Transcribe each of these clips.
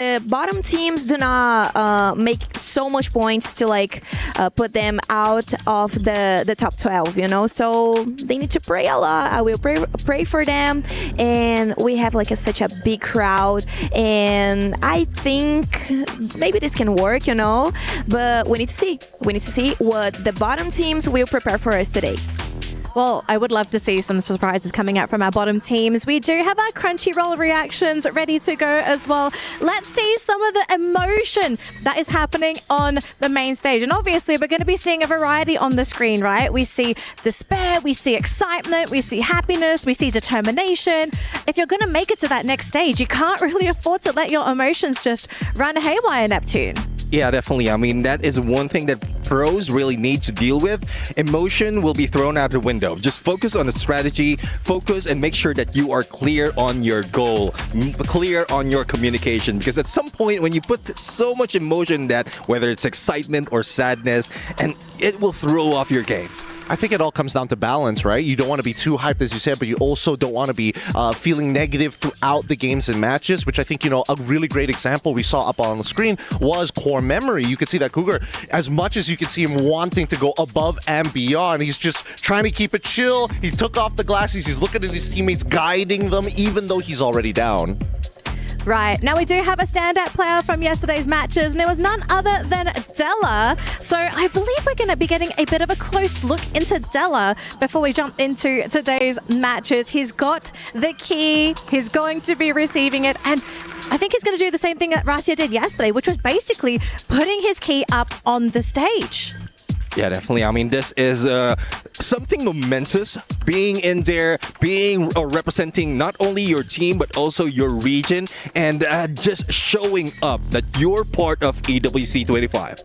the bottom teams do not make so much points to like put them out of the top 12, you know, so they need to pray a lot. I will pray for them, and we have like such a big crowd, and I think maybe this can work, you know, but we need to see what the bottom teams will prepare for us today. Well, I would love to see some surprises coming out from our bottom teams. We do have our Crunchyroll reactions ready to go as well. Let's see some of the emotion that is happening on the main stage. And obviously, we're going to be seeing a variety on the screen, right? We see despair, we see excitement, we see happiness, we see determination. If you're going to make it to that next stage, you can't really afford to let your emotions just run haywire, Neptune. Yeah, definitely. I mean, that is one thing that pros really need to deal with. Emotion will be thrown out the window. Just focus on the strategy, focus and make sure that you are clear on your goal, clear on your communication. Because at some point when you put so much emotion in that, whether it's excitement or sadness, and it will throw off your game. I think it all comes down to balance, right? You don't want to be too hyped, as you said, but you also don't want to be feeling negative throughout the games and matches, which I think, you know, a really great example we saw up on the screen was Core Memory. You could see that Cougar, as much as you could see him wanting to go above and beyond, he's just trying to keep it chill. He took off the glasses. He's looking at his teammates, guiding them, even though he's already down. Right, now we do have a standout player from yesterday's matches, and it was none other than Della. So I believe we're going to be getting a bit of a close look into Della before we jump into today's matches. He's got the key, he's going to be receiving it, and I think he's going to do the same thing that Rasia did yesterday, which was basically putting his key up on the stage. Yeah, definitely. I mean, this is something momentous. Being in there, being representing not only your team, but also your region, and just showing up that you're part of EWC 25.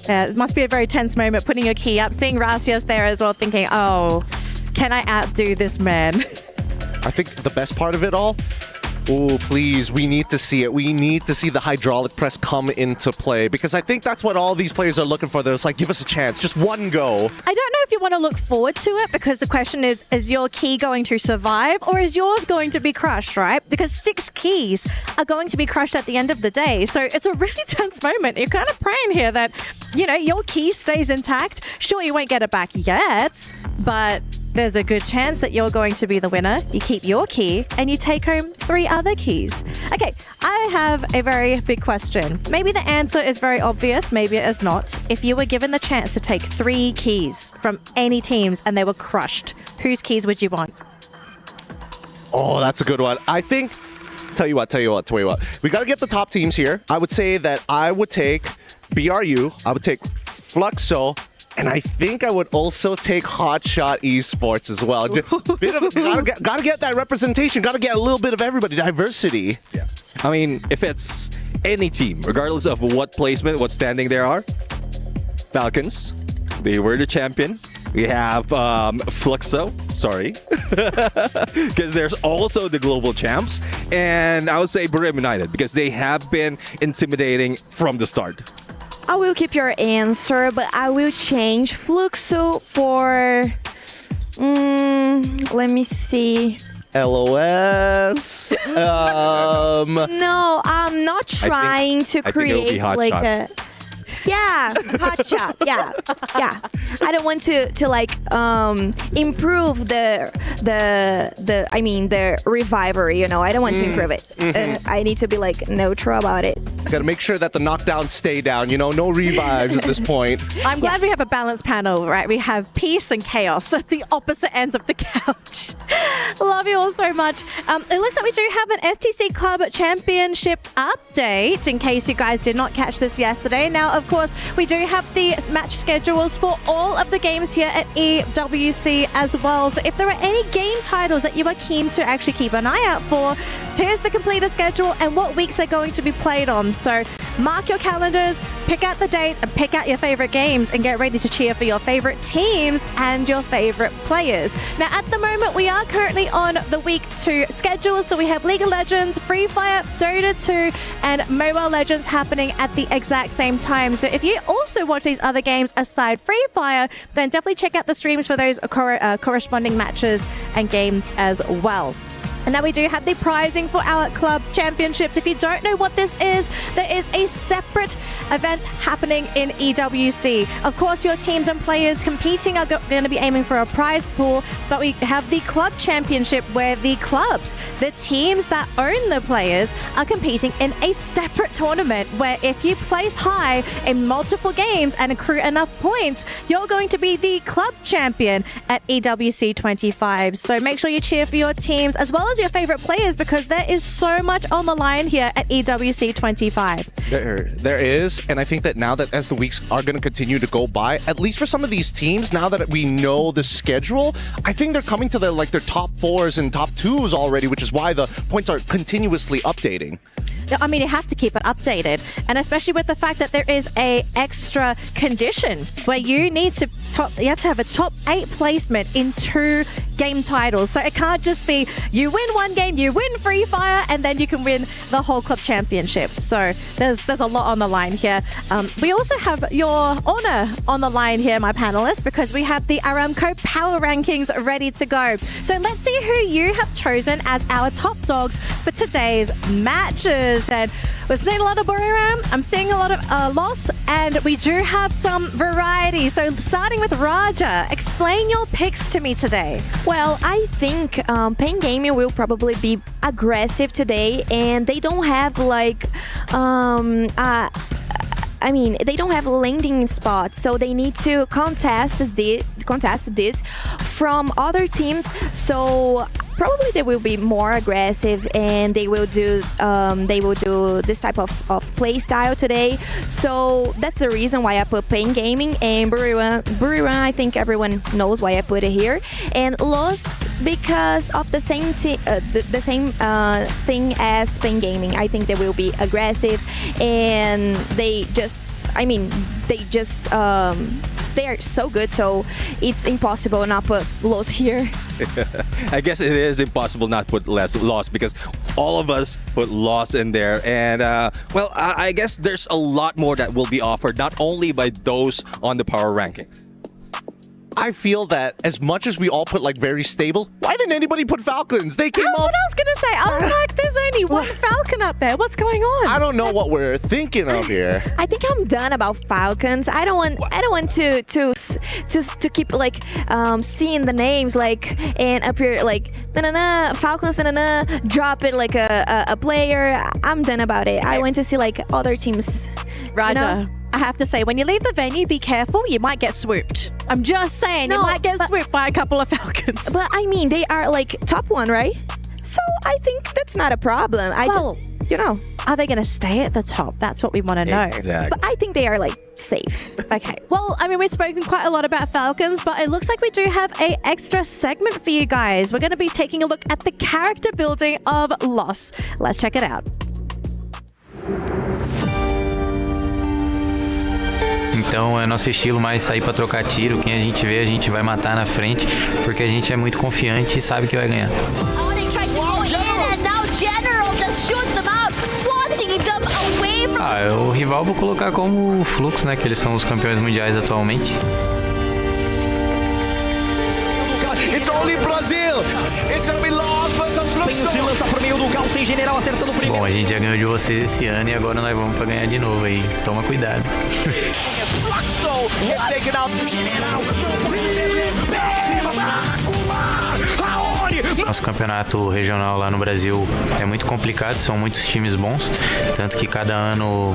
Yeah, it must be a very tense moment putting your key up, seeing Rasia's there as well, thinking, oh, can I outdo this man? I think the best part of it all, oh, please, we need to see it. We need to see the hydraulic press come into play, because I think that's what all these players are looking for. They're just like, give us a chance, just one go. I don't know if you want to look forward to it, because the question is your key going to survive, or is yours going to be crushed, right? Because 6 keys are going to be crushed at the end of the day. So it's a really tense moment. You're kind of praying here that, you know, your key stays intact. Sure, you won't get it back yet, but there's a good chance that you're going to be the winner. You keep your key and you take home 3 other keys. Okay, I have a very big question. Maybe the answer is very obvious, maybe it is not. If you were given the chance to take 3 keys from any teams and they were crushed, whose keys would you want? Oh, that's a good one. I think, tell you what. We got to get the top teams here. I would say that I would take BRU, I would take Fluxo, and I think I would also take Hotshot Esports as well. Gotta get that representation. Gotta get a little bit of everybody. Diversity. Yeah. I mean, if it's any team, regardless of what placement, what standing there are, Falcons, they were the champion. We have Fluxo, sorry, because there's also the global champs. And I would say Buriram United, because they have been intimidating from the start. I will keep your answer, but I will change Fluxo for, let me see. LOS. No, I'm not trying to create like a... Yeah, hotshot. Yeah. I don't want to like improve the reviver. You know, I don't want to improve it. I need to be like neutral about it. Got to make sure that the knockdowns stay down. You know, no revives at this point. I'm glad we have a balanced panel, right? We have peace and chaos at the opposite ends of the couch. Love you all so much. It looks like we do have an STC Club Championship update, in case you guys did not catch this yesterday. Now, of course, we do have the match schedules for all of the games here at EWC as well. So if there are any game titles that you are keen to actually keep an eye out for, here's the completed schedule and what weeks they're going to be played on. So mark your calendars, pick out the dates, and pick out your favorite games, and get ready to cheer for your favorite teams and your favorite players. Now, at the moment, we are currently on the week 2 schedule. So we have League of Legends, Free Fire, Dota 2, and Mobile Legends happening at the exact same time. So if you also watch these other games aside Free Fire, then definitely check out the streams for those corresponding matches and games as well. And now we do have the prizing for our club championships. If you don't know what this is, there is a separate event happening in EWC. Of course, your teams and players competing are going to be aiming for a prize pool, but we have the club championship where the clubs, the teams that own the players, are competing in a separate tournament where if you place high in multiple games and accrue enough points, you're going to be the club champion at EWC 25. So make sure you cheer for your teams as well as your favorite players, because there is so much on the line here at EWC 25. There is, and I think that now that as the weeks are going to continue to go by, at least for some of these teams, now that we know the schedule, I think they're coming to their top 4s and top 2s already, which is why the points are continuously updating. I mean, you have to keep it updated, and especially with the fact that there is a extra condition where you need to you have to have a top 8 placement in 2 game titles. So it can't just be you win one game, you win Free Fire, and then you can win the whole club championship. So there's a lot on the line here. We also have your honor on the line here, my panelists, because we have the Aramco Power Rankings ready to go. So let's see who you have chosen as our top dogs for today's matches. And we're seeing a lot of Buriram, I'm seeing a lot of loss, and we do have some variety. So starting with Raja, explain your picks to me today. Well, I think Pain Gaming will probably be aggressive today, and they don't have they don't have landing spots, so they need to contest this from other teams. So probably they will be more aggressive, and they will do this type of play style today. So that's the reason why I put Pain Gaming. And Buriram, I think everyone knows why I put it here. And Los, because of the same thing as Pain Gaming. I think they will be aggressive, and they are so good, so it's impossible not put Los here. I guess it is impossible not put Lost, because all of us put Lost in there. And well, I guess there's a lot more that will be offered, not only by those on the power rankings. I feel that as much as we all put very stable, why didn't anybody put Falcons? They came That's up. what I was going to say. I was like, there's only one Falcon up there. What's going on? I don't know what we're thinking of here. I think I'm done about Falcons. I don't want to keep seeing the names and appear Falcons drop it like a player. I'm done about it. I want to see other teams. Raja, you know? I have to say, when you leave the venue, be careful. You might get swooped. I'm just saying, you might get swooped by a couple of Falcons. But I mean, they are top 1, right? So I think that's not a problem. Are they going to stay at the top? That's what we want to know. Exactly. But I think they are safe. Okay. Well, I mean, we've spoken quite a lot about Falcons, but it looks like we do have an extra segment for you guys. We're going to be taking a look at the character building of Loss. Let's check it out. Então é nosso estilo mais sair para trocar tiro. Quem a gente vê, a gente vai matar na frente, porque a gente é muito confiante e sabe que vai ganhar. O rival vou colocar como o Fluxo, né? Que eles são os campeões mundiais atualmente. It's only Brazil. It's gonna be Lost versus Fluxo. Se lança pro meio do caos sem general acertando o primeiro. Bom, a gente já ganhou de vocês esse ano e agora nós vamos para ganhar de novo aí. Toma cuidado. Fluxo is taken out. General. Nosso campeonato regional lá no Brasil é muito complicado, são muitos times bons, tanto que cada ano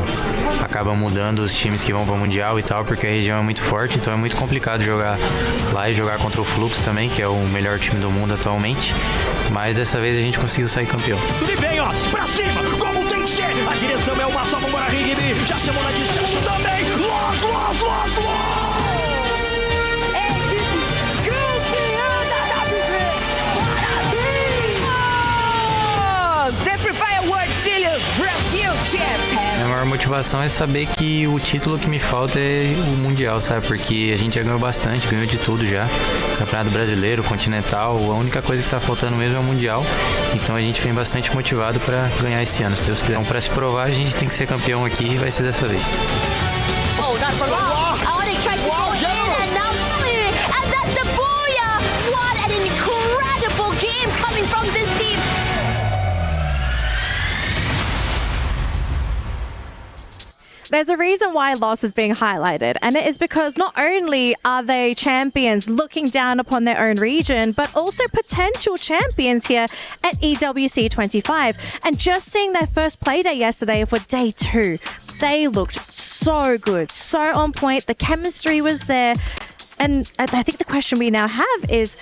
acaba mudando os times que vão para o Mundial e tal, porque a região é muito forte, então é muito complicado jogar lá e jogar contra o Fluxo também, que é o melhor time do mundo atualmente, mas dessa vez a gente conseguiu sair campeão. Ele vem, ó, pra cima, como tem que ser, a direção é uma só, vambora, Rigby, já chamou na distância também, Los! A maior motivação é saber que o título que me falta é o Mundial, sabe? Porque a gente já ganhou bastante, ganhou de tudo já. Campeonato Brasileiro, Continental, a única coisa que tá faltando mesmo é o Mundial. Então a gente vem bastante motivado para ganhar esse ano, se Deus quiser. Então para se provar, a gente tem que ser campeão aqui e vai ser dessa vez. There's a reason why loss is being highlighted, and it is because not only are they champions looking down upon their own region, but also potential champions here at EWC 25. And just seeing their first play day yesterday for day 2, they looked so good, so on point. The chemistry was there. And I think the question we now have is,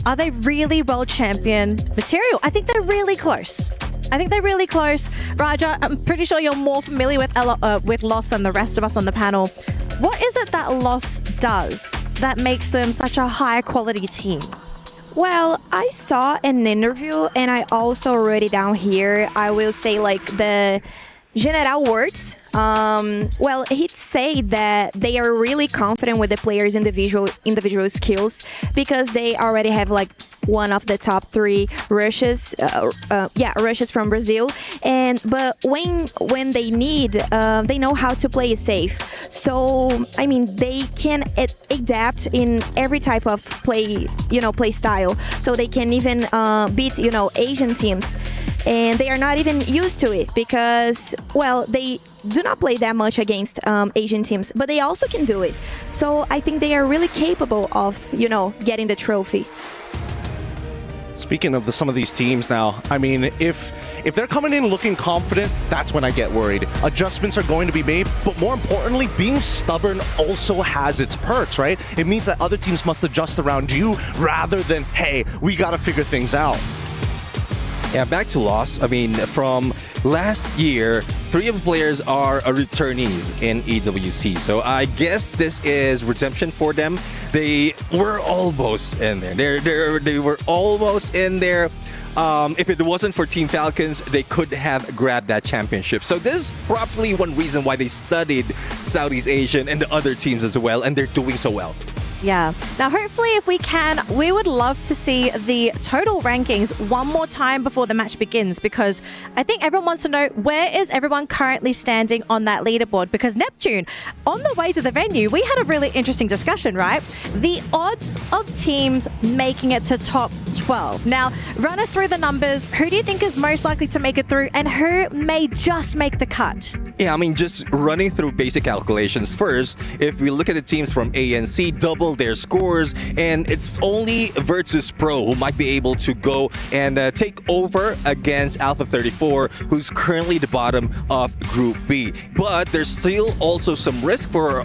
are they really world champion material? I think they're really close. Raja, I'm pretty sure you're more familiar with Loss than the rest of us on the panel. What is it that Loss does that makes them such a high quality team? Well, I saw an interview and I also wrote it down here. I will say like the general words. Well, he'd say that they are really confident with the players' individual skills because they already have like one of the top 3 rushes, rushes from Brazil. But when they need, they know how to play it safe. So I mean, they can adapt in every type of play style. So they can even beat Asian teams. And they are not even used to it because, well, they do not play that much against Asian teams, but they also can do it. So I think they are really capable of, getting the trophy. Speaking of some of these teams now, I mean, if they're coming in looking confident, that's when I get worried. Adjustments are going to be made, but more importantly, being stubborn also has its perks, right? It means that other teams must adjust around you rather than, hey, we got to figure things out. Yeah, back to Loss. I mean, from last year, 3 of the players are returnees in EWC. So I guess this is redemption for them. They were almost in there. They were almost in there. If it wasn't for Team Falcons, they could have grabbed that championship. So this is probably one reason why they studied Southeast Asian and the other teams as well, and they're doing so well. Yeah. Now, hopefully, if we can, we would love to see the total rankings one more time before the match begins, because I think everyone wants to know, where is everyone currently standing on that leaderboard? Because Neptune, on the way to the venue, we had a really interesting discussion, right? The odds of teams making it to top 12. Now, run us through the numbers. Who do you think is most likely to make it through, and who may just make the cut? Yeah, I mean, just running through basic calculations first, if we look at the teams from ANC, double their scores, and it's only Virtus Pro who might be able to go and take over against Alpha 34, who's currently the bottom of Group B. But there's still also some risk for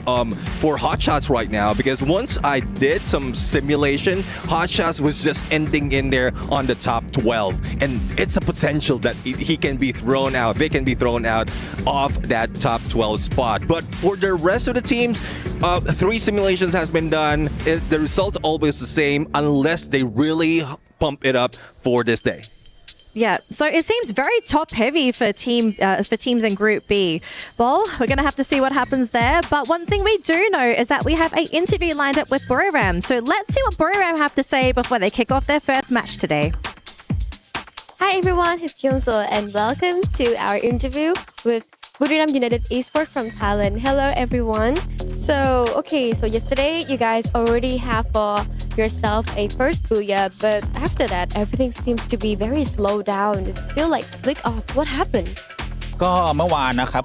Hotshots right now, because once I did some simulation, Hotshots was just ending in there on the top 12, and it's a potential that he can be thrown out. They can be thrown out of that top 12 spot. But for the rest of the teams, 3 simulations has been done. The result's always the same unless they really pump it up for this day. Yeah, so it seems very top heavy for teams in Group B. Well, we're going to have to see what happens there. But one thing we do know is that we have an interview lined up with Buriram. So let's see what Buriram have to say before they kick off their first match today. Hi everyone, it's Kyungso and welcome to our interview with Buriram United Esports from Thailand. Hello everyone. So yesterday you guys already have for yourself a first booyah, but after that everything seems to be very slow down. It feels like flick off. What happened? ก็เมื่อวานนะครับ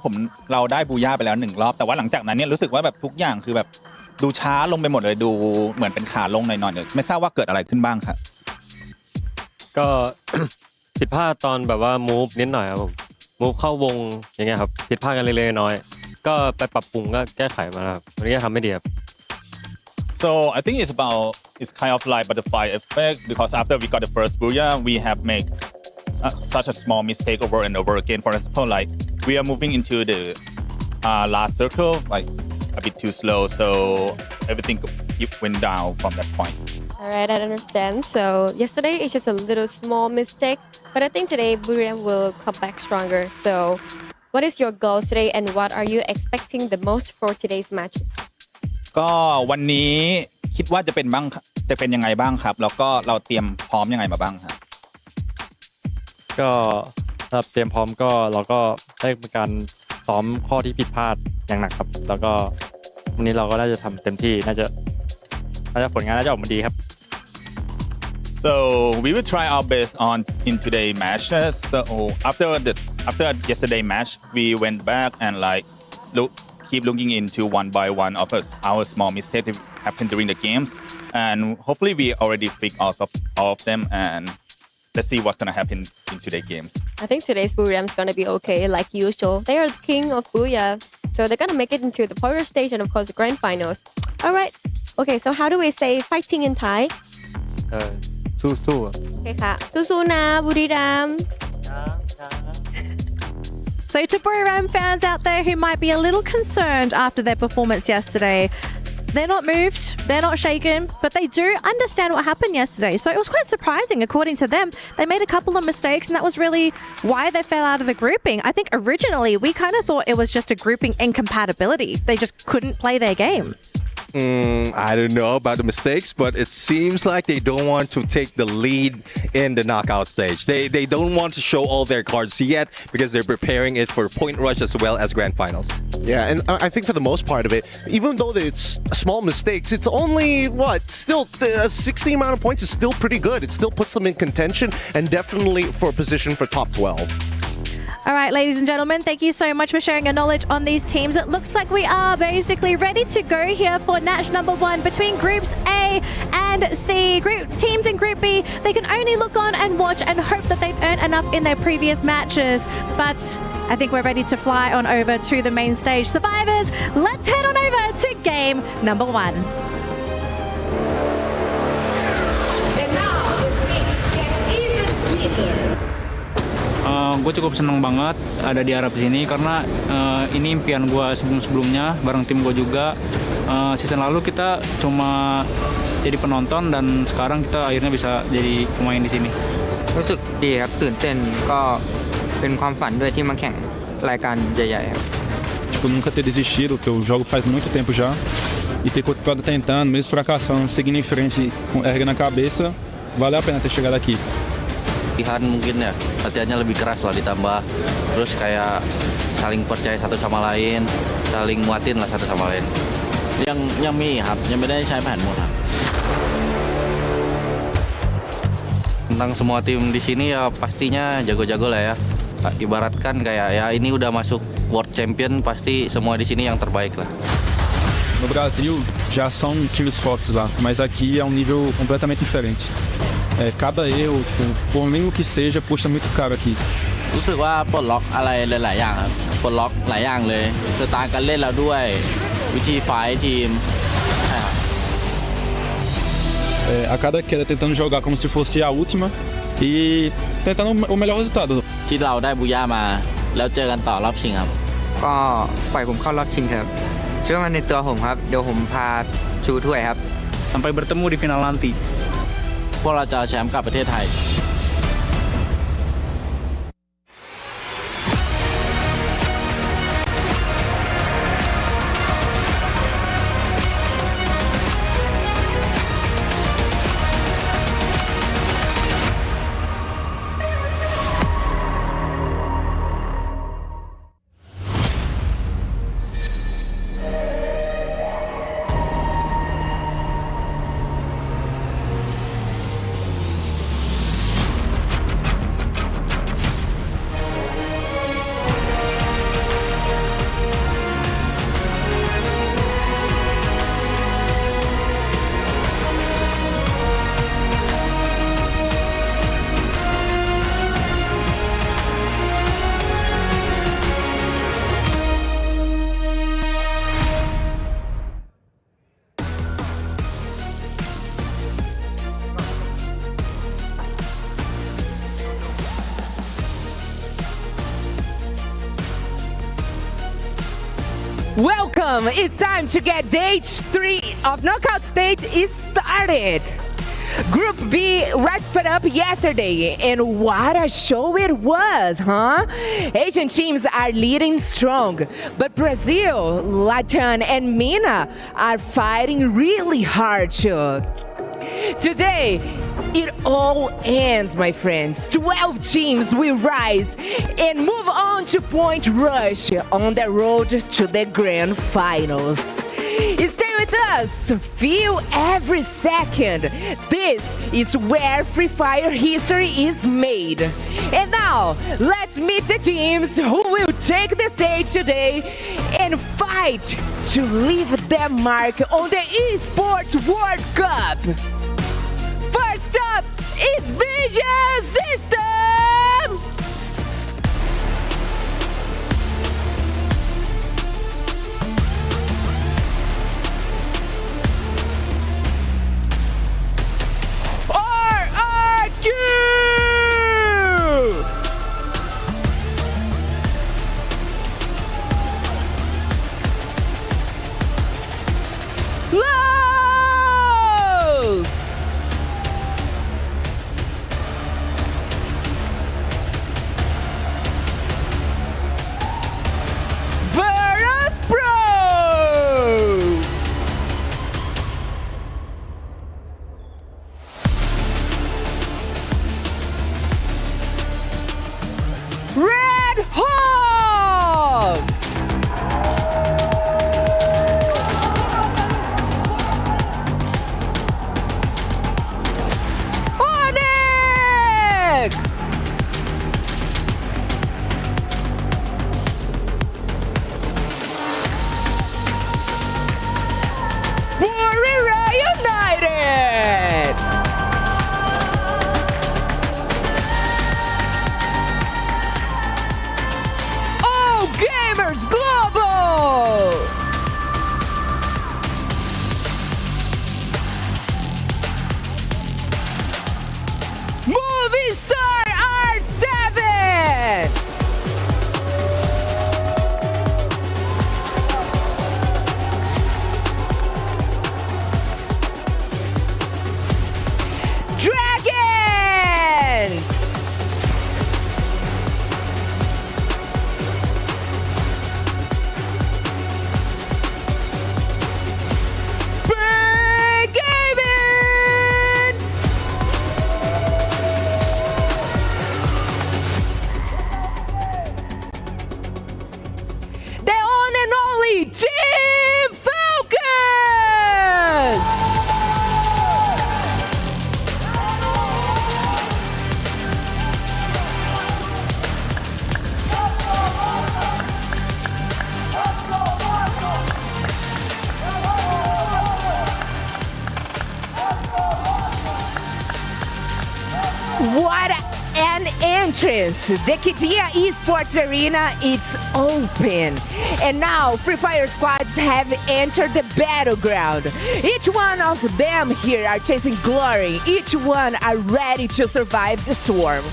เราได้บูย่าไปแล้ว1รอบแต่ว่าหลังจากนั้นเนี่ยรู้สึกว่าแบบทุกอย่างคือแบบดูช้าลงไปหมดเลยดูเหมือนเป็นขาลงหน่อยๆไม่ทราบว่าเกิดอะไรขึ้นบ้างครับก็ ผิดพลาดตอนแบบว่า move นิดหน่อยครับผม move เข้าวงอย่างเงี้ยครับผิดพลาดกันเล็กๆน้อยๆก็ไปปรับปรุงก็แก้ไขมาครับวันนี้ก็ทำไม่ดีครับ So I think it's kind of like butterfly effect because after we got the first booyah we have made such a small mistake over and over again. For example, like we are moving into the last circle like a bit too slow, so everything went down from that point. Alright, I understand. So yesterday it's just a little small mistake, but I think today Buriram will come back stronger. So what is your goals today and what are you expecting the most for today's match? ก็วันนี้คิดว่าจะเป็นยังไงบ้างครับแล้วก็เราเตรียมพร้อมยังไงมาบ้างครับก็ครับเตรียมพร้อมก็เราก็ได้มีการซ้อมข้อที่ผิดพลาดอย่างหนักครับแล้วก็วันนี้เราก็น่าจะทำเต็มที่น่าจะผลงานน่าจะออกมาดีครับ So we will try our best in today matches. So after yesterday match, we went back and like keep looking into one by one of our small mistakes that happen during the games, and hopefully we already fix all of them, and let's see what's gonna happen in today's games. I think today's Buriram is gonna be okay, like usual. They are the king of Booyah, so they're gonna make it into the quarter stage and of course the grand finals. All right. Okay, so how do we say fighting in Thai? สู้ๆ โอเคค่ะสู้ๆนะบุรีรัมย์ So to Buriram fans out there who might be a little concerned after their performance yesterday, they're not moved, they're not shaken, but they do understand what happened yesterday. So it was quite surprising. According to them, they made a couple of mistakes, and that was really why they fell out of the grouping. I think originally we kind of thought it was just a grouping incompatibility. They just couldn't play their game. I don't know about the mistakes, but it seems like they don't want to take the lead in the knockout stage. They don't want to show all their cards yet because they're preparing it for point rush as well as grand finals. Yeah, and I think for the most part of it, even though it's small mistakes, it's only still 60 amount of points is still pretty good. It still puts them in contention and definitely for a position for top 12. All right, ladies and gentlemen, thank you so much for sharing your knowledge on these teams. It looks like we are basically ready to go here for match number 1 between groups A and C. Teams in Group B, they can only look on and watch and hope that they've earned enough in their previous matches. But I think we're ready to fly on over to the main stage. Survivors, let's head on over to game number 1. Gue cukup senang banget ada di Arab sini karena ini impian gue sebelum-sebelumnya bareng tim gue juga. Season lalu kita cuma jadi penonton dan sekarang kita akhirnya bisa jadi pemain di sini. รู้สึกดีครับตื่นเต้นก็เป็นความฝันด้วยที่มาแข่งรายการใหญ่ๆครับ Tipo, nunca ter desistido, porque eu jogo faz muito tempo já. E ter continuado tentando, mesmo fracassando, seguindo em frente com erga na cabeça, valeu a pena ter chegado aqui. Latihan mungkin ya, latihannya lebih keras lah ditambah terus kayak saling percaya satu sama lain, saling nguatin lah satu sama lain. Yangมีครับยังไม่ได้ใช้แผนหมดครับ Tentang semua tim di sini ya pastinya jago-jago lah ya. Ibaratkan kayak ya ini udah masuk World Champion, pasti semua di sini yang terbaik lah. No Brasil já são times fortes lá, mas aqui é um nível completamente diferente. Cada erro, por mínimo que seja, custa muito caro aqui. รู้สึกว่าปลดล็อกอะไรหลายๆอย่างครับปลดล็อกหลายอย่างเลยสไตล์การเล่นเราด้วยวิธีไฟท์ทีมใช่ครับ A cada queda tentando jogar como se fosse a última e tentando o melhor resultado. ที่เราได้บูย่ามาแล้วเจอกันต่อรอบชิงครับ ก็ปล่อยผมเข้ารอบชิงครับเชื่อมั่นในตัวผมครับเดี๋ยวผมพาชูถ้วยครับ Sampai bertemu di final nanti. พวกเราจะเอาแชมป์กลับประเทศไทย Welcome! It's time to get day 3 of Knockout Stage is started. Group B wrapped it up yesterday, and what a show it was, huh? Asian teams are leading strong, but Brazil, Latin, and MENA are fighting really hard too. Today, it all ends, my friends. 12 teams will rise and move on to point rush on the road to the grand finals. Stay with us. Feel every second. This is where Free Fire history is made. And now, let's meet the teams who will take the stage today and fight to leave their mark on the Esports World Cup. First up is Vision System. Buriram United! Oh, Gamers Global! Movie Star R7! Dragons! Big Gaming! The one and only Team Falcons! What an entrance! The Kidia Esports Arena, it's open. And now Free Fire squads have entered the battleground. Each one of them here are chasing glory. Each one are ready to survive the storm.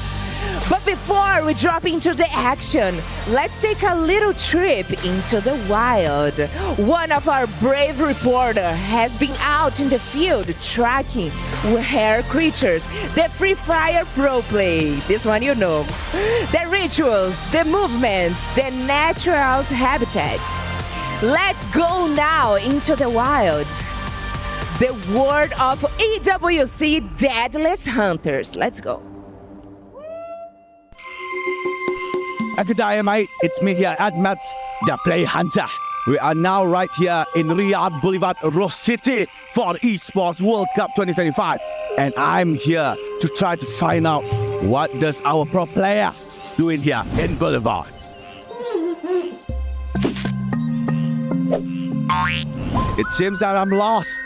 But before we drop into the action, let's take a little trip into the wild. One of our brave reporters has been out in the field tracking rare creatures, the Free Fire pro play. This one you know. The rituals, the movements, the natural habitats. Let's go now into the wild. The world of EWC Deadliest Hunters. Let's go. Good day, mate. It's me here, Admat, the Play Hunter. We are now right here in Riyadh Boulevard, Ross City for Esports World Cup 2025. And I'm here to try to find out what does our pro player doing here in Boulevard. It seems that I'm lost.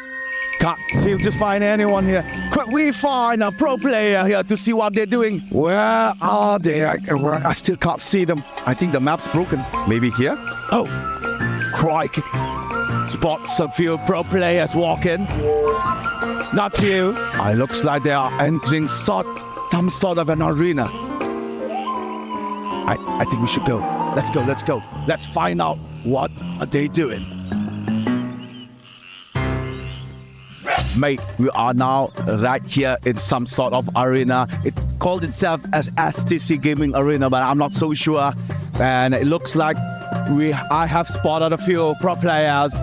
Can't seem to find anyone here. Could we find a pro player here to see what they're doing? Where are they? I still can't see them. I think the map's broken. Maybe here? Oh, crikey. Spots a few pro players walking. Not you. It looks like they are entering some sort of an arena. I think we should go. Let's go. Let's find out what are they doing. Mate, we are now right here in some sort of arena. It called itself as STC Gaming Arena, but I'm not so sure. And it looks like I have spotted a few pro players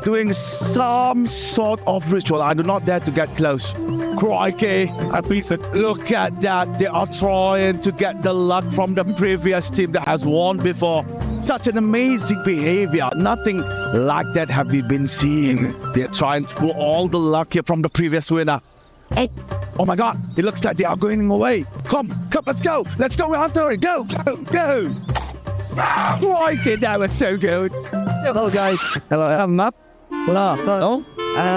doing some sort of ritual. I do not dare to get close. Crikey, look at that. They are trying to get the luck from the previous team that has won before. such an amazing behavior. Nothing like that have we been seeing. They're trying to pull all the luck here from the previous winner. Oh my God, it looks like they are going away. Come, let's go. Let's go, Hunter. Go. Okay, that was so good. Hello, guys. Hello, I'm Map. Hello.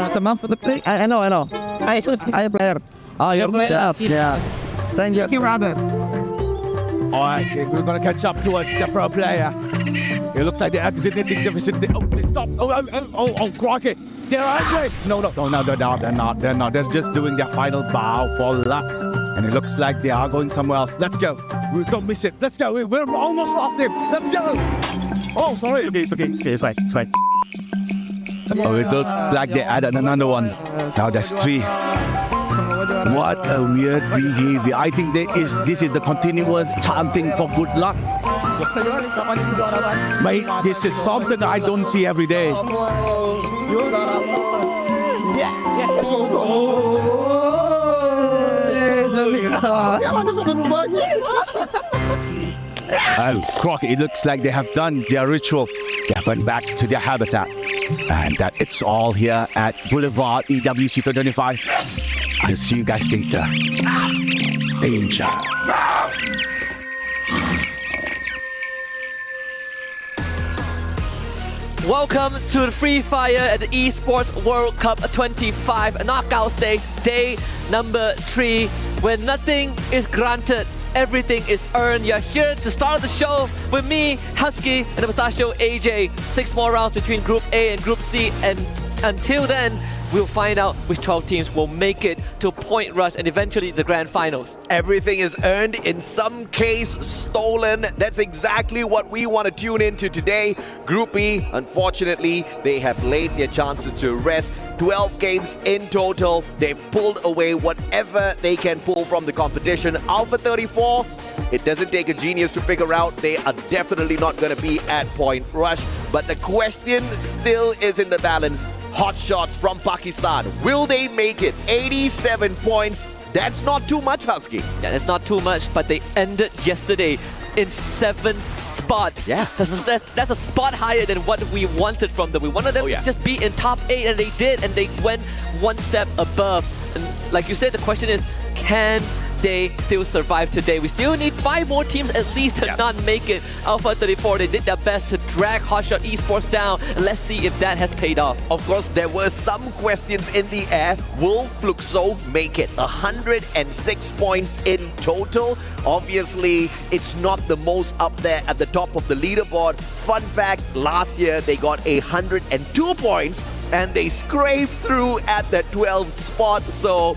It's a map for the play. I know. I player. Oh, you're player. Yeah. Thank you. Robert. All right, we're going to catch up towards the pro player. It looks like they're exiting the vicinity. Oh, they stopped. Oh, crikey. They're angry. No, they're not. They're just doing their final bow for luck. And it looks like they are going somewhere else. Let's go. We don't miss it. Let's go. We're almost lost him. Let's go. Oh, sorry. Okay, it's fine. Oh, it looks like they added another one. Now there's 3. What a weird behavior. I think this is the continuous chanting for good luck. Mate, this is something I don't see every day. Croc, it looks like they have done their ritual. They have went back to their habitat. And that it's all here at Boulevard EWC 2025. I'll see you guys later. Danger. Welcome to the Free Fire at the Esports World Cup 25 knockout stage, day number 3, where nothing is granted, everything is earned. You're here to start the show with me, Husky, and the Mustachio AJ. 6 more rounds between Group A and Group C, and until then, we'll find out which 12 teams will make it to Point Rush and eventually the grand finals. Everything is earned, in some case stolen. That's exactly what we want to tune into today. Group B, unfortunately, they have laid their chances to rest. 12 games in total. They've pulled away whatever they can pull from the competition. Alpha 34, it doesn't take a genius to figure out they are definitely not going to be at Point Rush. But the question still is in the balance. Hot shots from Pakistan. Will they make it? 87 points. That's not too much, Husky. Yeah, that's not too much, but they ended yesterday in 7th spot. Yeah. That's a spot higher than what we wanted from them. We wanted them to just be in top 8, and they did, and they went one step above. And like you said, the question is, can they still survive today? We still need 5 more teams at least to not make it. Alpha 34, they did their best to drag Hotshot Esports down, and let's see if that has paid off. Of course, there were some questions in the air. Will Fluxo make it? 106 points in total. Obviously, it's not the most up there at the top of the leaderboard. Fun fact, last year they got 102 points and they scraped through at the 12th spot. So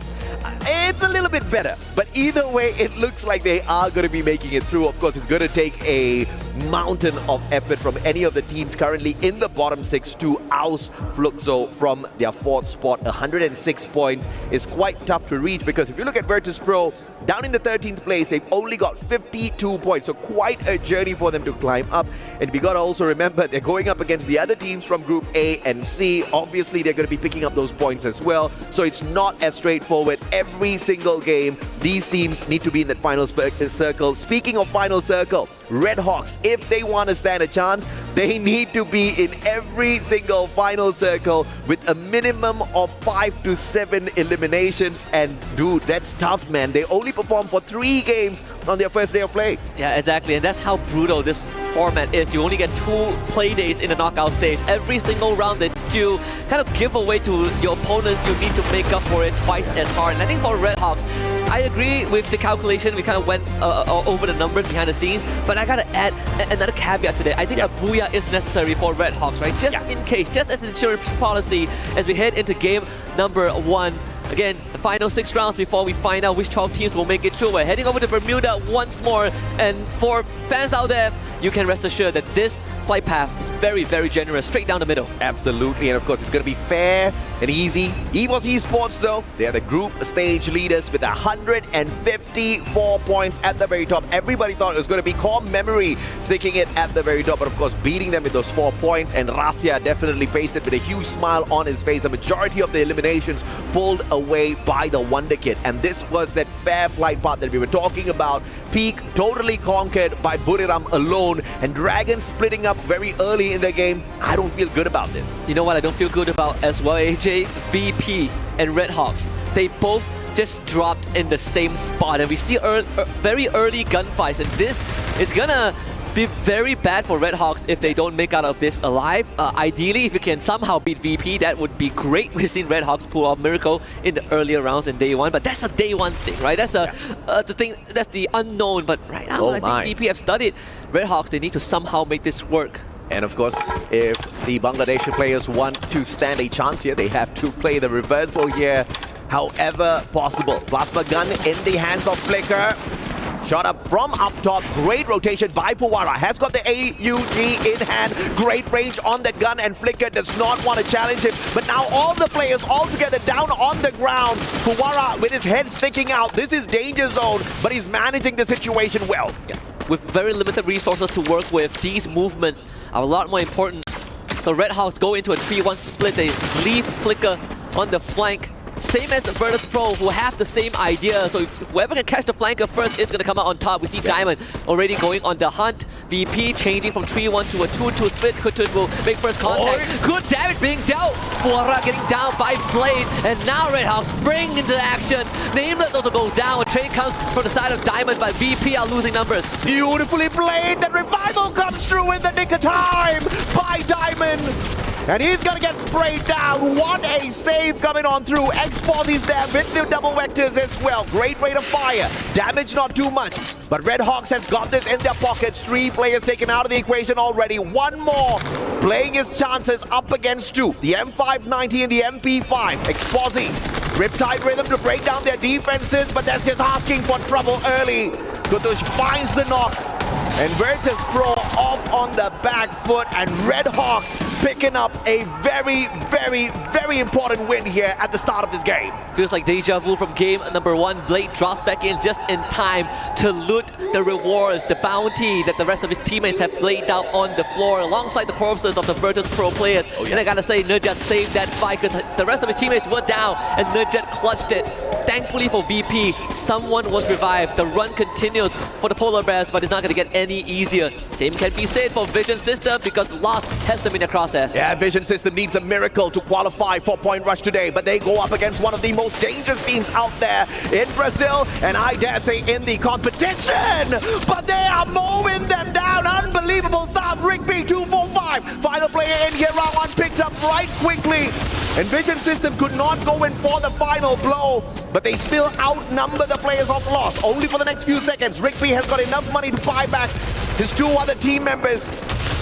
it's a little bit better, but either way, it looks like they are going to be making it through. Of course, it's going to take a mountain of effort from any of the teams currently in the bottom 6 to oust Fluxo from their 4th spot. 106 points is quite tough to reach, because if you look at Virtus Pro, down in the 13th place, they've only got 52 points, so quite a journey for them to climb up. And we got to also remember, they're going up against the other teams from Group A and C. Obviously, they're going to be picking up those points as well, so it's not as straightforward every single game. These teams need to be in that final circle. Speaking of final circle, Red Hawks, if they want to stand a chance, they need to be in every single final circle with a minimum of 5 to 7 eliminations. And dude, that's tough, man. They only performed for 3 games on their first day of play. Yeah, exactly. And that's how brutal this format is. You only get 2 play days in the knockout stage. Every single round that you kind of give away to your opponents, you need to make up for it twice as hard. And I think for Red Hawks, I agree with the calculation. We kind of went over the numbers behind the scenes, but I gotta add another caveat today. I think a booyah is necessary for Red Hawks, right? Just in case, just as an insurance policy as we head into game number 1. Again, the final 6 rounds before we find out which 12 teams will make it through. We're heading over to Bermuda once more. And for fans out there, you can rest assured that this flight path is very, very generous, straight down the middle. Absolutely, and of course, it's going to be fair and easy. EWC Esports, though, they are the group stage leaders with 154 points at the very top. Everybody thought it was going to be Core Memory sticking it at the very top, but of course beating them with those 4 points. And Rasya definitely faced it with a huge smile on his face. A majority of the eliminations pulled away by the Wonder Kid. And this was that fair flight path that we were talking about. Peak totally conquered by Buriram alone, and Dragon splitting up very early in the game. I don't feel good about this. You know what I don't feel good about as well, AJ? VP and Red Hawks. They both just dropped in the same spot, and we see very early gunfights, and this is gonna be very bad for Red Hawks if they don't make out of this alive. Ideally, if you can somehow beat VP, that would be great. We've seen Red Hawks pull off miracle in the earlier rounds in day one, but that's a day one thing, right? That's the thing. That's the unknown. But right now, I think VP have studied Red Hawks. They need to somehow make this work. And of course, if the Bangladeshi players want to stand a chance here, they have to play the reversal here however possible. Plasma gun in the hands of Flicker. Shot up from up top. Great rotation by Puwara. Has got the AUG in hand. Great range on that gun, and Flicker does not want to challenge him. But now all the players all together down on the ground. Puwara with his head sticking out. This is danger zone, but he's managing the situation well. Yeah. With very limited resources to work with, these movements are a lot more important. So Red Hawks go into a 3-1 split. They leave Flicker on the flank. Same as Virtus Pro, who have the same idea. So if whoever can catch the flanker first is going to come out on top. We see Diamond already going on the hunt. VP changing from 3-1 to a 2-2 split. Kutun will make first contact. Good damage being dealt. Fuara getting down by Blade. And now Red Hawks bring into action. Nameless also goes down. A trade comes from the side of Diamond, but VP are losing numbers. Beautifully played. The revival comes through in the nick of time by Diamond. And he's gonna get sprayed down. What a save coming on through. X-Force is there with the double vectors as well. Great rate of fire. Damage not too much. But Red Hawks has got this in their pockets. 3 players taken out of the equation already. 1 more playing his chances up against 2. The M590 and the MP5. Exposi. Riptide Rhythm to break down their defenses, but that's just asking for trouble early. Kutush finds the knock. And Virtus Pro off on the back foot, and Red Hawks picking up a very, very, very important win here at the start of this game. Feels like deja vu from game number 1. Blade drops back in just in time to loot the rewards, the bounty that the rest of his teammates have laid out on the floor alongside the corpses of the Virtus Pro players. And I gotta say, Nurjet saved that fight because the rest of his teammates were down and Nurjet clutched it. Thankfully for VP, someone was revived. The run continues for the Polar Bears, but it's not gonna get any easier. Same can be said for Vision System because Lost has them in the crosshairs. Yeah, Vision System needs a miracle to qualify for Point Rush today, but they go up against one of the most dangerous teams out there in Brazil, and I dare say in the competition. But they are mowing them down. Unbelievable stuff. Rigby 245. Final player in here, round 1 picked up right quickly. And Vision System could not go in for the final blow, but they still outnumber the players of Lost. Only for the next few seconds. Rigby has got enough money to buy back his 2 other team members.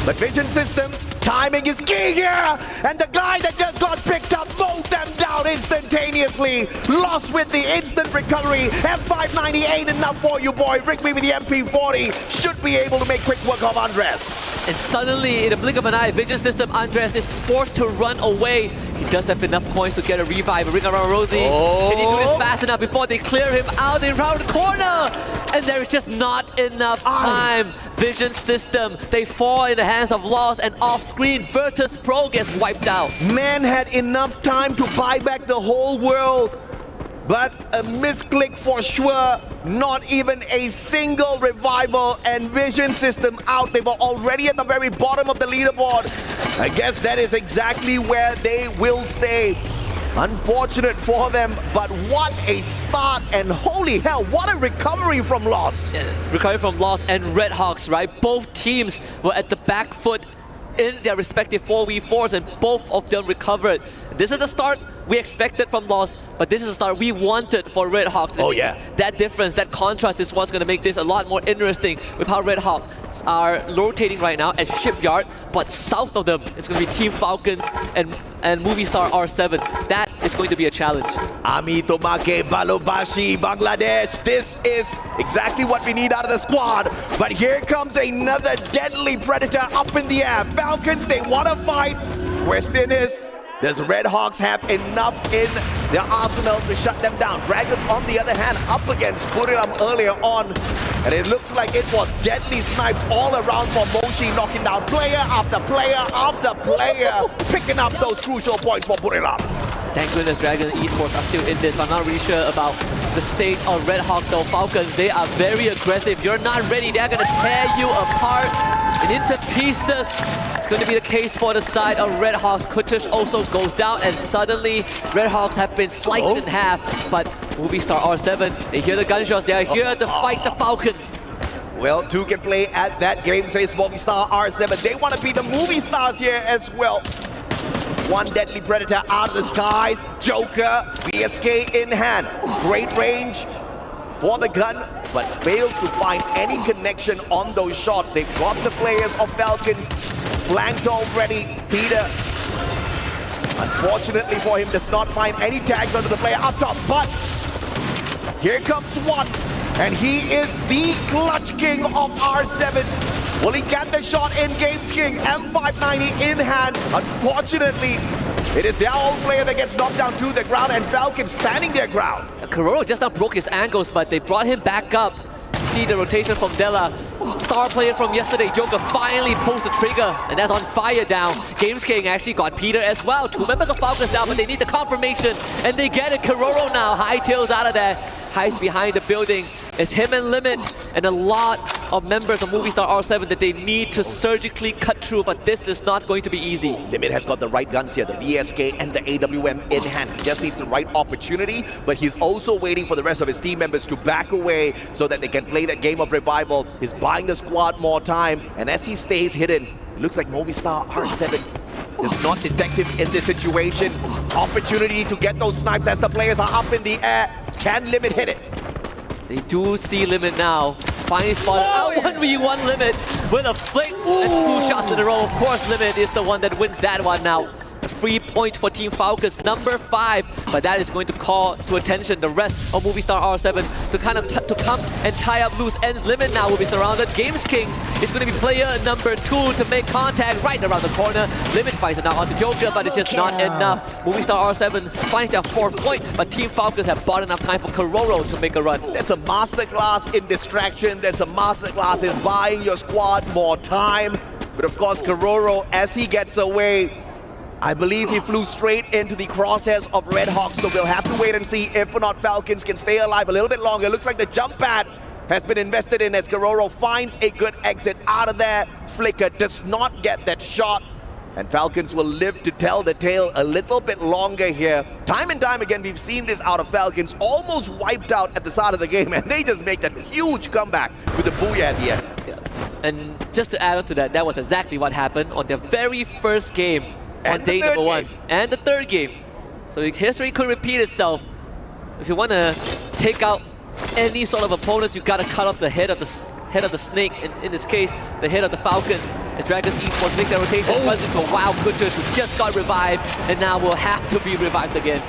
But Vision System, timing is key here. And the guy that just got picked up mowed them down instantaneously. Lost with the instant recovery. M590 ain't enough for you, boy. Rigby with the MP40 should be able to make quick work of Andres. And suddenly, in a blink of an eye, Vision System Andres is forced to run away. He does have enough coins to get a revive. Ring around Rosie. Can he do this fast enough before they clear him out in round corner? And there is just not enough time. Vision System, they fall in the hands of Lost, and off-screen, Virtus Pro gets wiped out. Man had enough time to buy back the whole world. But a misclick for sure. Not even a single revival, and Vision System out. They were already at the very bottom of the leaderboard. I guess that is exactly where they will stay. Unfortunate for them, but what a start, and holy hell, what a recovery from Lost. Recovery from Lost and Red Hawks, right? Both teams were at the back foot in their respective 4v4s, and both of them recovered. This is the start we expected from Lost, but this is the start we wanted for Red Hawks. Oh yeah. That difference, that contrast is what's going to make this a lot more interesting with how Red Hawks are rotating right now at Shipyard, but south of them, it's going to be Team Falcons and Movie Star R7. That is going to be a challenge. Ami Tomake Balobashi, Bangladesh. This is exactly what we need out of the squad. But here comes another deadly predator up in the air. Falcons, they want to fight. Question is, Does Red Hawks have enough in their arsenal to shut them down? Dragons, on the other hand, up against Buriram earlier on. And it looks like it was deadly snipes all around for Moshi, knocking down player after player after player, picking up those crucial points for Buriram. Thank goodness Dragon Esports are still in this. I'm not really sure about the state of Red Hawks though. Falcons, they are very aggressive. You're not ready. They're going to tear you apart and into pieces. It's going to be the case for the side of Red Hawks. Kutush also goes down and suddenly Red Hawks have been sliced in half. But Movie Star R7, they hear the gunshots. They are here to fight the Falcons. Well, two can play at that game, says Movie Star R7. They want to be the movie stars here as well. One deadly predator out of the skies. Joker, VSK in hand. Great range for the gun, but fails to find any connection on those shots. They've got the players of Falcons flanked already. Peter, unfortunately for him, does not find any tags under the player up top, but here comes Swan, and he is the clutch king of R7. Will he get the shot in? Games King, M590 in hand. Unfortunately, it is their own player that gets knocked down to the ground, and Falcons standing their ground. Kororo just now broke his ankles, but they brought him back up. See the rotation from Della. Star player from yesterday, Joker, finally pulls the trigger, and that's on fire down. Games King actually got Peter as well. Two members of Falcons down, but they need the confirmation, and they get it. Kororo now hightails out of there. Hides behind the building. It's him and Limit and a lot of members of Movie Star R7 that they need to surgically cut through, but this is not going to be easy. Limit has got the right guns here, the VSK and the AWM in hand. He just needs the right opportunity, but he's also waiting for the rest of his team members to back away so that they can play that game of revival. He's buying the squad more time, and as he stays hidden, it looks like Movie Star R7 is not detective in this situation. Opportunity to get those snipes as the players are up in the air. Can Limit hit it? They do see Limit now. Finally spotted out 1v1 Limit with a flick and 2 shots in a row. Of course, Limit is the one that wins that one now. A free point for Team Falcons, number 5. But that is going to call to attention the rest of Movie Star R7 to kind of to come and tie up loose ends. Limit now will be surrounded. Games Kings is going to be player number 2 to make contact right around the corner. Limit finds it now on the Joker, but it's just not enough. Movie Star R7 finds their 4th point, but Team Falcons have bought enough time for Kororo to make a run. That's a masterclass in distraction. That's a masterclass in buying your squad more time. But of course, Kororo, as he gets away, I believe he flew straight into the crosshairs of Red Hawks, so we'll have to wait and see if or not Falcons can stay alive a little bit longer. It looks like the jump pad has been invested in as Kororo finds a good exit out of there. Flicker does not get that shot, and Falcons will live to tell the tale a little bit longer here. Time and time again, we've seen this out of Falcons, almost wiped out at the start of the game, and they just make that huge comeback with the booyah at the end. Yeah. And just to add on to that, that was exactly what happened on their very first game. On day number 1 and the 3rd game. So history could repeat itself. If you want to take out any sort of opponents, you got to cut off the head of the snake. In this case, the head of the Falcons. As Dragons Esports make their rotation, runs into a wild Kutush who just got revived and now will have to be revived again.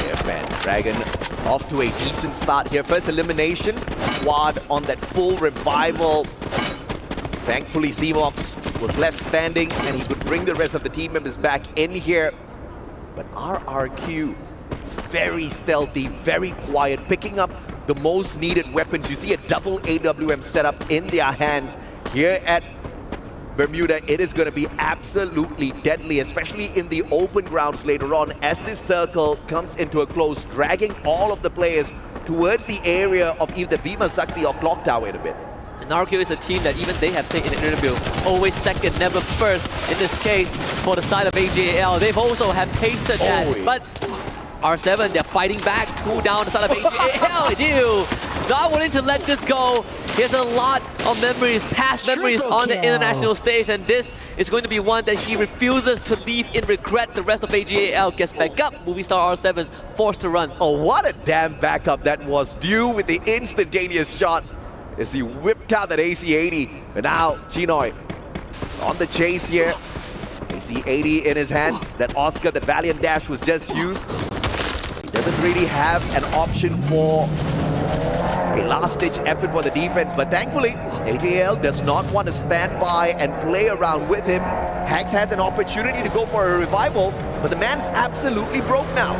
Yeah, man, Dragon off to a decent start here. First elimination, squad on that full revival. Thankfully, Seamox was left standing and he could bring the rest of the team members back in here. But RRQ, very stealthy, very quiet, picking up the most needed weapons. You see a double AWM setup in their hands here at Bermuda. It is going to be absolutely deadly, especially in the open grounds later on as this circle comes into a close, dragging all of the players towards the area of either Bhima Sakti or Clock Tower in a bit. And RQ is a team that even they have said in an interview, always second, never first. In this case, for the side of AJL, they've also have tasted that. But R7, they're fighting back. 2 down the side of AJL. Ew. Not willing to let this go. He has a lot of memories, past memories on the international stage, and this is going to be one that he refuses to leave in regret. The rest of AJL gets back up. Movie Star R7's forced to run. Oh, what a damn backup that was, due with the instantaneous shot as he whipped out that AC-80. But now, Chinoy on the chase here. AC-80 in his hands. That Oscar, that Valiant Dash was just used. So he doesn't really have an option for a last-ditch effort for the defense. But thankfully, AJL does not want to stand by and play around with him. Hax has an opportunity to go for a revival. But the man's absolutely broke now.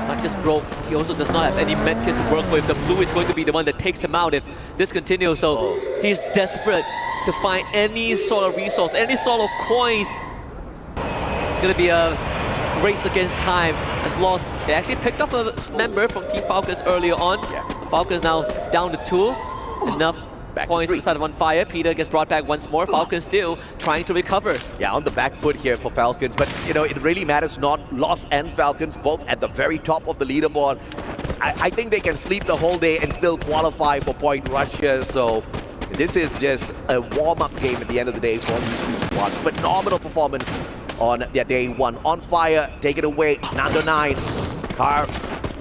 Not just broke, he also does not have any medkits to work with. The blue is going to be the one that takes him out if this continues. So he's desperate to find any sort of resource, any sort of coins. It's going to be a race against time. As lost, they actually picked up a member from Team Falcons earlier on. The Falcons now down to 2. Enough points on the side of on fire. Peter gets brought back once more. Falcons still trying to recover. Yeah, on the back foot here for Falcons. But, you know, it really matters not Lost and Falcons, both at the very top of the leaderboard. I think they can sleep the whole day and still qualify for point rush here. So this is just a warm-up game at the end of the day for these two squads. Phenomenal performance on their day 1. On fire, take it away. Nando 9. Car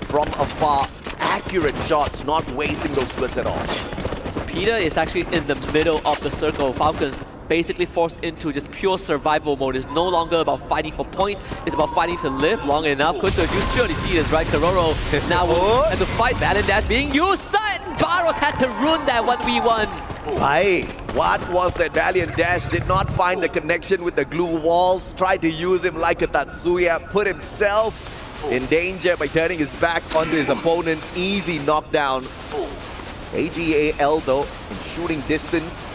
from afar. Accurate shots, not wasting those splits at all. So Peter is actually in the middle of the circle. Falcons basically forced into just pure survival mode. It's no longer about fighting for points. It's about fighting to live long enough. Kunto, you surely see this, right? Karoro now and to fight Valiant Dash being used. Sudden Barros had to ruin that 1v1. Hey, what was that? Valiant Dash did not find the connection with the glue walls. Tried to use him like a Tatsuya. Put himself in danger by turning his back onto his opponent. Easy knockdown. AGAL though, in shooting distance.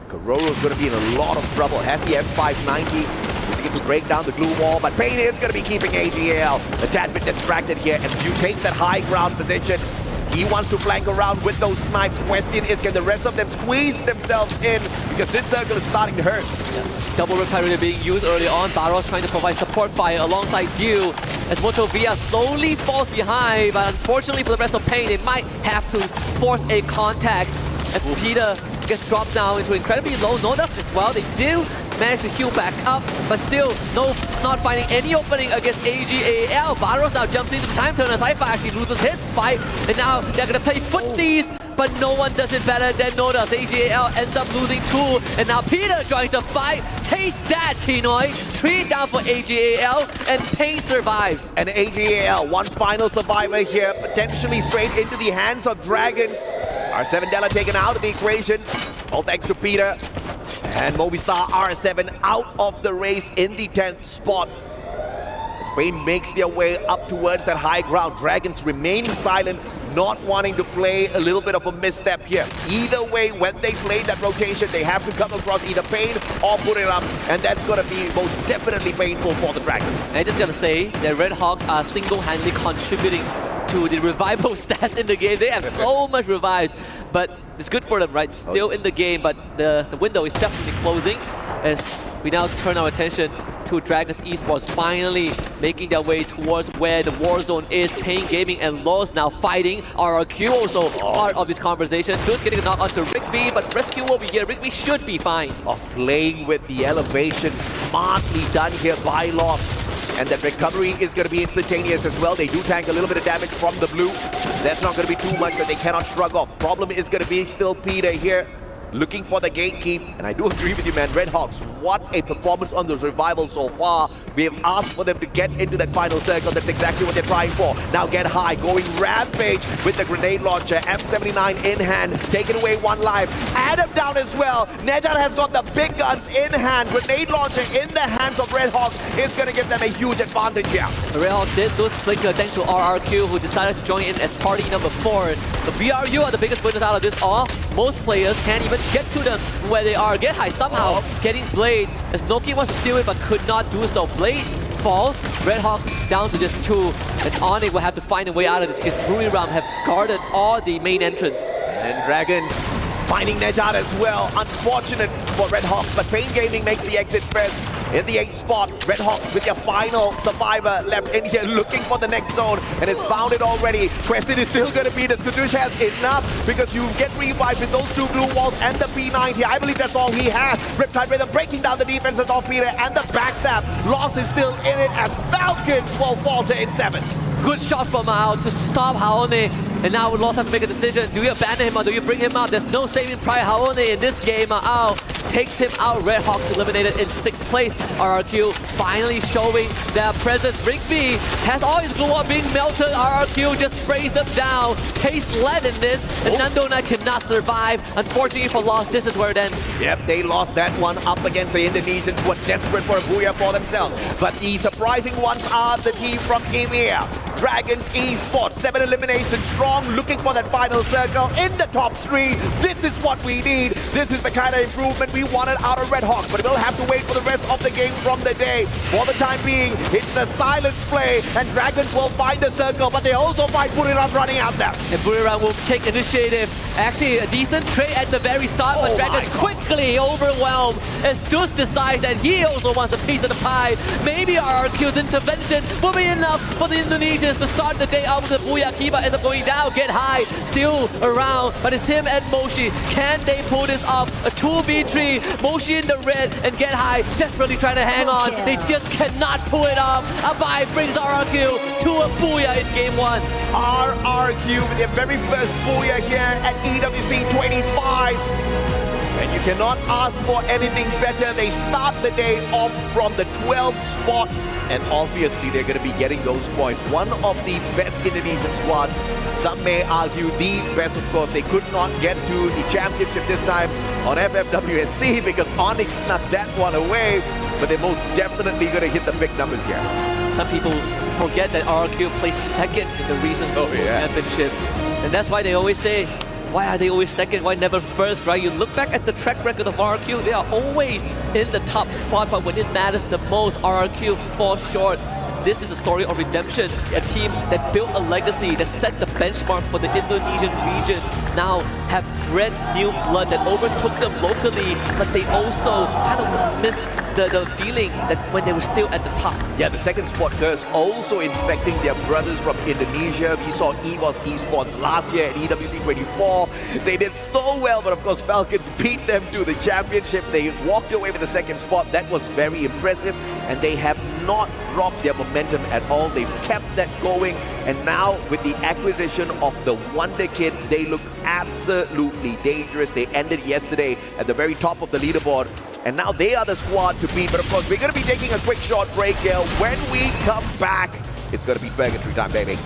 Karoro's going to be in a lot of trouble. Has the M590. He's to break down the glue wall, but Payne is going to be keeping AGAL a tad bit distracted here. And View takes that high ground position. He wants to flank around with those snipes. Question is, can the rest of them squeeze themselves in? Because this circle is starting to hurt. Double Riptide being used early on. Barros trying to provide support fire alongside Dew. As Motovia slowly falls behind, but unfortunately for the rest of Payne, they might have to force a contact. As Peter gets dropped down into incredibly low no-duck as well. They do manage to heal back up, but still not finding any opening against AGAL. Barros now jumps into the time turner. Cypher actually loses his fight, and now they're gonna play footies, but no one does it better than Nodas. AGAL ends up losing 2, and now Peter trying to fight. Taste that, Chinoy. 3 down for AGAL, and Payne survives. And AGAL, one final survivor here, potentially straight into the hands of Dragons. R7 Della taken out of the equation. All thanks to Peter. And Movistar R7 out of the race in the 10th spot. Spain makes their way up towards that high ground. Dragons remaining silent, not wanting to play a little bit of a misstep here. Either way, when they play that rotation, they have to come across either Payne or Buriram, and that's going to be most definitely painful for the Dragons. I'm just going to say that Red Hawks are single-handedly contributing to the revival stats in the game. They have so much revived, but it's good for them, right? Still in the game, but the window is definitely closing as we now turn our attention to Dragons Esports finally making their way towards where the war zone is. Payne Gaming and Laws now fighting. RRQ also part of this conversation. Just getting a knock onto Rigby, but rescue will be here. Rigby should be fine. Playing with the elevation, smartly done here by Lost. And that recovery is going to be instantaneous as well. They do tank a little bit of damage from the blue. That's not going to be too much that they cannot shrug off. Problem is going to be still Peter here, looking for the gatekeep. And I do agree with you, man. Red Hawks, what a performance on the revival so far. We have asked for them to get into that final circle. That's exactly what they're trying for. Now get high, going rampage with the grenade launcher. M79 in hand, taking away 1 life. Adam down as well. Nejad has got the big guns in hand. Grenade launcher in the hands of Red Hawks is going to give them a huge advantage here. The Red Hawks did lose Flicker thanks to RRQ, who decided to join in as party number 4. The BRU are the biggest winners out of this all. Most players can't even get to them where they are. Get high somehow, getting Blade as Noki wants to steal it but could not do so. Blade falls, Red Hawks down to just 2, and Onyx will have to find a way out of this because Buriram have guarded all the main entrance. And Dragons finding Nejad as well. Unfortunate for Red Hawks, but Payne Gaming makes the exit first. In the 8th spot, Red Hawks with their final survivor left in here, looking for the next zone, and has found it already. Question is still going to be, does Kudush has enough? Because you get revived with those 2 blue walls and the P90. I believe that's all he has. Riptide Rhythm breaking down the defenses of Peter, and the backstab. Loss is still in it as Falcons will falter in 7. Good shot from Mao to stop Haone. And now Lost have to make a decision. Do you abandon him or do you bring him out? There's no saving Pride Haone in this game. Ao takes him out. Red Hawks eliminated in 6th place. RRQ finally showing their presence. Rigby has all his glue on being melted. RRQ just sprays them down. Taste lead in this. And Nandona cannot survive. Unfortunately for Lost, this is where it ends. Yep, they lost that one up against the Indonesians who were desperate for a booyah for themselves. But the surprising ones are the team from EMEA. Dragons Esports, 7 eliminations strong, looking for that final circle in the top 3. This is what we need. This is the kind of improvement we wanted out of Red Hawks, but we'll have to wait for the rest of the games from the day. For the time being, it's the silence play, and Dragons will find the circle, but they also find Buriram running out there. And Buriram will take initiative. Actually, a decent trade at the very start, but Dragons quickly overwhelmed as Dus decides that he also wants a piece of the pie. Maybe RRQ's intervention will be enough for the Indonesians to start the day out with the Booyah. Kiba ends up going down, Get High, still around, but it's him and Moshi. Can they pull this off? A 2v3, Moshi in the red and Get High desperately trying to hang on. They just cannot pull it off. Abai brings RRQ to a Booyah in game 1. RRQ with their very first booyah here at EWC 25. And you cannot ask for anything better. They start the day off from the 12th spot. And obviously they're going to be getting those points. One of the best Indonesian squads. Some may argue the best, of course. They could not get to the championship this time on FFWSC because Onyx snuck that one away. But they're most definitely going to hit the big numbers here. Some people forget that RRQ placed second in the recent championship. And that's why they always say, why are they always second? Why never first, right? You look back at the track record of RRQ, they are always in the top spot, but when it matters the most, RRQ falls short. This is a story of redemption. A team that built a legacy, that set the benchmark for the Indonesian region, now have brand new blood that overtook them locally, but they also kind of missed the feeling that when they were still at the top. Yeah, the second spot curse also infecting their brothers from Indonesia. We saw EWC Esports last year at EWC 24. They did so well, but of course Falcons beat them to the championship. They walked away with the second spot. That was very impressive, and they have not dropped their momentum at all. They've kept that going, and now with the acquisition of the Wonder Kid, they look absolutely dangerous. They ended yesterday at the very top of the leaderboard, and now they are the squad to beat. But of course, we're going to be taking a quick short break here. When we come back, it's going to be Purgatory time, baby.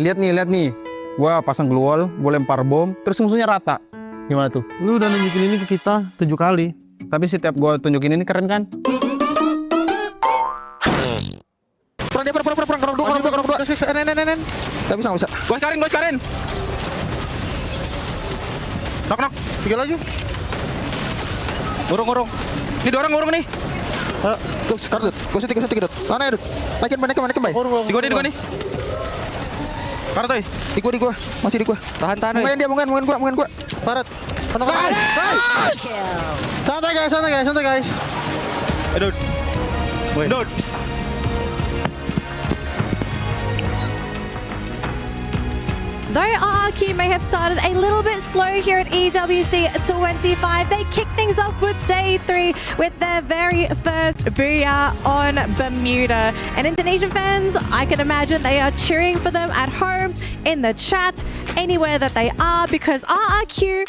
Lihat nih. Gua pasang glue wall, gua lempar bom, terus musuhnya rata. Gimana tuh? Lu udah nunjukin ini ke kita 7 kali. Tapi setiap gua tunjukin ini keren kan? Perang dua. Gak bisa. Gua sekarang. Knock. 3 lagi. Ngurung. Ini 2 orang ngurung nih. Tuh, sekarang gua setting. Mana ya, Dut? Naikin bay. Di gua nih. Parat, oi. Di gua. Masih di gua. Tahan. Mungkin gua. Parat. Guys. Santai guys. Dut. though RRQ may have started a little bit slow here at EWC 25, they kick things off with day 3 with their very first booyah on Bermuda. And Indonesian fans, I can imagine they are cheering for them at home, in the chat, anywhere that they are, because RRQ,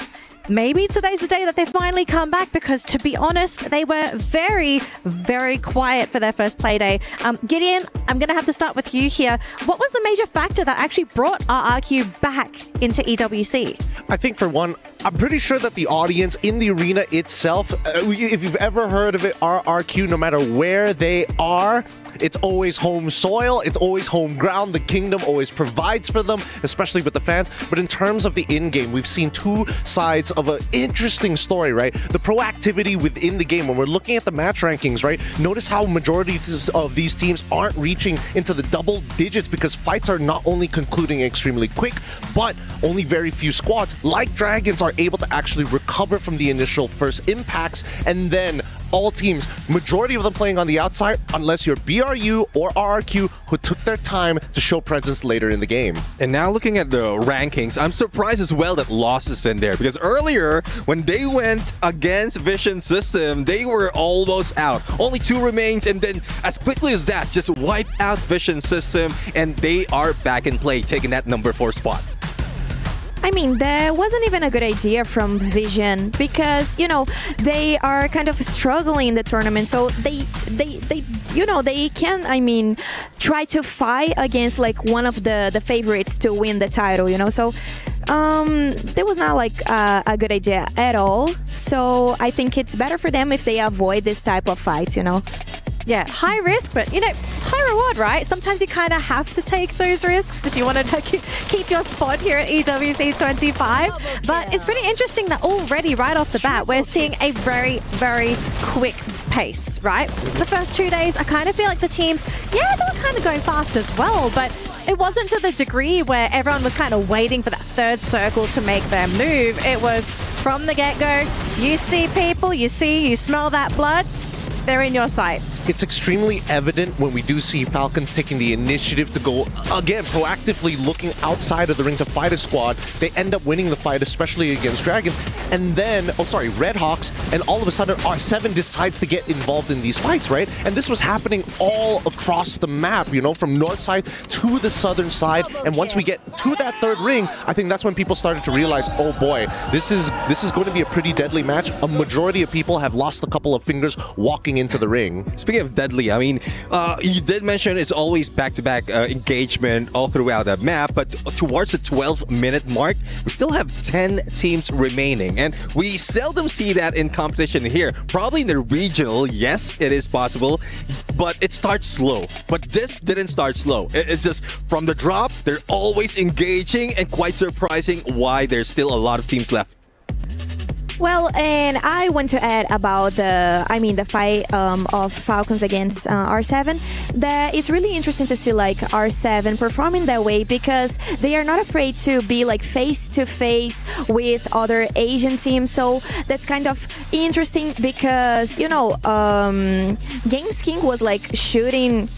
maybe today's the day that they finally come back, because to be honest, they were very, very quiet for their first play day. Gideon, I'm going to have to start with you here. What was the major factor that actually brought RRQ back into EWC? I think for one, I'm pretty sure that the audience in the arena itself, if you've ever heard of it, RRQ, no matter where they are, it's always home soil, it's always home ground. The kingdom always provides for them, especially with the fans. But in terms of the in-game, we've seen two sides of an interesting story, right? The proactivity within the game. When we're looking at the match rankings, right? Notice how majority of these teams aren't reaching into the double digits because fights are not only concluding extremely quick, but only very few squads, like Dragons, are able to actually recover from the initial first impacts, and then all teams, majority of them playing on the outside, unless you're BRU or RRQ, who took their time to show presence later in the game. And now looking at the rankings, I'm surprised as well that Lost is in there, because earlier when they went against Vision System, they were almost out. Only 2 remained, and then as quickly as that, just wiped out Vision System, and they are back in play, taking that number 4 spot. I mean, that wasn't even a good idea from Vision, because, you know, they are kind of struggling in the tournament. So they you know, they can, I mean, try to fight against like one of the favorites to win the title, you know. So that was not like a good idea at all. So I think it's better for them if they avoid this type of fights, you know. Yeah, high risk, but, you know, high reward, right? Sometimes you kind of have to take those risks if you want to keep your spot here at EWC 25. But it's pretty interesting that already right off the bat, we're seeing a very, very quick pace, right? The first 2 days, I kind of feel like the teams, yeah, they were kind of going fast as well, but it wasn't to the degree where everyone was kind of waiting for that third circle to make their move. It was from the get-go, you see people, you smell that blood, they're in your sights. It's extremely evident when we do see Falcons taking the initiative to go, again, proactively looking outside of the ring to fight a squad. They end up winning the fight, especially against Dragons. And then, Red Hawks, and all of a sudden R7 decides to get involved in these fights, right? And this was happening all across the map, you know, from north side to the southern side. And once we get to that third ring, I think that's when people started to realize, oh boy, this is going to be a pretty deadly match. A majority of people have lost a couple of fingers walking into the ring. Speaking of deadly, I mean, you did mention it's always back-to-back engagement all throughout the map, but towards the 12-minute mark, we still have 10 teams remaining, and we seldom see that in competition here. Probably in the regional, yes, it is possible, but it starts slow. But this didn't start slow. It's just from the drop, they're always engaging, and quite surprising why there's still a lot of teams left. Well, and I want to add about the fight of Falcons against R7. That it's really interesting to see like R7 performing that way, because they are not afraid to be like face to face with other Asian teams. So that's kind of interesting, because, you know, Games King was like shooting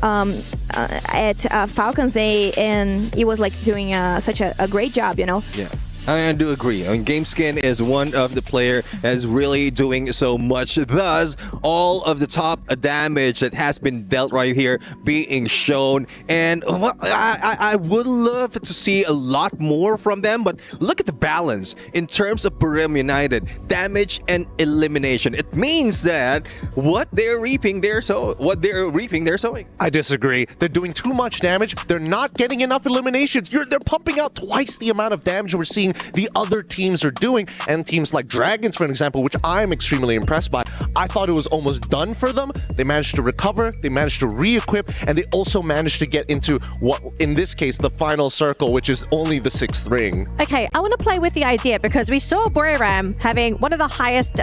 at Falcons A, and he was like doing such a great job, you know. Yeah. I do agree. I mean, GameSkin is one of the player that's really doing so much. Thus, all of the top damage that has been dealt right here being shown. And I would love to see a lot more from them. But look at the balance in terms of Buriram United, damage and elimination. It means that what they're reaping, they're sowing. I disagree. They're doing too much damage. They're not getting enough eliminations. They're pumping out twice the amount of damage we're seeing the other teams are doing. And teams like Dragons, for example, which I'm extremely impressed by, I thought it was almost done for them. They managed to recover, they managed to re-equip, and they also managed to get into what, in this case, the final circle, which is only the 6th ring. Okay, I want to play with the idea, because we saw Buriram having one of the highest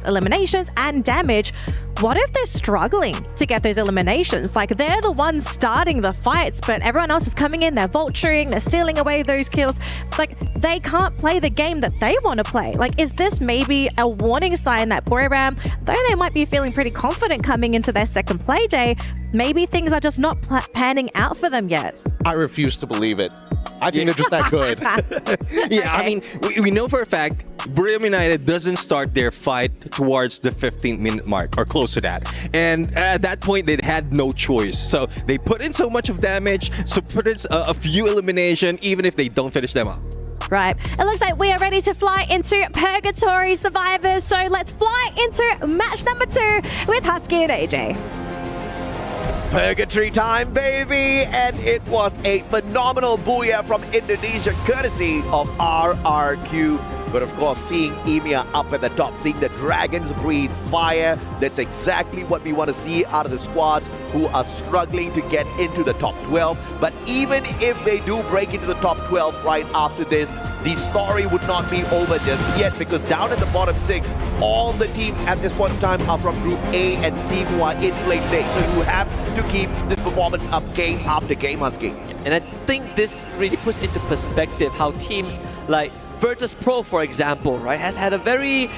eliminations and damage. What if they're struggling to get those eliminations? Like, they're the ones starting the fights, but everyone else is coming in, they're vulturing, they're stealing away those kills. Like, they can't play the game that they want to play. Like, is this maybe a warning sign that Buriram, though they might be feeling pretty confident coming into their second play day, maybe things are just not panning out for them yet? I refuse to believe it. I think they're just that good. Yeah, I mean, we know for a fact Buriram United doesn't start their fight towards the 15-minute mark or close to that. And at that point, they had no choice. So they put in so much of damage, so put in a few elimination, even if they don't finish them up. Right. It looks like we are ready to fly into Purgatory Survivors. So let's fly into match number 2 with Husky and AJ. Purgatory time, baby! And it was a phenomenal booyah from Indonesia, courtesy of RRQ. But of course, seeing EMEA up at the top, seeing the Dragons breathe fire, that's exactly what we want to see out of the squads who are struggling to get into the top 12. But even if they do break into the top 12 right after this, the story would not be over just yet, because down at the bottom 6, all the teams at this point in time are from Group A and C who are in play today. So you have to keep this performance up game after game, Husky. And I think this really puts into perspective how teams like Virtus Pro, for example, right, has had a very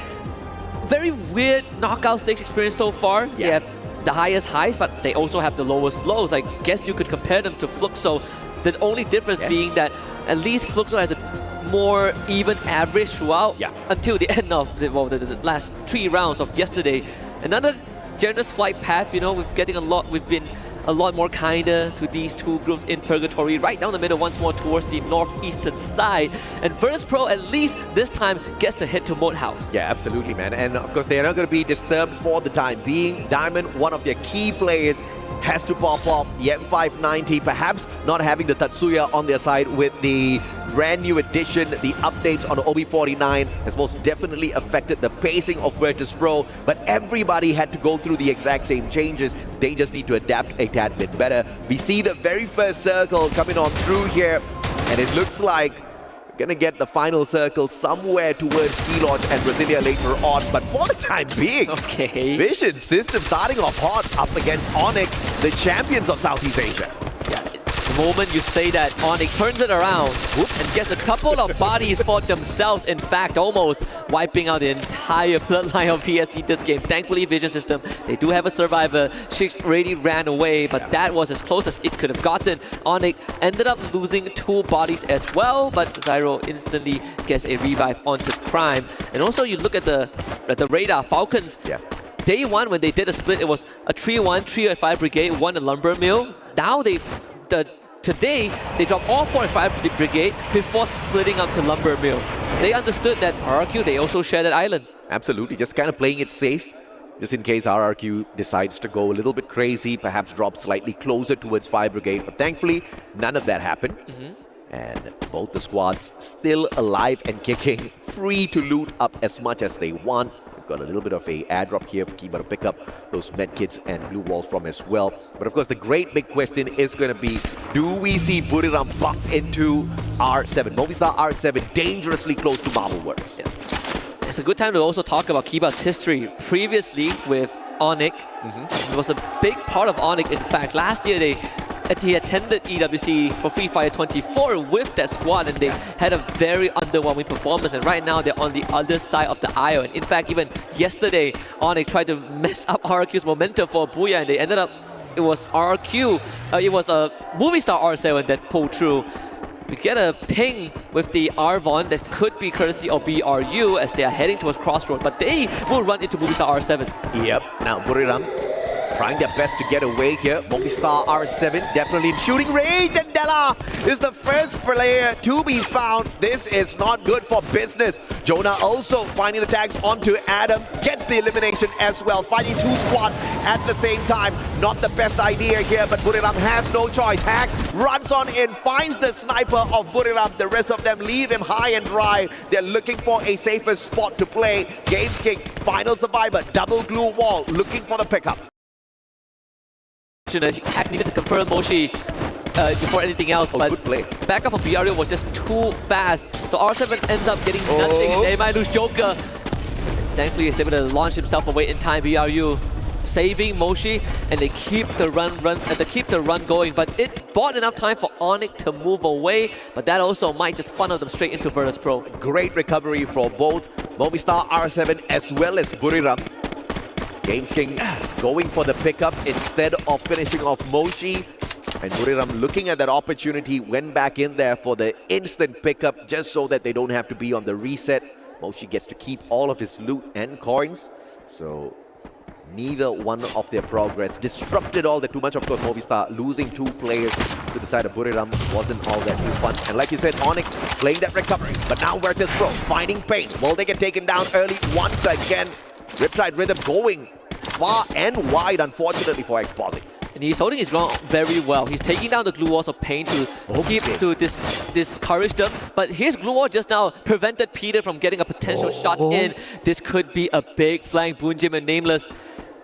weird knockout stage experience so far. Yeah. They have the highest highs, but they also have the lowest lows. I guess you could compare them to Fluxo. The only difference being that at least Fluxo has a more even average throughout until the end of the last 3 rounds of yesterday. Another generous flight path, you know, we've been a lot more kinder to these 2 groups in Purgatory, right down the middle once more towards the northeastern side. And Virtus Pro at least this time gets to head to Moat House. Yeah, absolutely, man. And of course, they are not going to be disturbed for the time being. Diamond, one of their key players, has to pop off. The M590, perhaps not having the Tatsuya on their side with the brand new addition, the updates on OB49 has most definitely affected the pacing of Virtus Pro, but everybody had to go through the exact same changes. They just need to adapt a tad bit better. We see the very first circle coming on through here, and it looks like gonna get the final circle somewhere towards Key Launch and Brasilia later on, but for the time being, Vision System starting off hot up against Onyx, the champions of Southeast Asia. The moment you say that, Onyx turns it around and gets a couple of bodies for themselves. In fact, almost wiping out the entire bloodline of PSC this game. Thankfully, Vision System, they do have a survivor. Shix already ran away, but that was as close as it could have gotten. Onyx ended up losing 2 bodies as well, but Zyro instantly gets a revive onto Prime. And also, you look at the radar, Falcons. Day 1, when they did a split, it was a 3-1, 3-5 brigade, 1 a lumber mill. Now today, they dropped all 4 and 5 brigade before splitting up to lumber mill. They understood that RRQ, they also share that island. Absolutely, just kind of playing it safe, just in case RRQ decides to go a little bit crazy, perhaps drop slightly closer towards 5 brigade. But thankfully, none of that happened. And both the squads still alive and kicking, free to loot up as much as they want. Got a little bit of a airdrop here for Kiba to pick up those medkits and blue walls from as well. But of course, the great big question is going to be, do we see Buriram bump into R7? Movistar R7 dangerously close to Marble Works. It's a good time to also talk about Kiba's history. Previously with Onyx, it was a big part of Onyx. In fact, last year he attended EWC for Free Fire 24 with that squad, and they had a very underwhelming performance, and right now they're on the other side of the aisle. And in fact, even yesterday, Onyx tried to mess up RRQ's momentum for a booyah, and they ended up, it was RRQ, it was a Movistar R7 that pulled through. We get a ping with the Arvon that could be courtesy of BRU as they are heading towards Crossroad, but they will run into Movistar R7. Yep, now Buriram trying their best to get away here. Movistar R7 definitely in shooting range, and Della is the first player to be found. This is not good for business. Jonah also finding the tags onto Adam, gets the elimination as well. Fighting 2 squads at the same time. Not the best idea here, but Buriram has no choice. Hax runs on in, finds the sniper of Buriram. The rest of them leave him high and dry. They're looking for a safer spot to play. Games King, final survivor, double glue wall, looking for the pickup. Hack needed to confirm Moshi before anything else, but good play. Backup of BRU was just too fast, so R7 ends up getting nothing, and they might lose Joker. Thankfully, he's able to launch himself away in time. BRU saving Moshi, and they keep the run going, but it bought enough time for Onyx to move away, but that also might just funnel them straight into Virtus Pro. Great recovery for both Movistar R7 as well as Buriram. Games King going for the pickup instead of finishing off Moshi. And Buriram, looking at that opportunity, went back in there for the instant pickup just so that they don't have to be on the reset. Moshi gets to keep all of his loot and coins. So neither one of their progress disrupted all that too much. Of course, Movistar losing 2 players to the side of Buriram wasn't all that too fun. And like you said, Onyx playing that recovery. But now Virtus Pro finding pain. Will they get taken down early once again? Riptide Rhythm going far and wide, unfortunately, for Exposing. And he's holding his ground very well. He's taking down the glue walls of pain to discourage them. But his glue wall just now prevented Peter from getting a potential shot in. This could be a big flank. Boonjim and Nameless,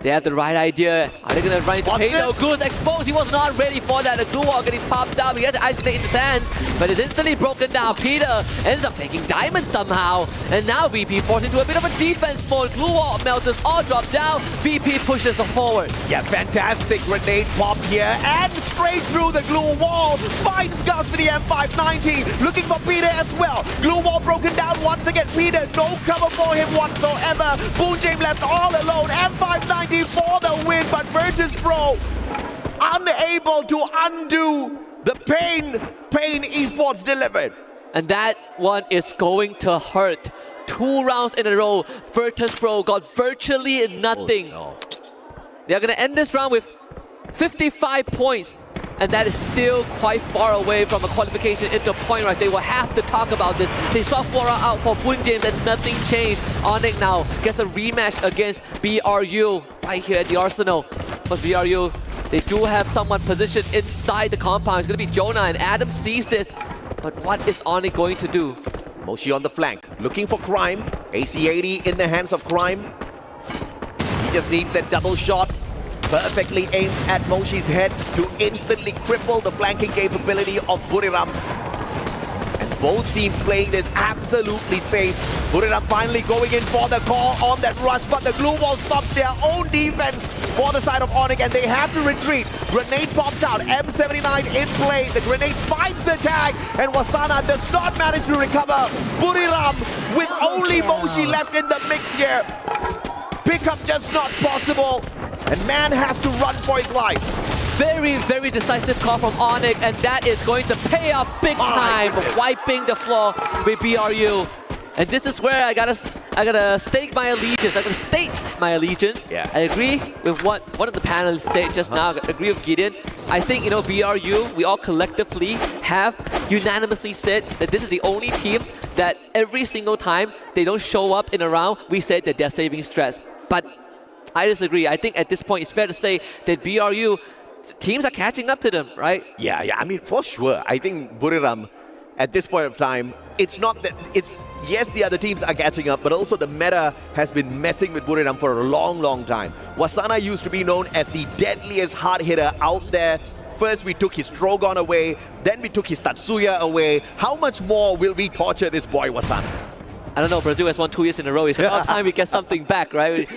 they have the right idea. Are they going to run into pain? No, Glue is exposed. He was not ready for that. The glue wall getting popped up. He has to isolate his hands, but it's instantly broken down. Peter ends up taking Diamond somehow. And now VP forced into a bit of a defense mode. Glue wall melters all drop down. VP pushes them forward. Yeah, fantastic grenade pop here. And straight through the glue wall. Finds Gus for the M590. Looking for Peter as well. Glue wall broken down once again. Peter, no cover for him whatsoever. Boonjim left all alone. M590 for the win, but Virtus Pro unable to undo the pain Esports delivered. And that one is going to hurt. 2 rounds in a row, Virtus Pro got virtually nothing. They're going to end this round with 55 points. And that is still quite far away from a qualification into point rush. They will have to talk about this. They saw Flora out for Boonjim and nothing changed. Onyx now gets a rematch against BRU right here at the Arsenal. But BRU, they do have someone positioned inside the compound. It's going to be Jonah, and Adam sees this. But what is Onyx going to do? Moshi on the flank, looking for Crime. AC-80 in the hands of Crime. He just needs that double shot. Perfectly aimed at Moshi's head to instantly cripple the flanking capability of Buriram. And both teams playing this absolutely safe. Buriram finally going in for the call on that rush, but the glue wall stops their own defense for the side of Onyx, and they have to retreat. Grenade popped out, M79 in play. The grenade finds the tag, and Wasana does not manage to recover. Buriram with only Moshi left in the mix here. Pickup just not possible. And man has to run for his life. Very, very decisive call from Onyx, and that is going to pay off big time, wiping the floor with BRU. And this is where I gotta stake my allegiance. I gotta state my allegiance. Yeah. I agree with what one of the panelists said just now. I agree with Gideon. I think, BRU, we all collectively have unanimously said that this is the only team that every single time they don't show up in a round, we said that they're saving stress. But I disagree. I think at this point it's fair to say that BRU, teams are catching up to them, right? Yeah, I mean, for sure. I think Buriram, at this point of time, it's not that yes, the other teams are catching up, but also the meta has been messing with Buriram for a long, long time. Wasana used to be known as the deadliest hard hitter out there. First we took his Drogon away, then we took his Tatsuya away. How much more will we torture this boy Wasana? I don't know, Brazil has won 2 years in a row. It's about time we get something back, right?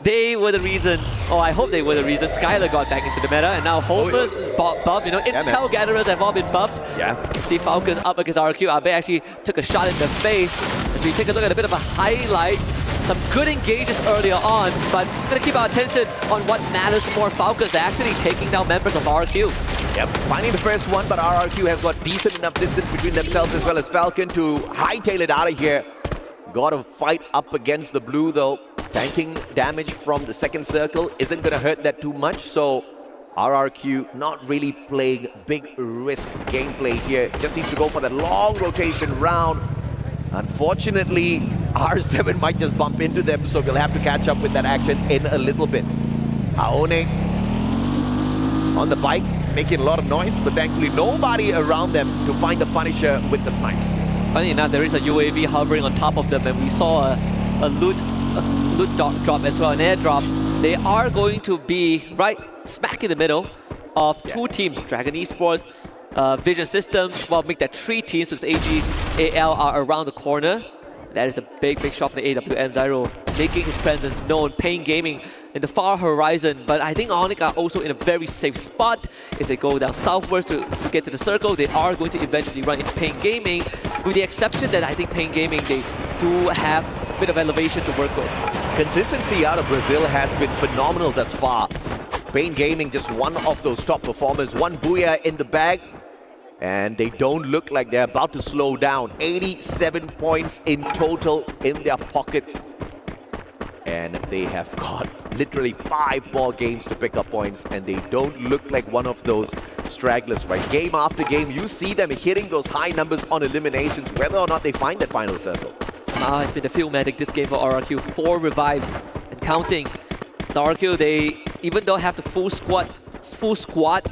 They were the reason, I hope they were the reason Skylar got back into the meta, and now Holmers is buffed. Intel gatherers have all been buffed. Yeah. You see Falcons up against RQ. Abe actually took a shot in the face. As we take a look at a bit of a highlight, some good engages earlier on, but we're going to keep our attention on what matters more. Falcons actually taking down members of RQ. Yep, finding the first one, but RRQ has got decent enough distance between themselves as well as Falcon to hightail it out of here. Got to fight up against the blue though. Tanking damage from the second circle isn't going to hurt that too much, so RRQ not really playing big risk gameplay here. Just needs to go for that long rotation round. Unfortunately, R7 might just bump into them, so we'll have to catch up with that action in a little bit. Aone on the bike, making a lot of noise, but thankfully nobody around them to find the Punisher with the snipes. Funny enough, there is a UAV hovering on top of them, and we saw a loot drop as well, an airdrop. They are going to be right smack in the middle of 2 teams, Dragon Esports, Vision Systems. Well, make that 3 teams because AG, AL are around the corner. That is a big, big shot from the AWM. Zyro making his presence known. Pain Gaming in the far horizon. But I think Onyx are also in a very safe spot. If they go down southwards to get to the circle, they are going to eventually run into Pain Gaming. With the exception that I think Pain Gaming, they do have a bit of elevation to work with. Consistency out of Brazil has been phenomenal thus far. Pain Gaming, just one of those top performers. One booyah in the bag. And they don't look like they're about to slow down. 87 points in total in their pockets. And they have got literally 5 more games to pick up points. And they don't look like one of those stragglers, right? Game after game, you see them hitting those high numbers on eliminations, whether or not they find that final circle. It's been the Philmatic this game for RRQ. 4 revives and counting. So RRQ, they, even though have the full squad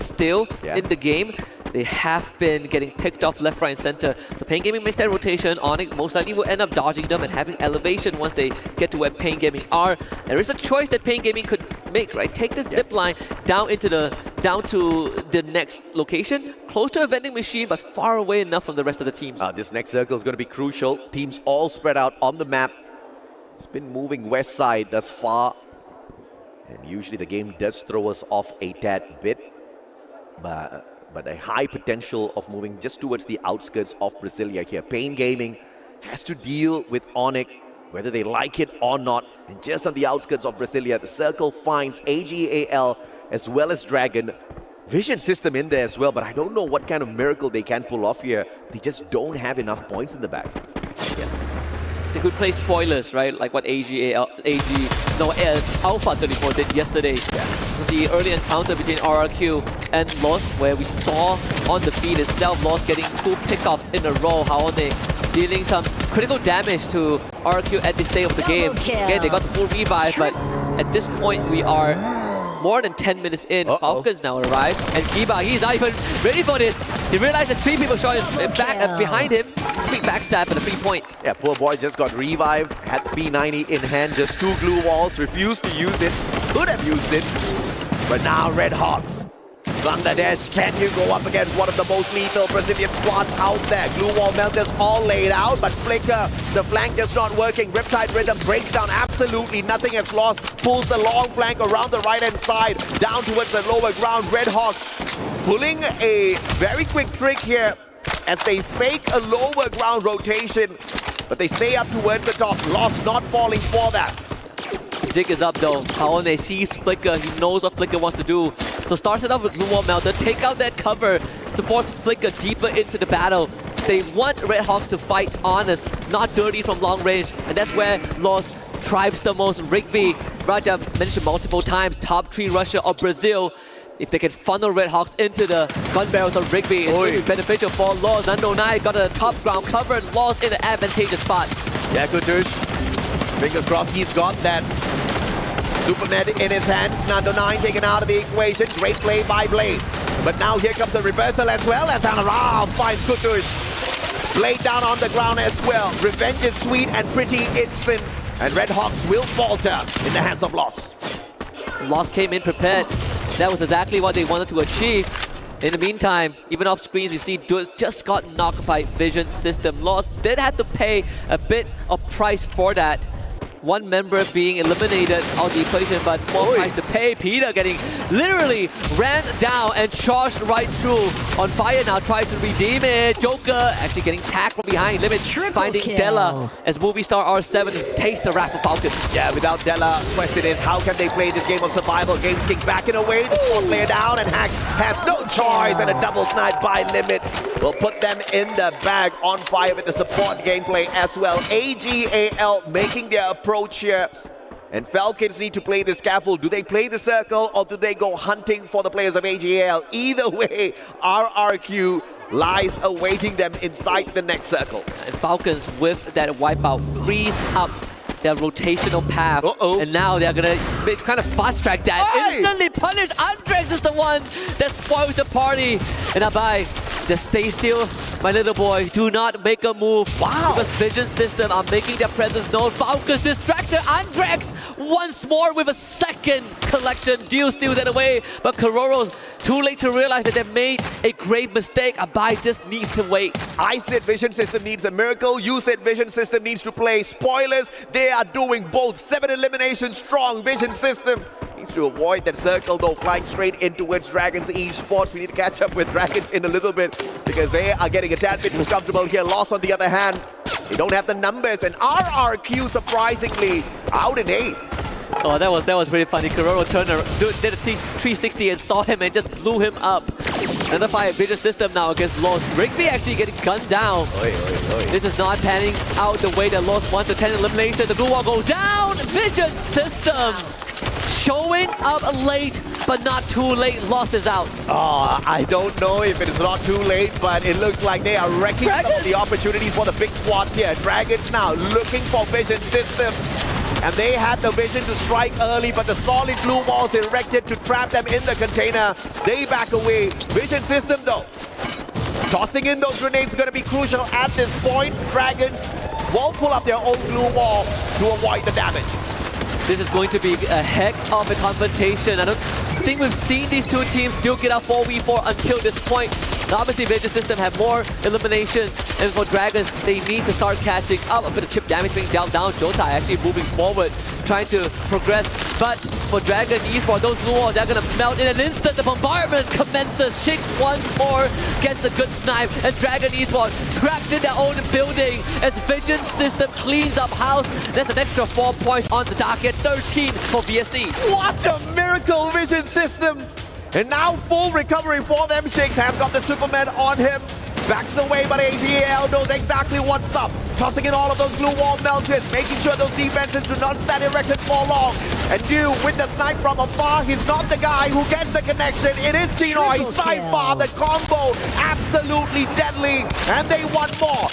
still in the game, they have been getting picked off left, right, and center. So Pain Gaming makes that rotation. Onyx most likely will end up dodging them and having elevation once they get to where Pain Gaming are. There is a choice that Pain Gaming could make, right? Take the zip line down to the next location, close to a vending machine, but far away enough from the rest of the teams. This next circle is going to be crucial. Teams all spread out on the map. It's been moving west side thus far. And usually the game does throw us off a tad bit. But a high potential of moving just towards the outskirts of Brasilia here. Pain Gaming has to deal with Onyx, whether they like it or not. And just on the outskirts of Brasilia, the circle finds AGAL as well as Dragon. Vision system in there as well, but I don't know what kind of miracle they can pull off here. They just don't have enough points in the back. They could play spoilers, right? Like what Alpha 34 did yesterday. The early encounter between RRQ and Lost, where we saw on the feed itself, Lost getting 2 pickoffs in a row. Haone dealing some critical damage to RRQ at this stage of the game. Again, they got the full revive, but at this point we are more than 10 minutes in. Falcons now arrive, and Kiba, he's not even ready for this. He realized that 3 people shot him back behind him. Quick backstab and a 3-point. Yeah, poor boy just got revived, had the P90 in hand, just 2 glue walls, refused to use it, could have used it, but now Red Hawks. Bangladesh, can you go up against one of the most lethal Brazilian squads out there? Glue wall melters all laid out, but Flicker, the flank just not working. Riptide Rhythm breaks down absolutely nothing as lost. Pulls the long flank around the right-hand side, down towards the lower ground. Red Hawks pulling a very quick trick here as they fake a lower ground rotation, but they stay up towards the top. Lost not falling for that. Jig is up though. Haone sees Flicker. He knows what Flicker wants to do. So starts it off with Glue Wall Melter. Take out that cover to force Flicker deeper into the battle. They want Red Hawks to fight honest, not dirty from long range. And that's where Lost thrives the most. Rigby, Raja mentioned multiple times, top 3 rusher of Brazil. If they can funnel Red Hawks into the gun barrels of Rigby, it's going to be beneficial for Lost. Nando Nai got a top ground covered, Lost in an advantageous spot. Yeah, Kutush. Fingers crossed he's got that Supermed in his hands. Nando 9 taken out of the equation. Great play by Blade. But now here comes the reversal as well as Anaram finds Kutush. Blade down on the ground as well. Revenge is sweet and pretty instant. And Red Hawks will falter in the hands of Lost. Lost came in prepared. That was exactly what they wanted to achieve. In the meantime, even off screens, we see Dudes just got knocked by Vision System. Lost did have to pay a bit of price for that. One member being eliminated out of the equation, but small price to pay. Peter getting literally ran down and charged right through. On fire now, tries to redeem it. Joker actually getting tagged from behind. Limit finding Della as movie star R7 takes the wrath of Falcon. Yeah, without Della, question is how can they play this game of survival? Game's kicked back in a way. The fourth player down, and Hax has no choice, and a double snipe by Limit will put them in the bag. On fire with the support gameplay as well. AGAL making their approach here, and Falcons need to play the scaffold. Do they play the circle or do they go hunting for the players of AGAL? Either way, RRQ lies awaiting them inside the next circle. And Falcons with that wipeout freeze up their rotational path, and now they're gonna kind of fast track that. Instantly punish. Andrex is the one that spoils the party. And Abai, just stay still, my little boy. Do not make a move. Wow. Because Vision System are making their presence known. Falcons distracted. Andrex once more with a second collection. Deal steals that away, but Kororo too late to realize that they made a grave mistake. Abai just needs to wait. I said Vision System needs a miracle. You said Vision System needs to play spoilers. They are doing both. 7 eliminations strong. Vision System needs to avoid that circle though, flying straight in towards Dragons Esports. We need to catch up with Dragons in a little bit because they are getting a tad bit too comfortable here. Lost on the other hand, they don't have the numbers, and RRQ surprisingly out in 8th. Oh, that was pretty funny. Kuroro turned around, did a 360 and saw him and just blew him up. Another fire vision system now against Lost. Rigby actually getting gunned down. This is not panning out the way that Lost wants. The 10 elimination. The blue wall goes down. Vision system showing up late, but not too late. Lost is out. Oh, I don't know if it is not too late, but it looks like they are wrecking some of the opportunities for the big squads here. Dragons now looking for vision system. And they had the vision to strike early, but the solid blue walls erected to trap them in the container. They back away. Vision system though, tossing in those grenades is going to be crucial at this point. Dragons will pull up their own blue wall to avoid the damage. This is going to be a heck of a confrontation. I don't think we've seen these two teams duke it out 4v4 until this point. Now obviously Vision System have more eliminations, and for Dragons, they need to start catching up. A bit of chip damage being dealt down. Jotai actually moving forward, trying to progress. But for Dragon Esports, those blue walls, they're going to melt in an instant. The bombardment commences. Shix once more gets a good snipe, and Dragon Esports trapped in their own building as Vision System cleans up house. That's an extra 4 points on the docket, 13 for VSC. What a miracle, Vision System! And now full recovery for them. Shix has got the Superman on him. Backs away, but AGL knows exactly what's up. Tossing in all of those blue wall melters, making sure those defenses do not stand erected for long. And Dew with the snipe from afar, he's not the guy who gets the connection. It is Chinoy, sidebar, the combo, absolutely deadly. And they want more.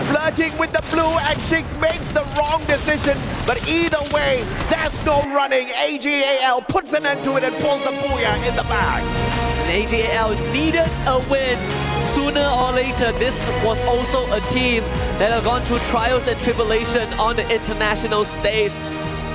Flirting with the blue, and Shix makes the wrong decision. But either way, there's no running. AGAL puts an end to it and pulls a booyah in the bag. And AGAL needed a win. Sooner or later, this was also a team that had gone through trials and tribulation on the international stage.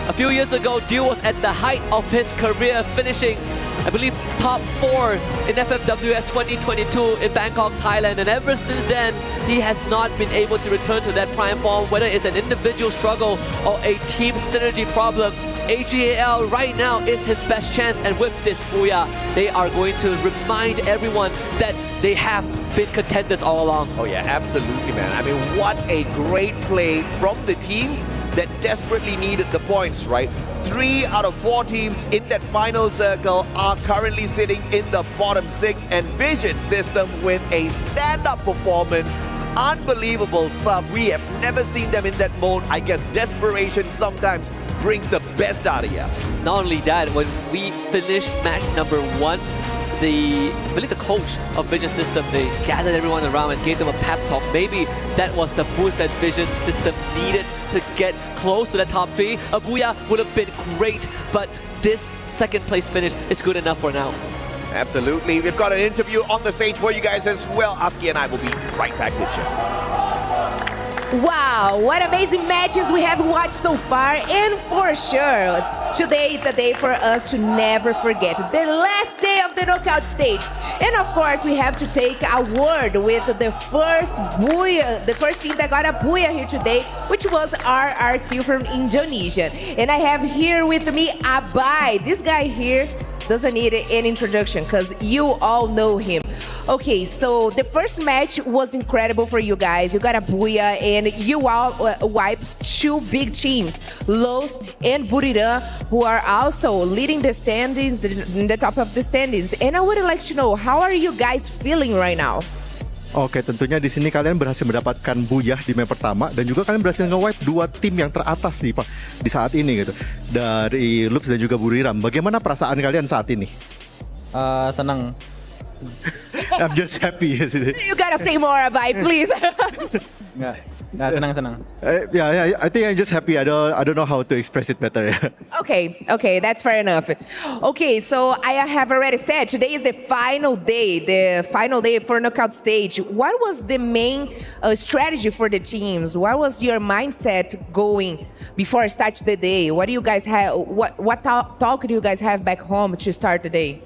A few years ago, Dew was at the height of his career, finishing, I believe, top 4 in FFWS 2022 in Bangkok, Thailand. And ever since then, he has not been able to return to that prime form, whether it's an individual struggle or a team synergy problem. AGAL right now is his best chance, and with this booyah, they are going to remind everyone that they have been contenders all along. Oh yeah, absolutely, man. I mean, what a great play from the teams that desperately needed the points, right? 3 out of 4 teams in that final circle are currently sitting in the bottom 6, and Vision System with a stand-up performance. Unbelievable stuff. We have never seen them in that mode. I guess desperation sometimes brings the best out of you. Not only that, when we finished match number 1, I believe the coach of Vision System, they gathered everyone around and gave them a pep talk. Maybe that was the boost that Vision System needed to get close to the top 3. A booyah would have been great, but this second place finish is good enough for now. Absolutely. We've got an interview on the stage for you guys as well. Aski and I will be right back with you. Wow, what amazing matches we have watched so far, and for sure, today is a day for us to never forget. The last day of the knockout stage. And of course, we have to take a word with the first booyah, the first team that got a booyah here today, which was RRQ from Indonesia. And I have here with me Abai. This guy here doesn't need an introduction because you all know him. Okay, so the first match was incredible for you guys. You got a booyah and you all wiped 2 big teams, Los and Buriram, who are also leading the standings, in the top of the standings. And I would like to know, how are you guys feeling right now? Oke, tentunya di sini kalian berhasil mendapatkan booyah di map pertama dan juga kalian berhasil nge-wipe 2 tim yang teratas nih Pak di saat ini gitu. Dari Loops dan juga Buriram. Bagaimana perasaan kalian saat ini? Senang. I'm just happy. You gotta say more, Abai, please. Senang. Yeah, I think I'm just happy. I don't know how to express it better. Okay, that's fair enough. Okay, so I have already said today is the final day for knockout stage. What was the main strategy for the teams? What was your mindset going before start the day? What do you guys have? What talk do you guys have back home to start the day?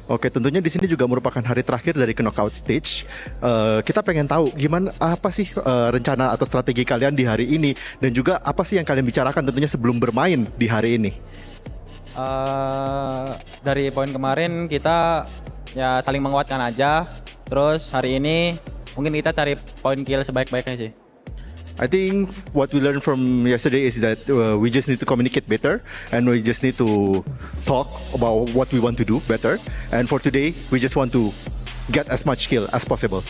Oke, tentunya di sini juga merupakan hari terakhir dari knockout stage. Kita pengen tahu gimana apa sih rencana atau strategi kalian di hari ini dan juga apa sih yang kalian bicarakan tentunya sebelum bermain di hari ini. Dari poin kemarin kita ya saling menguatkan aja. Terus hari ini mungkin kita cari poin kill sebaik-baiknya sih. I think what we learned from yesterday is that we just need to communicate better and we just need to talk about what we want to do better. And for today, we just want to get as much skill as possible.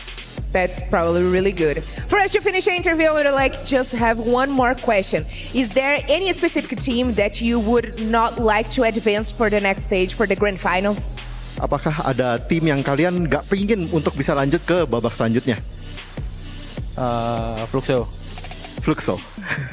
That's probably really good. For us to finish the interview, I would like just have one more question. Is there any specific team that you would not like to advance for the next stage for the grand finals? Apakah ada tim yang kalian gak pingin untuk bisa lanjut ke babak selanjutnya? Fluxo.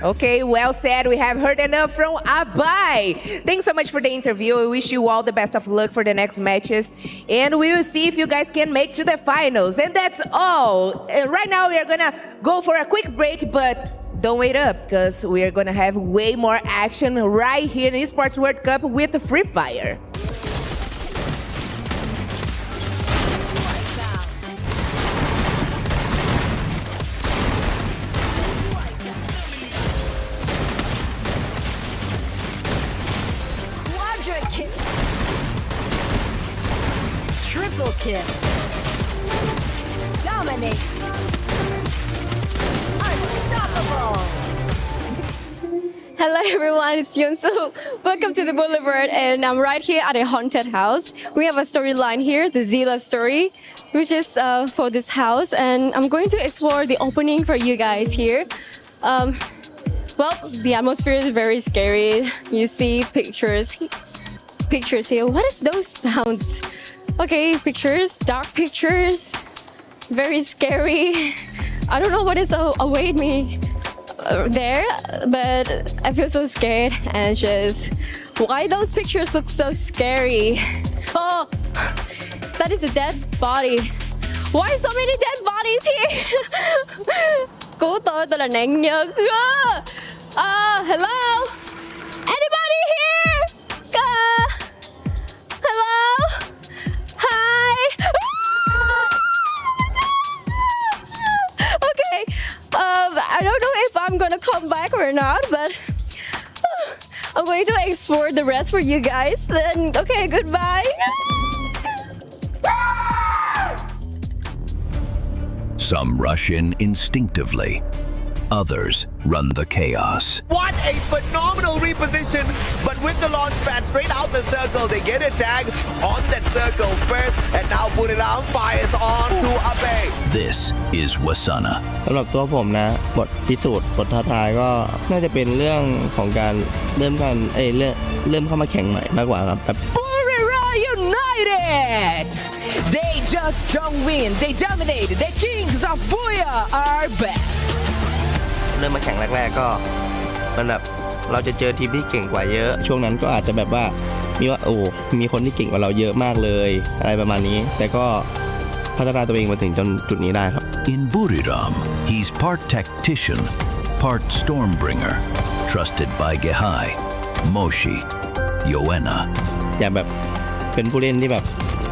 Okay, well said. We have heard enough from Abai. Thanks so much for the interview. We wish you all the best of luck for the next matches. And we will see if you guys can make to the finals. And that's all. Right now, we are going to go for a quick break, but don't wait up because we are going to have way more action right here in Esports World Cup with the Free Fire. Triple kill. Dominate. Unstoppable. Hello everyone, it's Yunsu. Welcome to the Boulevard, and I'm right here at a haunted house. We have a storyline here, the Zila story, which is for this house, and I'm going to explore the opening for you guys here. Well, the atmosphere is very scary. You see pictures here. What is those sounds? Okay, pictures, dark pictures, very scary. I don't know what is await me there, but I feel so scared, anxious. Why those pictures look so scary? Oh, that is a dead body. Why so many dead bodies here? Cứu tôi là nạn nhân. Hello? Anybody here? Hello? Hi. Okay. I don't know if I'm gonna come back or not, but I'm going to explore the rest for you guys. Then okay, goodbye. Some rush in instinctively. Others run the chaos. What a phenomenal reposition, but with the launch pad straight out the circle, they get a tag on that circle first, and now Buriram fires on to Abe. This is Wasana. สำหรับตัวผมนะบทพิสูจน์บทท้าทายก็น่าจะเป็นเรื่องของการเริ่มเข้ามาแข่งใหม่มากกว่าครับ Buriram United! They just don't win, they dominate. The kings of Booyah are back. เริ่มมาแข่งแรกๆก็มันแบบเราจะเจอทีมที่เก่งกว่าเยอะช่วงนั้นก็อาจจะแบบว่ามีคนที่เก่งกว่าเราเยอะมากเลยอะไรประมาณนี้แต่ก็พัฒนาตัวเองมาถึงจนจุดนี้ได้ครับ In Buriram, he's part tactician, part stormbringer, trusted by Gehai, Moshi, Yoena. อยากแบบเป็นผู้เล่นที่แบบ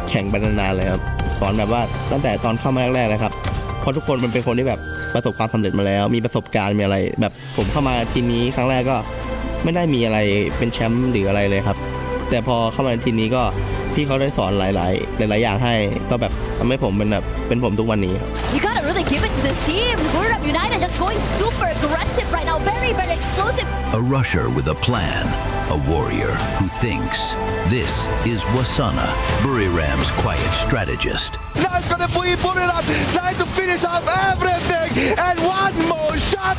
แข่งไปนานๆเลยครับสอนแบบว่าตั้งแต่ตอนเข้ามาแรกๆเลยครับเพราะทุกคนมันเป็นคนที่แบบประสบความสำเร็จมาแล้วมีประสบการณ์มีอะไรแบบผมเข้ามาทีมนี้ครั้งแรกก็ไม่ได้มีอะไรเป็นแชมป์หรืออะไรเลยครับแต่พอเข้ามาทีมนี้ก็พี่เขาได้สอนหลายอย่างให้ก็แบบทำให้ผมเป็นผมทุกวันนี้ครับ You gotta really give it to this team. Buriram United just going super aggressive right now. Very, very explosive. A rusher with a plan, a warrior who thinks. This is Wasana, Buriram's quiet strategist. Now it's gonna be Buriram trying to finish off everything, and one more shot.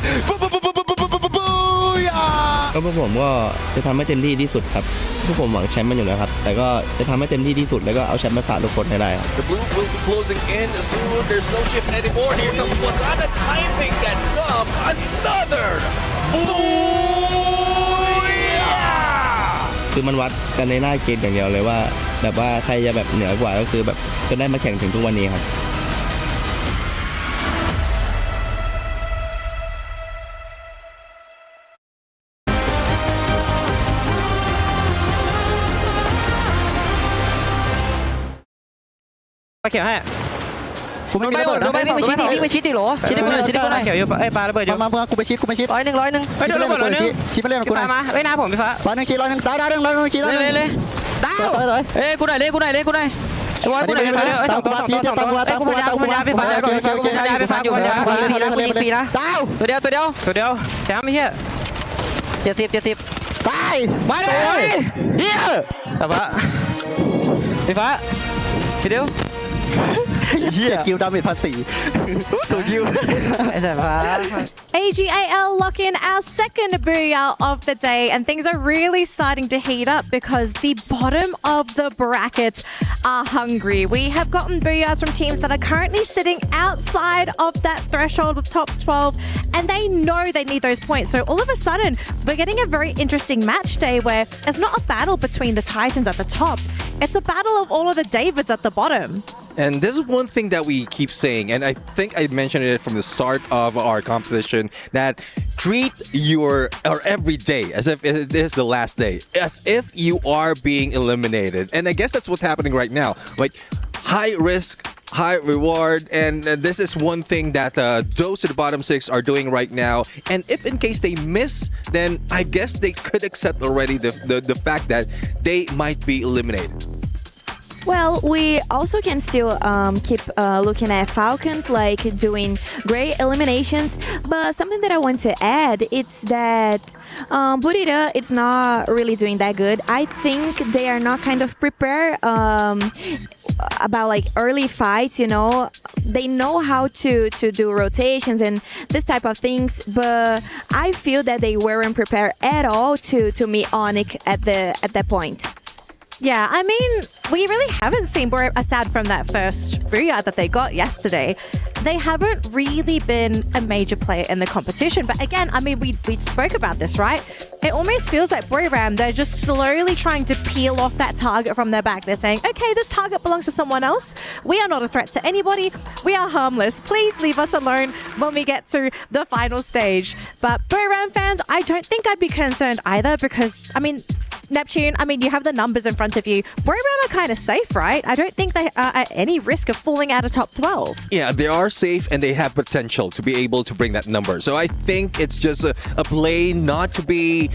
Booyah! ก็พวกผมก็จะทำให้เต็มที่ที่สุดครับพวกผมหวังแชมป์มันอยู่แล้วครับแต่ก็จะทำให้เต็มที่ที่สุดแล้วก็เอาแชมป์มาฝากทุกคนให้ได้ครับ The blue will be closing in soon. There's no shift anymore. Here comes Wasana timing that up. Another Booyah! คือมันวัดกันในหน้าเกมอย่างเดียวเลยว่าแบบว่าใครจะแบบเหนือกว่าก็คือแบบจะได้มาแข่งถึงทุกวันนี้ครับ ปลาเขียวให้ กูไม่มีระเบิดนะ วิ่งไปชิดดิโหลชิดดิกูหน่อยเขียวอยู่ไอ้ปลาระเบิดอยู่ มากูไปชิด100ไปโดนระเบิด1ชิดไปเล่นกับกู ฟ้ามาไว้หน้าผมพี่ฟ้า 100ชิด100ได้100ชิด เลยดาวกูหน่อย ไอ้บอยกูหน่อยตามกูยาพี่ฟ้ากูยาพี่ฟ้ากูยากูยิงฟรีนะดาวตัวเดียวแชมป์ไม่เหี้ย70ตายมาเลยเฮียแต่ว่าพี่ฟ้าทีเดียวเฮียคิวดาเมจ1,400ถูกคิวไอ้แต่ฟ้า AGAL lock in our second booyah of the day, and things are really starting to heat up because the bottom of the bracket are hungry. We have gotten booyahs from teams that are currently sitting outside of that threshold of top 12, and they know they need those points. So all of a sudden, we're getting a very interesting match day where it's not a battle between the Titans at the top. It's a battle of all of the Davids at the bottom. And this is one thing that we keep saying, and I think I mentioned it from the start of our competition, that treat your every day as if it is the last day, as if you are being eliminated. And I guess that's what's happening right now. Like, high risk, high reward, and this is one thing that those at the bottom 6 are doing right now. And if in case they miss, then I guess they could accept already the fact that they might be eliminated. Well, we also can still keep looking at Falcons, like doing great eliminations. But something that I want to add, it's that Bermuda, it's not really doing that good. I think they are not kind of prepared about like early fights, you know. They know how to do rotations and this type of things, but I feel that they weren't prepared at all to meet Onyx at that point. Yeah, I mean, we really haven't seen, aside from that first booyah that they got yesterday, they haven't really been a major player in the competition. But again, I mean, we spoke about this, right? It almost feels like Buriram, they're just slowly trying to peel off that target from their back. They're saying, okay, this target belongs to someone else. We are not a threat to anybody. We are harmless. Please leave us alone when we get to the final stage. But Buriram fans, I don't think I'd be concerned either because, I mean, Neptune, I mean, you have the numbers in front of you. Buriram are kind of safe, right? I don't think they are at any risk of falling out of top 12. Yeah, they are safe and they have potential to be able to bring that number. So I think it's just a play not to be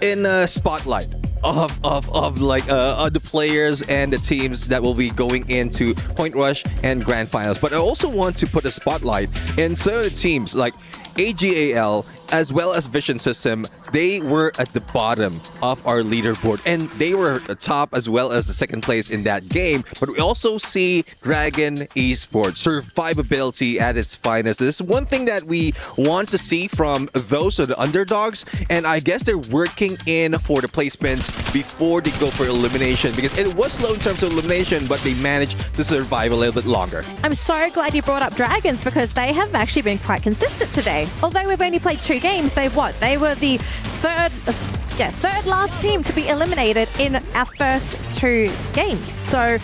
in a spotlight of like other players and the teams that will be going into Point Rush and Grand Finals. But I also want to put a spotlight in certain teams like AGAL as well as Vision System. They were at the bottom of our leaderboard and they were the top as well as the second place in that game. But we also see Dragon Esports survivability at its finest. This is one thing that we want to see from those of the underdogs, and I guess they're working in for the placements before they go for elimination because it was slow in terms of elimination, but they managed to survive a little bit longer. I'm so glad you brought up Dragons because they have actually been quite consistent today. Although we've only played 2 games, they were the third last team to be eliminated in our first 2 games. So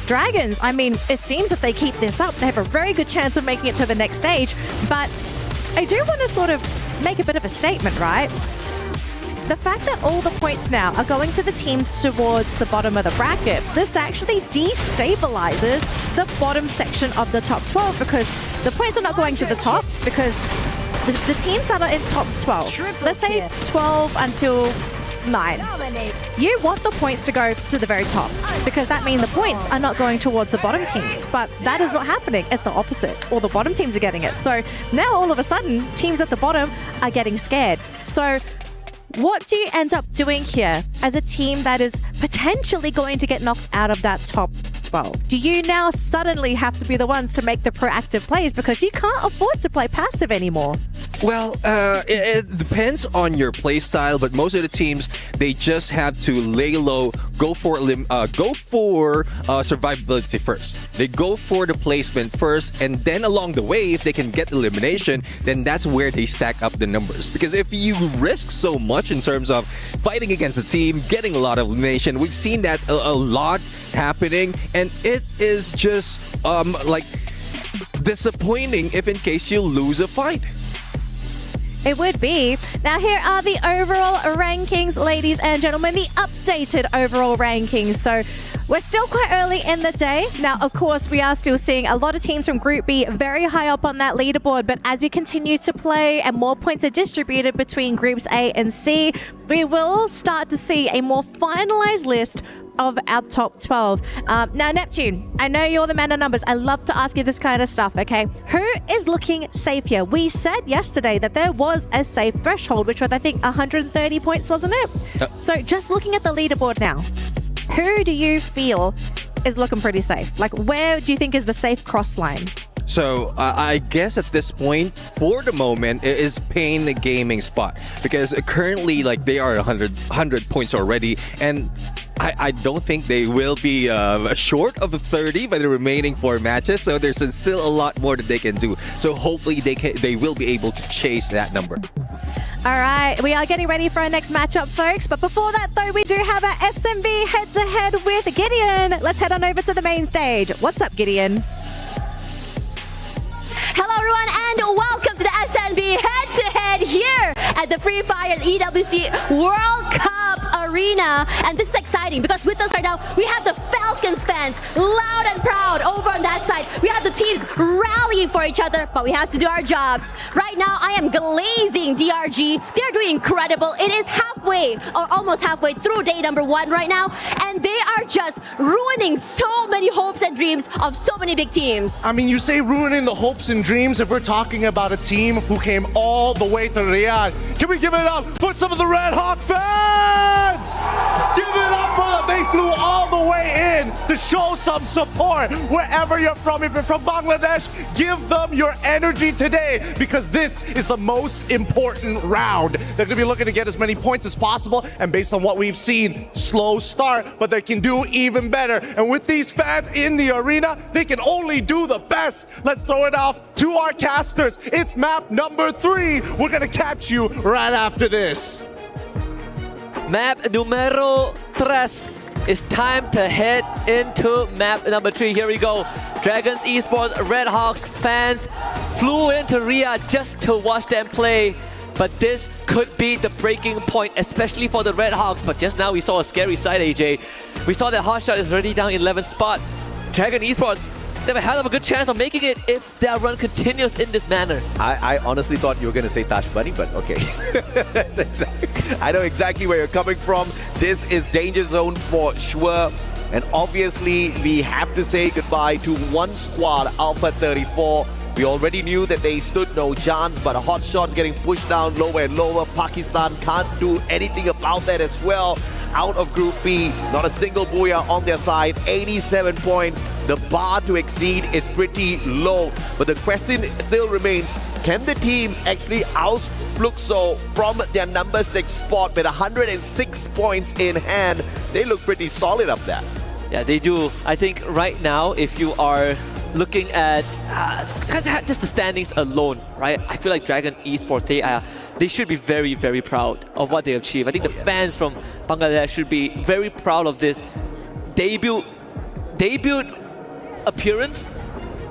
Dragons, I mean, it seems if they keep this up, they have a very good chance of making it to the next stage. But I do want to sort of make a bit of a statement, right? The fact that all the points now are going to the team towards the bottom of the bracket, this actually destabilizes the bottom section of the top 12 because the points are not going to the top because the teams that are in top 12, let's say 12 until 9, you want the points to go to the very top because that means the points are not going towards the bottom teams, but that is not happening. It's the opposite. All the bottom teams are getting it. So now all of a sudden, teams at the bottom are getting scared. So what do you end up doing here as a team that is potentially going to get knocked out of that top 12? Do you now suddenly have to be the ones to make the proactive plays because you can't afford to play passive anymore? Well, it depends on your play style, but most of the teams, they just have to lay low, go for survivability first. They go for the placement first, and then along the way, if they can get elimination, then that's where they stack up the numbers. Because if you risk so much in terms of fighting against a team, getting a lot of elimination, we've seen that a lot happening, and it is just like disappointing if in case you lose a fight. It would be. Now here are the overall rankings, ladies and gentlemen, the updated overall rankings. So We're still quite early in the day. Now, of course, we are still seeing a lot of teams from Group B very high up on that leaderboard. But as we continue to play and more points are distributed between Groups A and C, we will start to see a more finalized list of our top 12. Now, Neptune, I know you're the man of numbers. I love to ask you this kind of stuff, okay? Who is looking safe here? We said yesterday that there was a safe threshold, which was, I think, 130 points, wasn't it? So just looking at the leaderboard now, who do you feel is looking pretty safe? Like, where do you think is the safe cross line? So I guess at this point, for the moment, it is Pain Gaming spot, because currently, like, they are 100 points already, and I don't think they will be short of 30 by the remaining 4 matches. So there's still a lot more that they can do. So hopefully they will be able to chase that number. All right, we are getting ready for our next matchup, folks. But before that, though, we do have our SMB head-to-head with Gideon. Let's head on over to the main stage. What's up, Gideon? Hello everyone and welcome to the SNB head-to-head here at the Free Fire EWC World Cup Arena. And this is exciting because with us right now, we have the Falcons fans loud and proud over on that side. We have the teams rallying for each other, but we have to do our jobs. Right now, I am glazing DRG. They're doing incredible. It is halfway or almost halfway through day number 1 right now. And they are just ruining so many hopes and dreams of so many big teams. I mean, you say ruining the hopes and dreams if we're talking about a team who came all the way to Riyadh. Can we give it up for some of the Red Hawk fans? Give it up for them. They flew all the way in to show some support wherever you're from. If you're from Bangladesh, give them your energy today because this is the most important round. They're going to be looking to get as many points as possible, and based on what we've seen, slow start, but they can do even better. And with these fans in the arena, they can only do the best. Let's throw it off to our casters. It's map number 3. We're going to catch you right after this. Map numero 3. It's time to head into map number 3. Here we go. Dragons Esports, Red Hawks fans flew into Riyadh just to watch them play. But this could be the breaking point, especially for the Red Hawks. But just now we saw a scary side, AJ. We saw that Hotshot is already down 11th spot. Dragon Esports, they have a hell of a good chance of making it if their run continues in this manner. I honestly thought you were going to say Tash Bunny, but okay. I know exactly where you're coming from. This is danger zone for sure. And obviously, we have to say goodbye to one squad, Alpha 34. We already knew that they stood no chance, but Hotshot's getting pushed down lower and lower. Pakistan can't do anything about that as well. Out of Group B, not a single booyah on their side, 87 points. The bar to exceed is pretty low, but the question still remains, can the teams actually oust Fluxo from their number 6 spot with 106 points in hand? They look pretty solid up there. Yeah, they do. I think right now, if you are looking at just the standings alone, right? I feel like Dragon Esports, they should be very, very proud of what they achieved. I think the fans from Bangladesh should be very proud of this debut appearance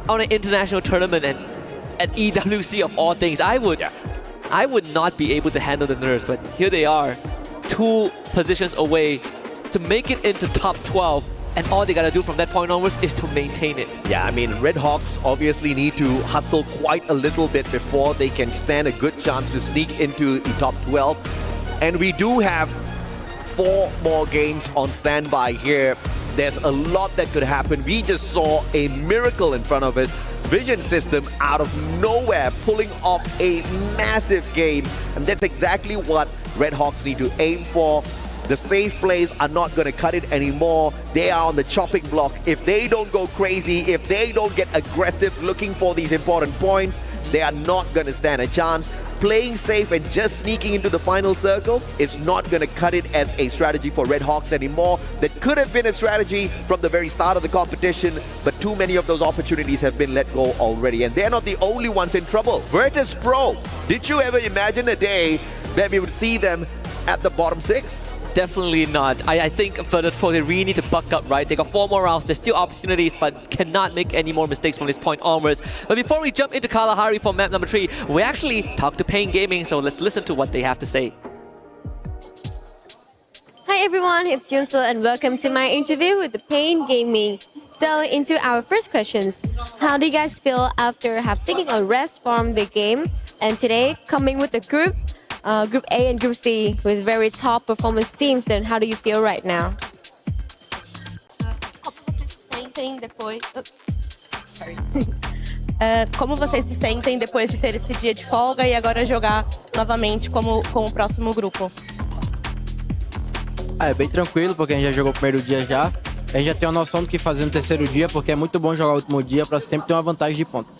on an international tournament and at EWC of all things. I would not be able to handle the nerves, but here they are, 2 positions away to make it into top 12. And all they gotta do from that point onwards is to maintain it. Yeah, I mean, Red Hawks obviously need to hustle quite a little bit before they can stand a good chance to sneak into the top 12. And we do have 4 more games on standby here. There's a lot that could happen. We just saw a miracle in front of us. Vision System out of nowhere pulling off a massive game. And that's exactly what Red Hawks need to aim for. The safe plays are not going to cut it anymore. They are on the chopping block. If they don't go crazy, if they don't get aggressive looking for these important points, they are not going to stand a chance. Playing safe and just sneaking into the final circle is not going to cut it as a strategy for Red Hawks anymore. That could have been a strategy from the very start of the competition, but too many of those opportunities have been let go already. And they're not the only ones in trouble. Virtus Pro, did you ever imagine a day that we would see them at the bottom 6? Definitely not. I think for this pro, they really need to buck up, right? They got 4 more rounds. There's still opportunities, but cannot make any more mistakes from this point onwards. But before we jump into Kalahari for map number 3, we actually talked to Pain Gaming, so let's listen to what they have to say. Hi Hi everyone, it's Yunso and welcome to my interview with the Pain Gaming. So into our first questions, how do you guys feel after have taken a rest from the game and today coming with the group A and Group C with very top performance teams? Then how do you feel right now? Como vocês se sentem depois? Como vocês se sentem depois de ter esse dia de folga e agora jogar novamente com o próximo grupo? É bem tranquilo, porque a gente já jogou o primeiro dia já. A gente já tem uma noção do que fazer no terceiro dia, porque é muito bom jogar o último dia para sempre ter uma vantagem de pontos.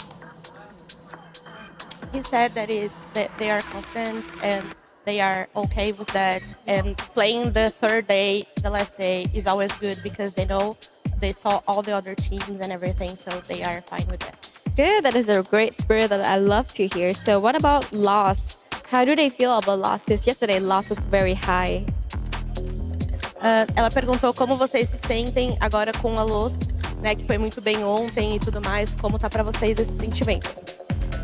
He said that they are confident and they are okay with that, and playing the third day, the last day, is always good because they know they saw all the other teams and everything, so they are fine with that. Good, that is a great spirit that I love to hear. So what about loss? How do they feel about loss? Since yesterday loss was very high. Ela perguntou como vocês se sentem agora com a luz, né, que foi muito bem ontem e tudo mais. Como tá para vocês esse sentimento?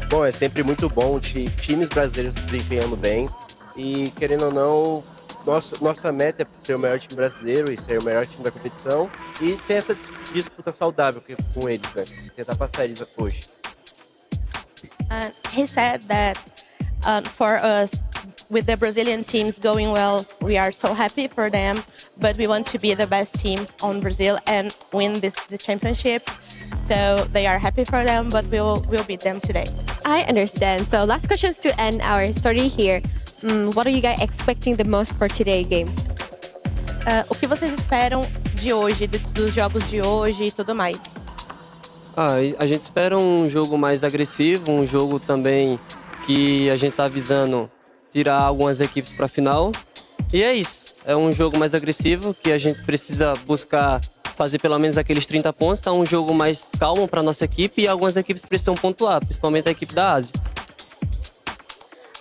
Bom, é sempre muito bom times brasileiros desempenhando bem e, querendo ou não, nossa meta é ser o melhor time brasileiro e ser o melhor time da competição e ter essa disputa saudável com eles, né? Tentar passar eles hoje. He said that for us, with the Brazilian teams going well, we are so happy for them, but we want to be the best team on Brazil and win the championship. So they are happy for them, but we'll beat them today. I understand. So last questions to end our story here. What are you guys expecting the most for today's games? O que vocês esperam de hoje, dos jogos de hoje e tudo mais? A gente espera um jogo mais agressivo, um jogo também que a gente está visando tirar algumas equipes para a final. E é isso. É um jogo mais agressivo que a gente precisa buscar fazer pelo menos aqueles 30 pontos. Tá um jogo mais calmo para nossa equipe e algumas equipes precisam pontuar, principalmente a equipe da Ásia.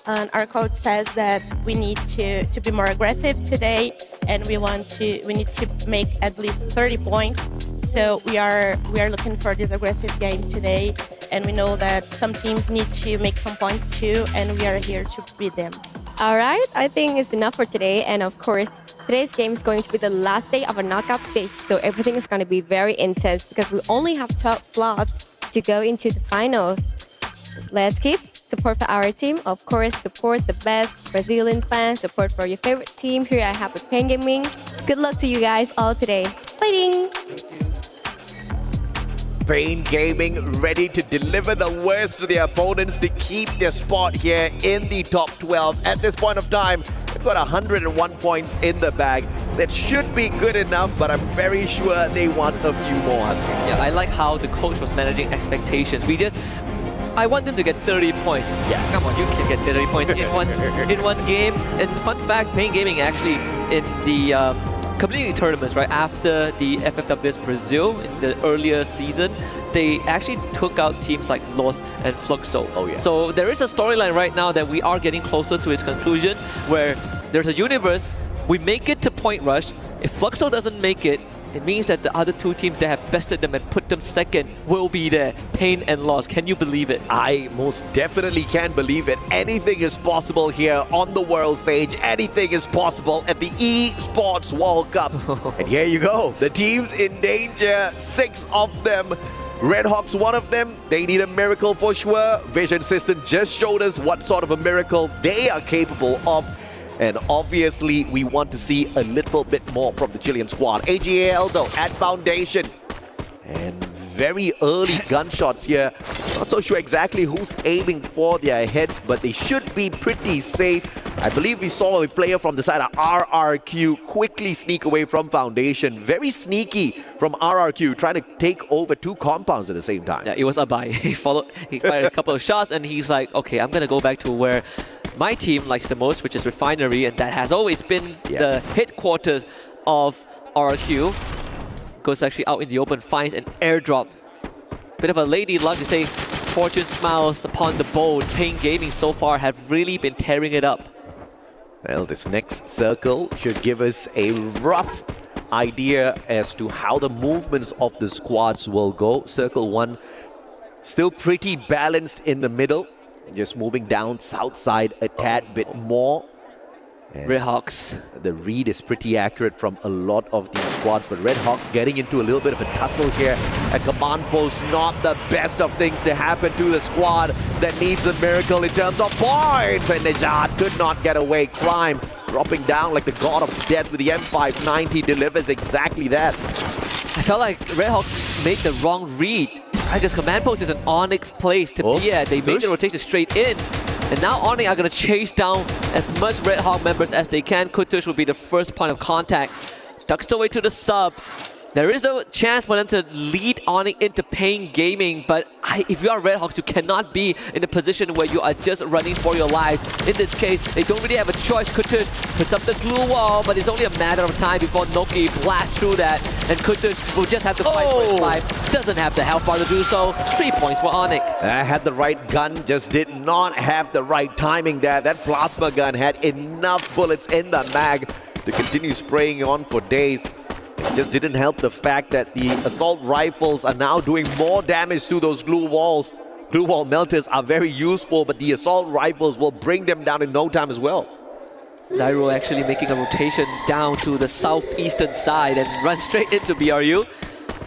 And our coach says that we need to be more aggressive today, and we need to make at least 30 points. So we are looking for this aggressive game today, and we know that some teams need to make some points too, and we are here to beat them. All right, I think it's enough for today. And of course, today's game is going to be the last day of a knockout stage. So everything is going to be very intense because we only have 12 slots to go into the finals. Let's keep support for our team. Of course, support the best Brazilian fans. Support for your favorite team. Here I have with Pain Gaming. Good luck to you guys all today. Fighting! Pain Gaming ready to deliver the worst to their opponents to keep their spot here in the top 12. At this point of time, they've got 101 points in the bag. That should be good enough, but I'm very sure they want a few more, Husky. Yeah, I like how the coach was managing expectations. I want them to get 30 points. Yeah, come on, you can get 30 points in one game. And fun fact, Pain Gaming actually in the community tournaments, right after the FFWS Brazil in the earlier season, they actually took out teams like Los and Fluxo. Oh yeah. So there is a storyline right now that we are getting closer to its conclusion, where there's a universe. We make it to Point Rush. If Fluxo doesn't make it, it means that the other two teams that have bested them and put them second will be there. Pain and Loss. Can you believe it? I most definitely can believe it. Anything is possible here on the world stage. Anything is possible at the Esports World Cup. And here you go. The teams in danger. 6 of them. Red Hawks, one of them. They need a miracle for sure. Vision System just showed us what sort of a miracle they are capable of. And obviously, we want to see a little bit more from the Chilean squad. AGAL though, at Foundation. And very early gunshots here. Not so sure exactly who's aiming for their heads, but they should be pretty safe. I believe we saw a player from the side of RRQ quickly sneak away from Foundation. Very sneaky from RRQ, trying to take over 2 compounds at the same time. Yeah, it was Abai. He fired a couple of shots and he's like, okay, I'm gonna go back to where my team likes the most, which is Refinery, and that has always been the headquarters of RRQ. Goes actually out in the open, finds an airdrop. Bit of a lady luck to say, fortune smiles upon the bold. Pain Gaming so far have really been tearing it up. Well, this next circle should give us a rough idea as to how the movements of the squads will go. Circle 1 still pretty balanced in the middle. Just moving down south side a tad bit more. Redhawks. The read is pretty accurate from a lot of these squads, but Redhawks getting into a little bit of a tussle here at command post. Not the best of things to happen to the squad that needs a miracle in terms of points. And Nejad could not get away. Crime dropping down like the god of death with the M590 delivers exactly that. I felt like Redhawks made the wrong read. I guess command post is an Onyx place to be at. They made the rotation straight in. And now Onyx are going to chase down as much Red Hawk members as they can. Kutush will be the first point of contact. Ducks away to the sub. There is a chance for them to lead Onyx into Pain Gaming, but if you are Red Hawks, you cannot be in a position where you are just running for your lives. In this case, they don't really have a choice. Kutush puts up the glue wall, but it's only a matter of time before Noki blasts through that, and Kutush will just have to fight for his life. Doesn't have the health bar to do so. 3 points for Onyx. I had the right gun, just did not have the right timing there. That plasma gun had enough bullets in the mag to continue spraying on for days. It just didn't help the fact that the assault rifles are now doing more damage to those glue walls. Glue wall melters are very useful, but the assault rifles will bring them down in no time as well. Zyro actually making a rotation down to the southeastern side and run straight into BRU.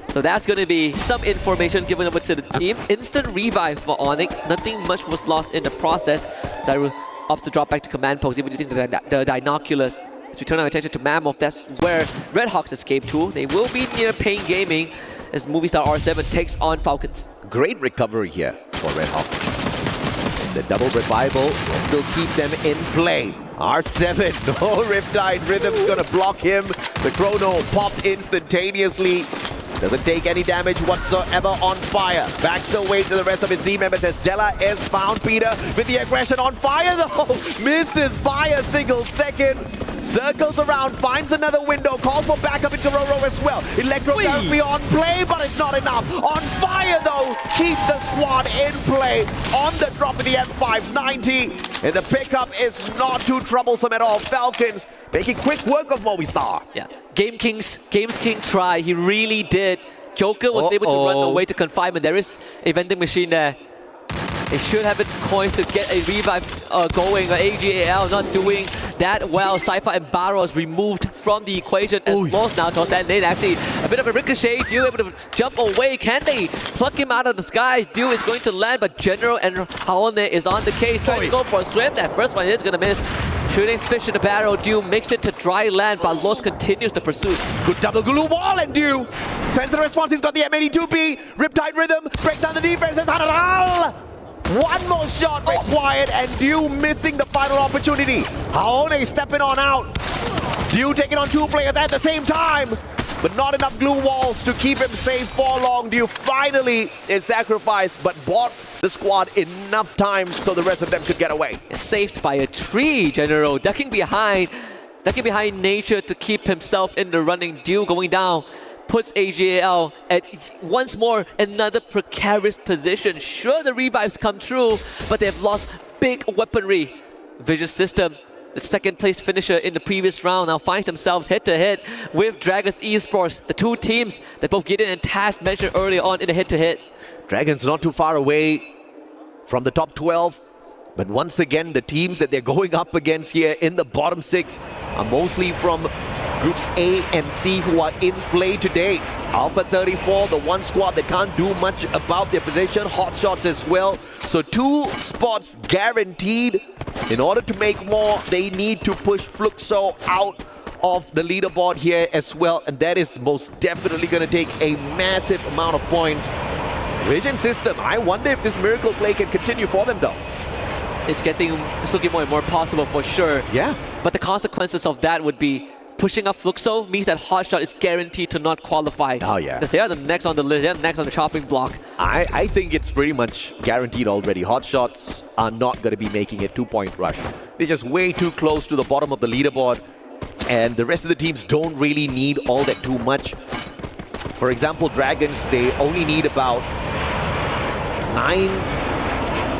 So that's going to be some information given over to the team. Instant revive for Onyx. Nothing much was lost in the process. Zyro opts to drop back to command post, even using the binoculars. As we turn our attention to Mammoth, that's where Redhawks escaped to. They will be near Pain Gaming as Movie Star R7 takes on Falcons. Great recovery here for Redhawks. The double revival will still keep them in play. R7, no Riptide Rhythm's gonna block him. The chrono popped instantaneously. Doesn't take any damage whatsoever. On fire. Backs away to the rest of his Z members as Della is found. Peter with the aggression on fire though. Misses by a single second. Circles around, finds another window, calls for backup in Kororo as well. Electrotherapy on play, but it's not enough. On fire though, keep the squad in play. On the drop of the M590. And the pickup is not too troublesome at all. Falcons making quick work of Movistar. Yeah, Games King try, he really did. Joker was able to run away to confinement. There is a vending machine there. They should have the coins to get a revive going. AGAL not doing that well. Cypher and Barros removed from the equation as lost now. Towards that nade, actually a bit of a ricochet. Dew able to jump away. Can they pluck him out of the skies? Dew is going to land, but General and Haone is on the case. Trying to go for a swim. That first one is going to miss. Shooting fish in the barrel. Dew makes it to dry land, but Los continues the pursuit. Good double glue wall, and Dew sends the response. He's got the M82B. Riptide Rhythm breaks down the defense. It's Hanaral. One more shot required, and Dew missing the final opportunity. Haone stepping on out. Dew taking on 2 players at the same time, but not enough glue walls to keep him safe for long. Dew finally is sacrificed, but bought the squad enough time so the rest of them could get away. Saved by a tree, General. Ducking behind nature to keep himself in the running. Dew going down. Puts AGAL at once more another precarious position. Sure, the revives come true, but they've lost big weaponry. Vision System, the second place finisher in the previous round, now finds themselves head-to-head with Dragons Esports, the 2 teams that both Gideon and Tash mentioned earlier on in the head-to-head. Dragons not too far away from the top 12. But once again, the teams that they're going up against here in the bottom 6 are mostly from Groups A and C who are in play today. Alpha 34, the one squad that can't do much about their position. Hot shots as well. So 2 spots guaranteed. In order to make more, they need to push Fluxo out of the leaderboard here as well. And that is most definitely going to take a massive amount of points. Vision System, I wonder if this miracle play can continue for them though. It's looking more and more possible for sure. Yeah. But the consequences of that would be pushing up Fluxo means that Hotshot is guaranteed to not qualify. Oh yeah. Because they are the next on the list, they're next on the chopping block. I think it's pretty much guaranteed already. Hotshots are not going to be making a 2-point rush. They're just way too close to the bottom of the leaderboard. And the rest of the teams don't really need all that too much. For example, Dragons, they only need about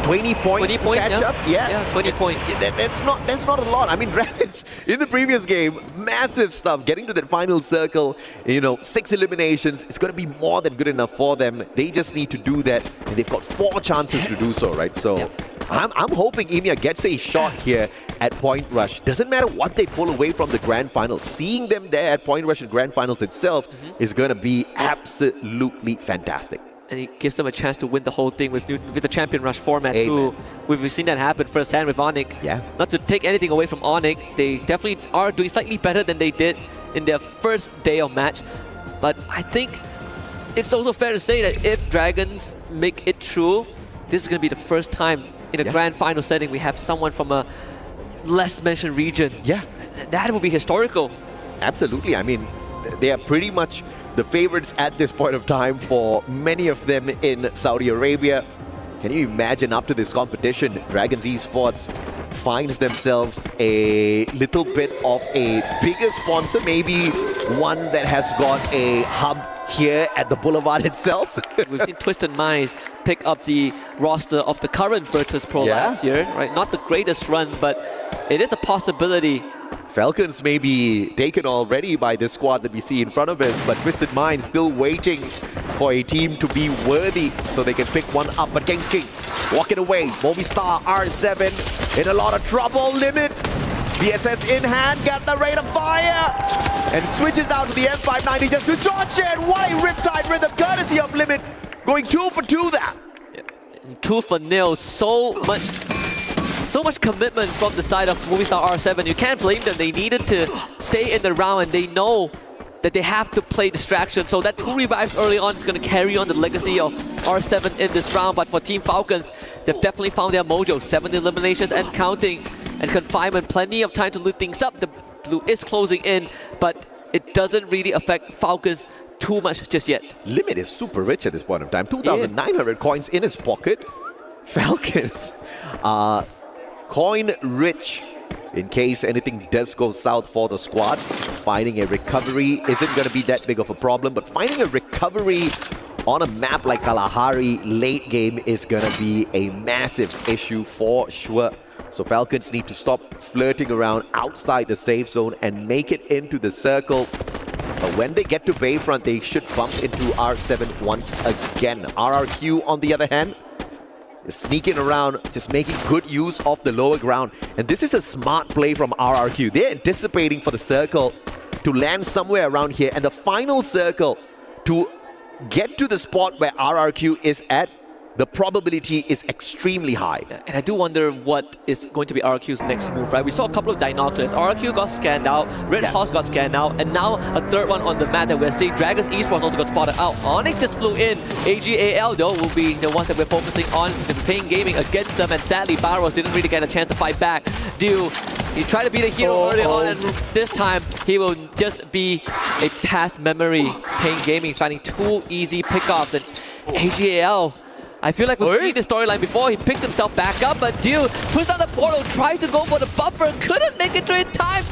20 points to catch up. Yeah, 20 points. That's not a lot. I mean, Dragons in the previous game, massive stuff. Getting to that final circle, 6 eliminations, it's going to be more than good enough for them. They just need to do that, and they've got 4 chances to do so, right? So I'm hoping EMEA gets a shot here at Point Rush. Doesn't matter what they pull away from the Grand Finals. Seeing them there at Point Rush and Grand Finals itself is going to be absolutely fantastic. And it gives them a chance to win the whole thing with the Champion Rush format. Amen. We've seen that happen firsthand with Onyx. Yeah. Not to take anything away from Onyx, they definitely are doing slightly better than they did in their first day of match. But I think it's also fair to say that if Dragons make it through, this is going to be the first time in a grand final setting we have someone from a less mentioned region. Yeah. That would be historical. Absolutely. I mean, they are pretty much the favorites at this point of time for many of them in Saudi Arabia. Can you imagine after this competition, Dragons Esports finds themselves a little bit of a bigger sponsor, maybe one that has got a hub here at the Boulevard itself. We've seen Twisted Minds pick up the roster of the current Virtus Pro last year, right? Not the greatest run, but it is a possibility. Falcons may be taken already by this squad that we see in front of us, but Twisted Mind still waiting for a team to be worthy so they can pick one up. But Gengs King walking away. Movistar R7 in a lot of trouble. Limit. BSS in hand, got the rate of fire, and switches out to the M590 just to dodge it. What a riptide rhythm, courtesy of Limit. Going 2 for 2 there. 2 for 0. So much commitment from the side of Movistar R7. You can't blame them. They needed to stay in the round, and they know that they have to play distraction. So that 2 revives early on is going to carry on the legacy of R7 in this round. But for Team Falcons, they've definitely found their mojo. 7 eliminations and counting, and confinement. Plenty of time to loot things up. The blue is closing in, but it doesn't really affect Falcons too much just yet. Limit is super rich at this point of time. 2,900 coins in his pocket. Falcons are coin rich in case anything does go south for the squad. Finding a recovery isn't going to be that big of a problem, but finding a recovery on a map like Kalahari late game is going to be a massive issue for sure. So Falcons need to stop flirting around outside the safe zone and make it into the circle. But when they get to Bayfront, they should bump into R7 once again. RRQ, on the other hand, is sneaking around, just making good use of the lower ground. And this is a smart play from RRQ. They're anticipating for the circle to land somewhere around here, and the final circle to get to the spot where RRQ is at, the probability is extremely high. And I do wonder what is going to be RRQ's next move, right? We saw a couple of binoculars. RRQ got scanned out, Red Horse got scanned out, and now a third one on the map that we're seeing. Dragons Esports also got spotted out. Onyx just flew in. AGAL, though, will be the ones that we're focusing on. Pain Gaming against them, and sadly, Barros didn't really get a chance to fight back. He tried to be the hero early on, and this time he will just be a past memory. Pain Gaming finding 2 easy pickoffs, and AGAL, I feel like we've seen this storyline before. He picks himself back up, but Dio pushed out the portal, tries to go for the buffer, couldn't make it to in time.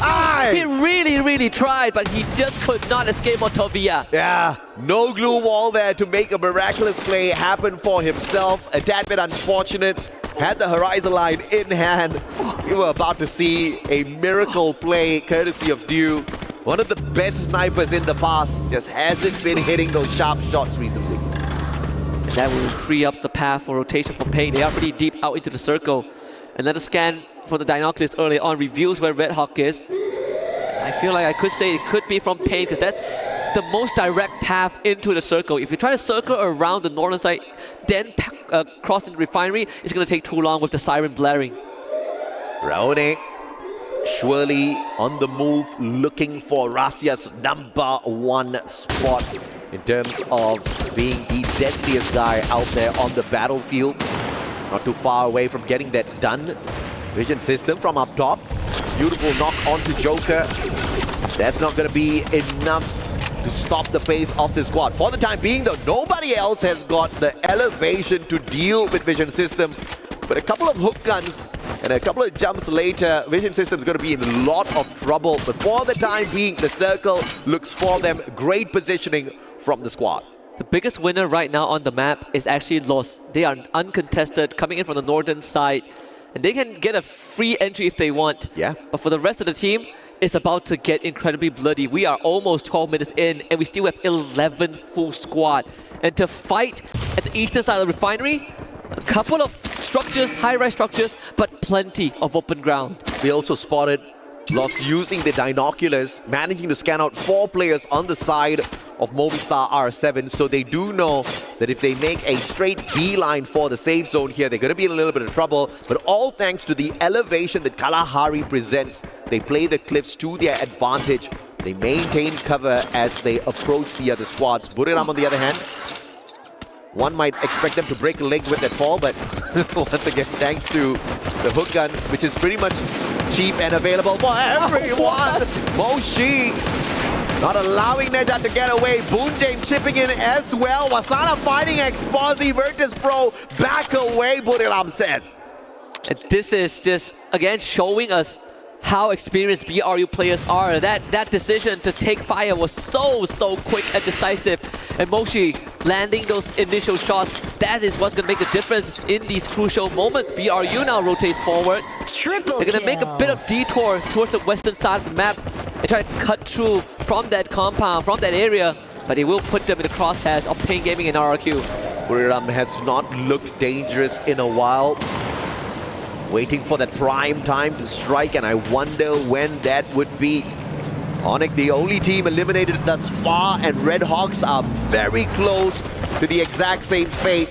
He really tried, but he just could not escape Motovia. Yeah, no glue wall there to make a miraculous play happen for himself. A tad bit unfortunate. Had the horizon line in hand. We were about to see a miracle play courtesy of Dio. One of the best snipers in the past, just hasn't been hitting those sharp shots recently. That will free up the path for rotation for Pain. They are pretty deep out into the circle. Another scan for the binoculars early on reveals where Red Hawk is. I feel like I could say it could be from Pain, because that's the most direct path into the circle. If you try to circle around the northern side, then crossing the refinery, it's going to take too long with the siren blaring. Raone surely on the move, looking for Russia's #1 spot in terms of being the deadliest guy out there on the battlefield. Not too far away from getting that done. Vision system from up top. Beautiful knock onto Joker. That's not going to be enough to stop the pace of the squad. For the time being, though, nobody else has got the elevation to deal with Vision system. But a couple of hook guns and a couple of jumps later, Vision System's going to be in a lot of trouble. But for the time being, the circle looks for them. Great positioning from the squad. The biggest winner right now on the map is actually Los. They are uncontested, coming in from the northern side. And they can get a free entry if they want. Yeah. But for the rest of the team, it's about to get incredibly bloody. We are almost 12 minutes in, and we still have 11 full squad. And to fight at the eastern side of the refinery, a couple of structures, high-rise structures, but plenty of open ground. We also spotted Lost using the binoculars, managing to scan out 4 players on the side of Movistar R7, so they do know that if they make a straight beeline for the safe zone here, they're going to be in a little bit of trouble, but all thanks to the elevation that Kalahari presents. They play the cliffs to their advantage. They maintain cover as they approach the other squads. Buriram, on the other hand, one might expect them to break a leg with that fall, but once again, thanks to the hook gun, which is pretty much cheap and available for everyone. Moshi not allowing Nejat to get away. Boonjame chipping in as well. Wasana fighting Exposi. Virtus Pro back away, Buriram says. And this is just, again, showing us how experienced BRU players are. That decision to take fire was so quick and decisive. And Moshi landing those initial shots, that is what's going to make the difference in these crucial moments. BRU now rotates forward. They're going to make a bit of detour towards the western side of the map and try to cut through from that compound, from that area. But it will put them in the crosshairs of Pain Gaming and RRQ. Buriram has not looked dangerous in a while. Waiting for that prime time to strike, and I wonder when that would be. Onyx, the only team eliminated thus far, and Red Hawks are very close to the exact same fate.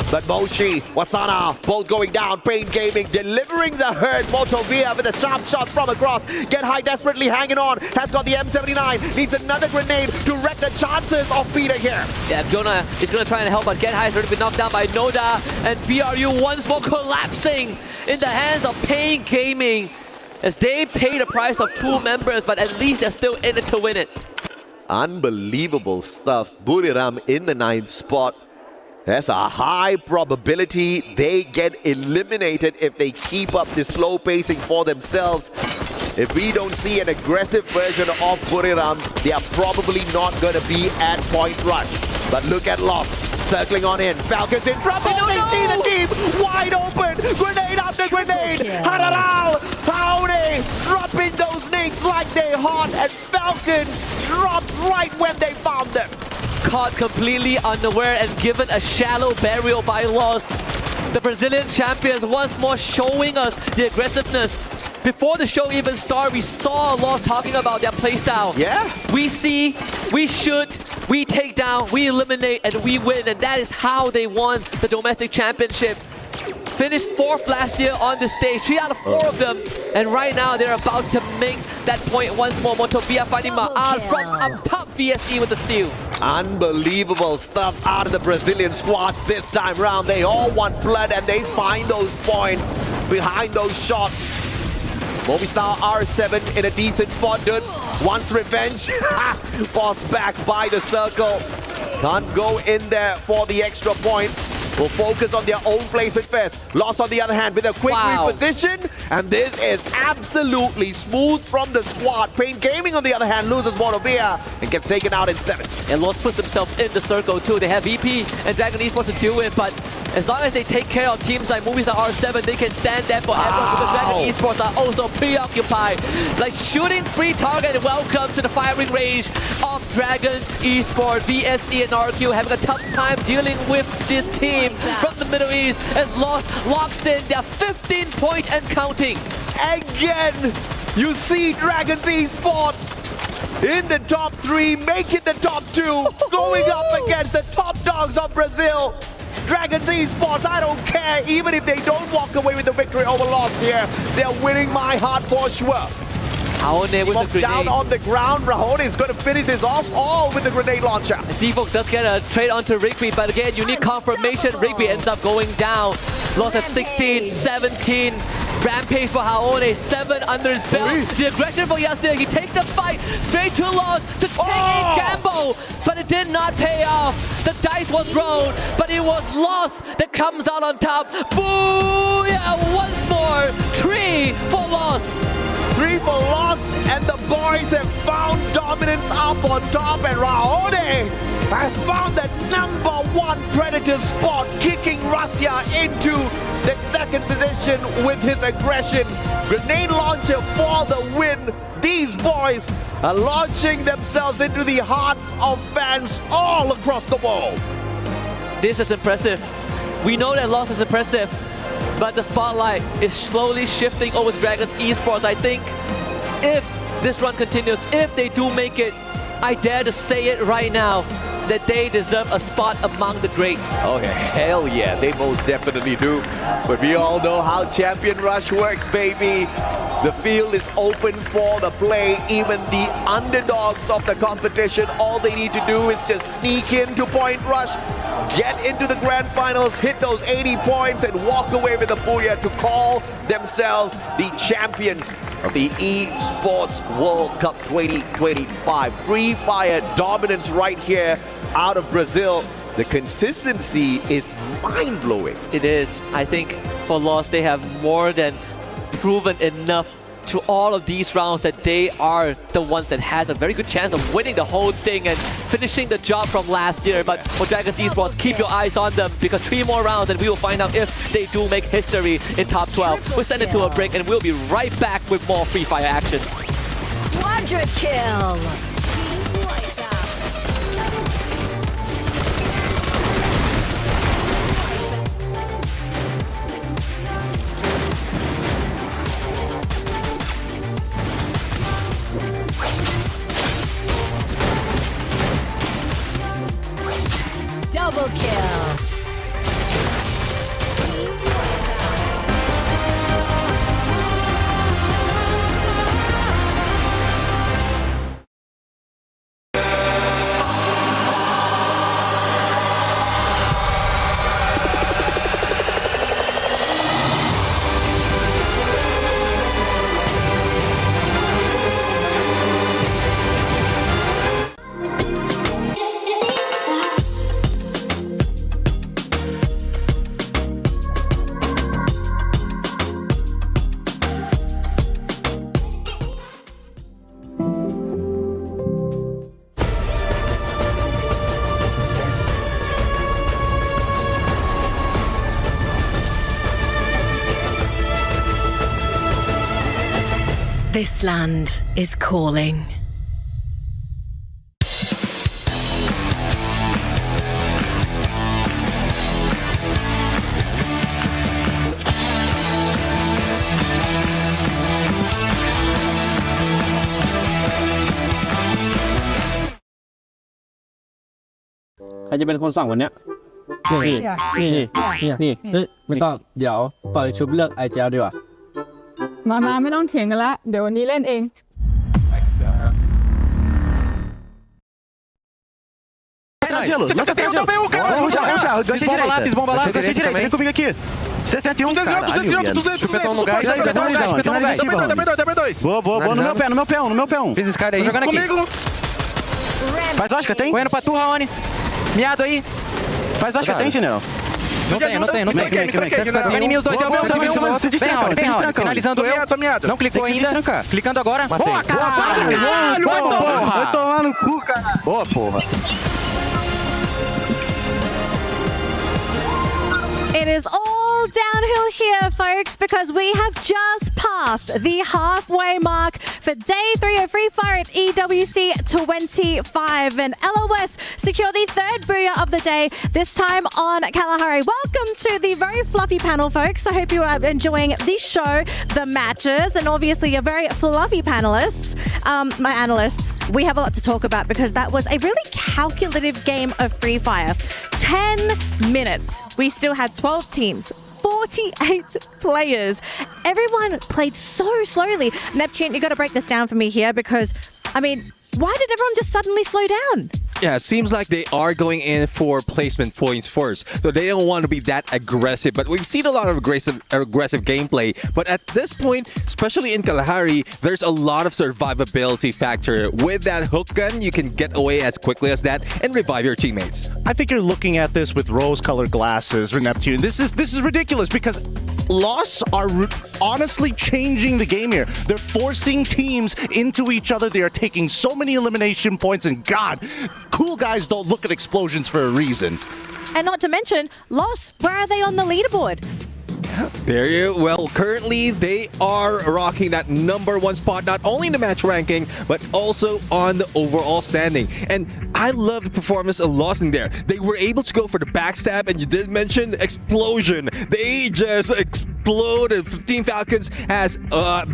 But Moshi, Wasana, both going down. Pain Gaming delivering the hurt. Motovia with the sharp shots from across. Get High desperately hanging on. Has got the M79. Needs another grenade to wreck the chances of Peter here. Yeah, Jonah is going to try and help, but Get High has already been knocked down by Noda. And BRU once more collapsing in the hands of Pain Gaming, as they pay the price of 2 members, but at least they're still in it to win it. Unbelievable stuff. Buriram in the 9th spot. There's a high probability they get eliminated if they keep up this slow pacing for themselves. If we don't see an aggressive version of Buriram, they are probably not going to be at point rush. But look at Lost, circling on in. Falcons in trouble, they see the team wide open. Grenade after grenade. Hararal, Howdy, dropping those nades like they hot, and Falcons dropped right when they found them. Caught completely unaware and given a shallow burial by Lost. The Brazilian champions once more showing us the aggressiveness. Before the show even started, we saw Lost talking about their playstyle. Yeah. We see, we shoot, we take down, we eliminate, and we win. And that is how they won the domestic championship. Finished 4th last year on the stage, 3 out of 4 of them. And right now, they're about to make that point once more. Motovia finding Ma'al from up top, VSE with the steal. Unbelievable stuff out of the Brazilian squads this time round. They all want blood, and they find those points behind those shots. Movistar R7 in a decent spot. Dudes wants revenge. Forced back by the circle. Can't go in there for the extra point. Will focus on their own placement first. Lost on the other hand with a quick reposition. And this is absolutely smooth from the squad. Pain Gaming on the other hand loses Motovia and gets taken out in 7. And Lost puts themselves in the circle too. They have VP and Dragon Esports to deal with, but as long as they take care of teams like Movistar R7, they can stand there forever because Dragon Esports are also preoccupied. Like shooting free target. Welcome to the firing range of Dragon Esports. VSE and RQ having a tough time dealing with this team from the Middle East as Lost locks in their 15-point and counting. Again, you see Dragon Esports in the top 3, making the top 2, going up against the top dogs of Brazil. Dragon Esports, I don't care, even if they don't walk away with the victory over Lost here, they're winning my heart for sure. Raone with the down on the ground. Raone is going to finish this off all with the grenade launcher. Seafolk does get a trade onto Rigby, but again, you need confirmation. Rigby ends up going down. Lost at 16, 17. Rampage for Raone, 7 under his belt. The aggression for Yasir, he takes the fight straight to Lost to take a gamble, but it did not pay off. The dice was rolled, but it was Lost that comes out on top. Booyah! Once more, 3 for Lost. 3 for Lost, and the boys have found dominance up on top, and Raone has found that #1 Predator spot, kicking Russia into the 2nd position with his aggression. Grenade launcher for the win. These boys are launching themselves into the hearts of fans all across the world. This is impressive. We know that Lost is impressive, but the spotlight is slowly shifting over to Dragons Esports. I think if this run continues, if they do make it, I dare to say it right now, that they deserve a spot among the greats. Okay, hell yeah, they most definitely do. But we all know how Champion Rush works, baby. The field is open for the play. Even the underdogs of the competition, all they need to do is just sneak into Point Rush, get into the grand finals, hit those 80 points, and walk away with a booyah to call themselves the champions of the Esports World Cup 2025. Free Fire dominance right here out of Brazil. The consistency is mind-blowing. It is. I think for Lost, they have more than proven enough to all of these rounds that they are the ones that has a very good chance of winning the whole thing and finishing the job from last year. But for Dragons Esports, keep your eyes on them, because 3 more rounds and we will find out if they do make history in top 12. We'll send it to a break and we'll be right back with more Free Fire action. Quadra kill. Double kill. This land is calling.ใครจะเป็นคนสั่งวันเนี้ยนี่ไม่ต้องเดี๋ยวปล่อยชุบเลือกไอเจลดีกว่ามาไม่ต้องเถียงกันละเดี๋ยววันนี้เล่นเอง Gelo, lança até gelo. Ruxa, desce direita. Bomba lá, desce direita. Vem comigo aqui. 61, 200. Chupetão no gás. W2. Boa, no meu pé. Fiz esse cara aí. Jogando aqui. Faz lógica, tem? Correndo pra tu, Raoni. Miado aí. Faz lógica, tem, General? Não tem. Vem em mim os dois, deu meu. Vem, Raoni. Finalizando eu. Não clicou ainda. Clicando agora. Boa, caralho. Vai tomar no cu, cara. Boa, porra. It is all downhill here, folks, because we have just passed the halfway mark for day 3 of Free Fire at EWC 25. And LOS secure the 3rd booyah of the day, this time on Kalahari. Welcome to the very fluffy panel, folks. I hope you are enjoying the show, the matches, and obviously your very fluffy panelists. My analysts, we have a lot to talk about because that was a really calculative game of Free Fire. 10 minutes. We still had 12 teams. 48 players. Everyone played so slowly. Neptune, you got to break this down for me here because, I mean, why did everyone just suddenly slow down? Yeah, it seems like they are going in for placement points first. So they don't want to be that aggressive. But we've seen a lot of aggressive gameplay. But at this point, especially in Kalahari, there's a lot of survivability factor. With that hook gun, you can get away as quickly as that and revive your teammates. I think you're looking at this with rose-colored glasses, Neptune. This is ridiculous because Lost are honestly changing the game here. They're forcing teams into each other. They are taking so many elimination points, and God, cool guys don't look at explosions for a reason. And not to mention, Lost, where are they on the leaderboard? There you well, currently they are rocking that number 1 spot, not only in the match ranking, but also on the overall standing. And I love the performance of Lawson there. They were able to go for the backstab, and you did mention explosion. They just exploded. 15 Falcons has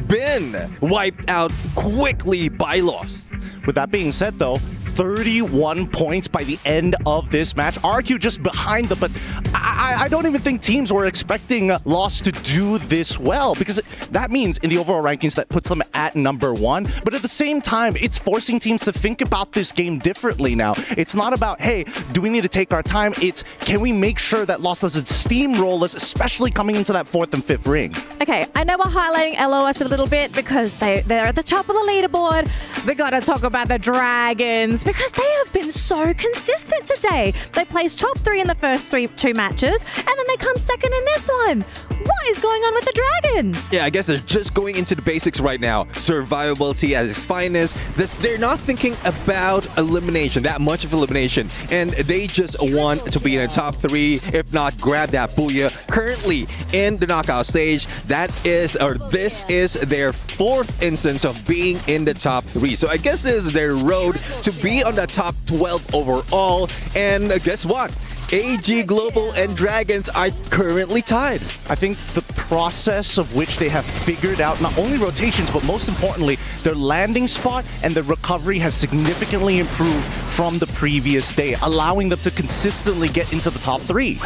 been wiped out quickly by loss. With that being said, though, 31 points by the end of this match. RQ just behind them, but I don't even think teams were expecting Loss to do this well, because that means in the overall rankings that puts them at number 1. But at the same time, it's forcing teams to think about this game differently now. It's not about, hey, do we need to take our time? It's, can we make sure that Loss doesn't steamroll us, especially coming into that 4th and 5th ring? Okay, I know we're highlighting LOS a little bit because they're at the top of the leaderboard. We gotta talk about the Dragons because they have been so consistent today. They placed top 3 in the first 2 matches, and then they come second in this one. What is going on with the Dragons? Yeah, I guess they're just going into the basics right now. Survivability at its finest. They're not thinking about elimination, that much of elimination, and they just want to be in the top 3, if not grab that booyah. Currently in the knockout stage, this is their 4th instance of being in the top 3. So I guess this is their road to be on the top 12 overall. And guess what? AG Global and Dragons are currently tied. I think the process of which they have figured out not only rotations, but most importantly, their landing spot and their recovery has significantly improved from the previous day, allowing them to consistently get into the top 3.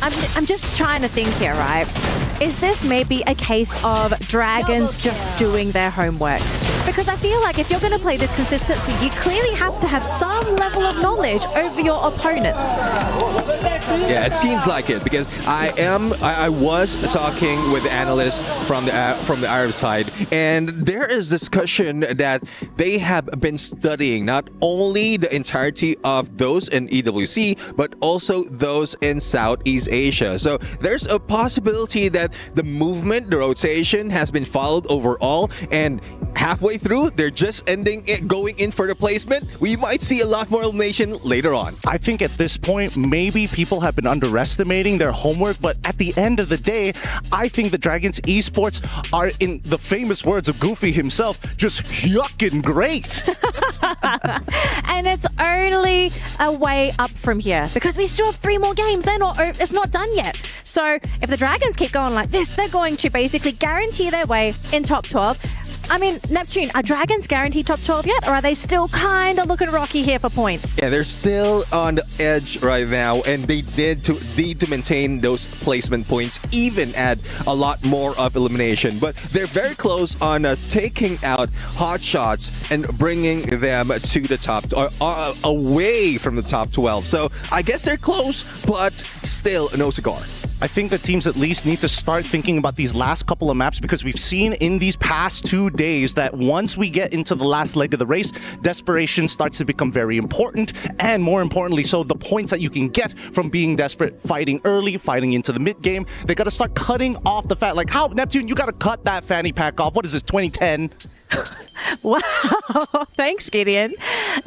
I'm just trying to think here, right? Is this maybe a case of Dragons just doing their homework? Because I feel like if you're going to play this consistency, you clearly have to have some level of knowledge over your opponents. Yeah, it seems like it, because I was talking with analysts from the Arab side, and there is discussion that they have been studying not only the entirety of those in EWC, but also those in Southeast Asia. So there's a possibility that the movement, the rotation has been followed overall, and halfway through, they're just going in for the placement. We might see a lot more elimination later on. I think at this point, maybe people have been underestimating their homework, but at the end of the day, I think the Dragons Esports are, in the famous words of Goofy himself, just yucking great. And it's only a way up from here because we still have 3 more games. It's not done yet. So if the Dragons keep going like this, they're going to basically guarantee their way in top 12. I mean, Neptune, are Dragons guaranteed top 12 yet, or are they still kind of looking rocky here for points? Yeah, they're still on the edge right now, and they need to maintain those placement points, even add a lot more of elimination. But they're very close on taking out hot shots and bringing them to the top, away from the top 12. So I guess they're close, but still no cigar. I think that teams at least need to start thinking about these last couple of maps, because we've seen in these past 2 days that once we get into the last leg of the race, desperation starts to become very important, and more importantly, so the points that you can get from being desperate, fighting early, fighting into the mid game, they got to start cutting off the fat. Like, how, Neptune, you got to cut that fanny pack off. What is this, 2010? Wow, thanks, Gideon.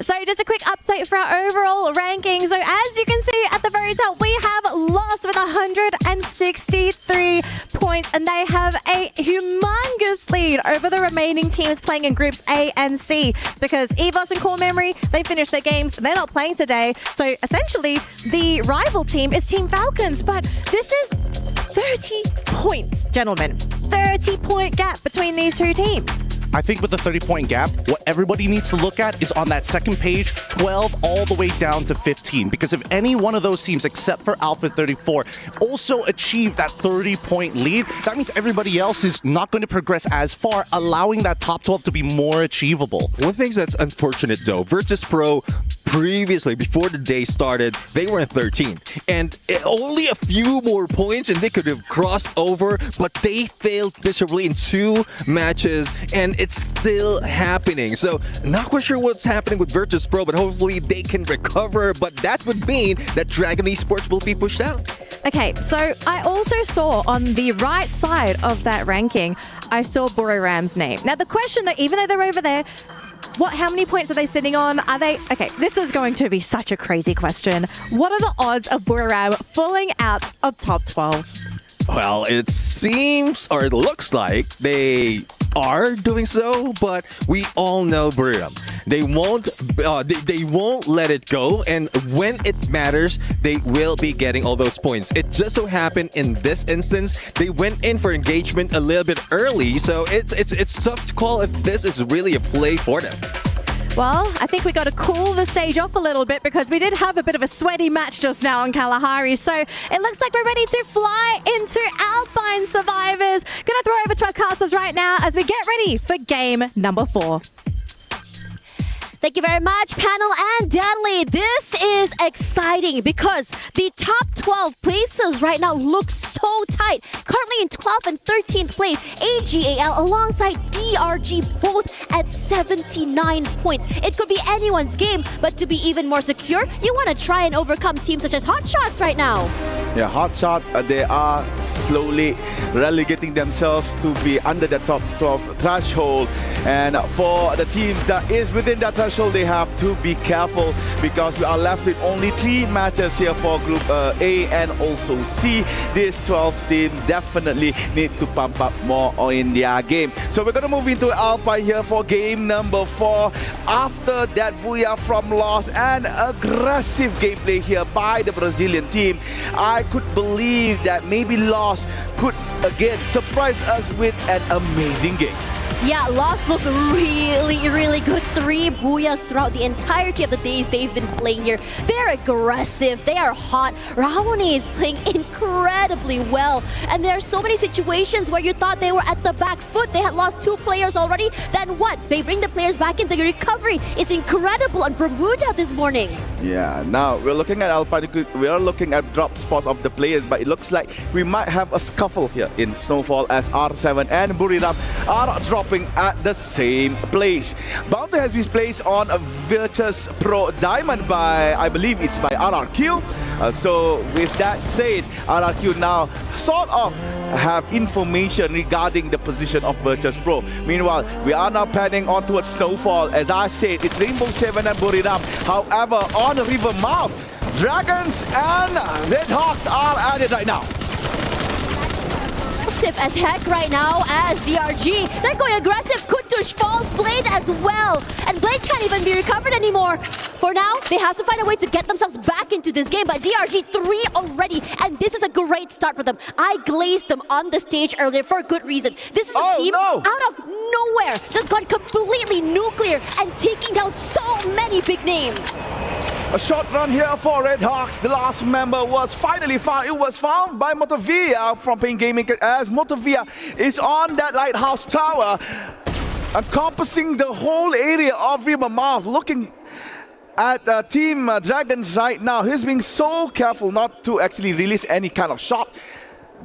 So just a quick update for our overall ranking. So as you can see at the very top, we have Lost with 163 points, and they have a humongous lead over the remaining teams playing in groups A and C, because EVOS and Core Memory, they finished their games. They're not playing today. So essentially, the rival team is Team Falcons, but this is 30 points, gentlemen. 30-point gap between these 2 teams. I think with the 30-point gap, what everybody needs to look at is on that second page, 12 all the way down to 15. Because if any one of those teams, except for Alpha 34, also achieve that 30-point lead, that means everybody else is not going to progress as far, allowing that top 12 to be more achievable. One thing that's unfortunate, though, Virtus Pro previously, before the day started, they were in 13. And only a few more points, and they could have crossed over, but they failed miserably in 2 matches, and it's still happening. So, not quite sure what's happening with Virtus Pro, but hopefully they can recover. But that would mean that Dragon Esports will be pushed out. Okay, so I also saw on the right side of that ranking, I saw Buriram's name. Now, the question, that even though they're over there, how many points are they sitting on? Are they... Okay, this is going to be such a crazy question. What are the odds of Buriram falling out of top 12? Well, it seems or it looks like they are doing so, but we all know Buriram. They won't let it go, and when it matters, they will be getting all those points. It just so happened in this instance, they went in for engagement a little bit early, so it's tough to call if this is really a play for them. Well, I think we got to cool the stage off a little bit because we did have a bit of a sweaty match just now on Kalahari. So it looks like we're ready to fly into Alpine survivors. Gonna throw over to our casters right now as we get ready for game number 4. Thank you very much, panel and Danley. This is exciting because the top 12 places right now look so tight. Currently in 12th and 13th place, AGAL alongside DRG both at 79 points. It could be anyone's game, but to be even more secure, you want to try and overcome teams such as Hot Shots right now. Yeah, Hot Shot, they are slowly relegating themselves to be under the top 12 threshold. And for the teams that is within that threshold, they have to be careful because we are left with only 3 matches here for Group A and also C. This 12th team definitely need to pump up more in their game. So we're going to move into Alpine here for game number 4. After that booyah from loss and aggressive gameplay here by the Brazilian team, I could believe that maybe loss could again surprise us with an amazing game. Yeah, Lost look really good. 3 booyahs throughout the entirety of the days they've been playing here. They're aggressive, they are hot. Rahone is playing incredibly well. And there are so many situations where you thought they were at the back foot. They had lost 2 players already. Then what? They bring the players back in. The recovery is incredible on Bermuda this morning. Yeah, now we're looking at Alpine. We are looking at drop spots of the players, but it looks like we might have a scuffle here in Snowfall as R7 and Buriram are dropping at the same place. Bounty has been placed on a Virtus Pro Diamond by, I believe it's by RRQ. So with that said, RRQ now sort of have information regarding the position of Virtus Pro. Meanwhile, we are now panning on towards Snowfall. As I said, it's Rainbow 7 and Buriram. However, on the river mouth, Dragons and Red Hawks are at it right now. Aggressive as heck right now as DRG. They're going aggressive. Kutush falls Blade as well. And Blade can't even be recovered anymore. For now, they have to find a way to get themselves back into this game. But DRG 3 already. And this is a great start for them. I glazed them on the stage earlier for a good reason. This is a team out of nowhere just gone completely nuclear and taking down so many big names. A short run here for Red Hawks. The last member was finally found. It was found by Motovia from Pain Gaming as Motovia is on that lighthouse tower, encompassing the whole area of River Mouth, looking at Team Dragons right now. He's being so careful not to actually release any kind of shot,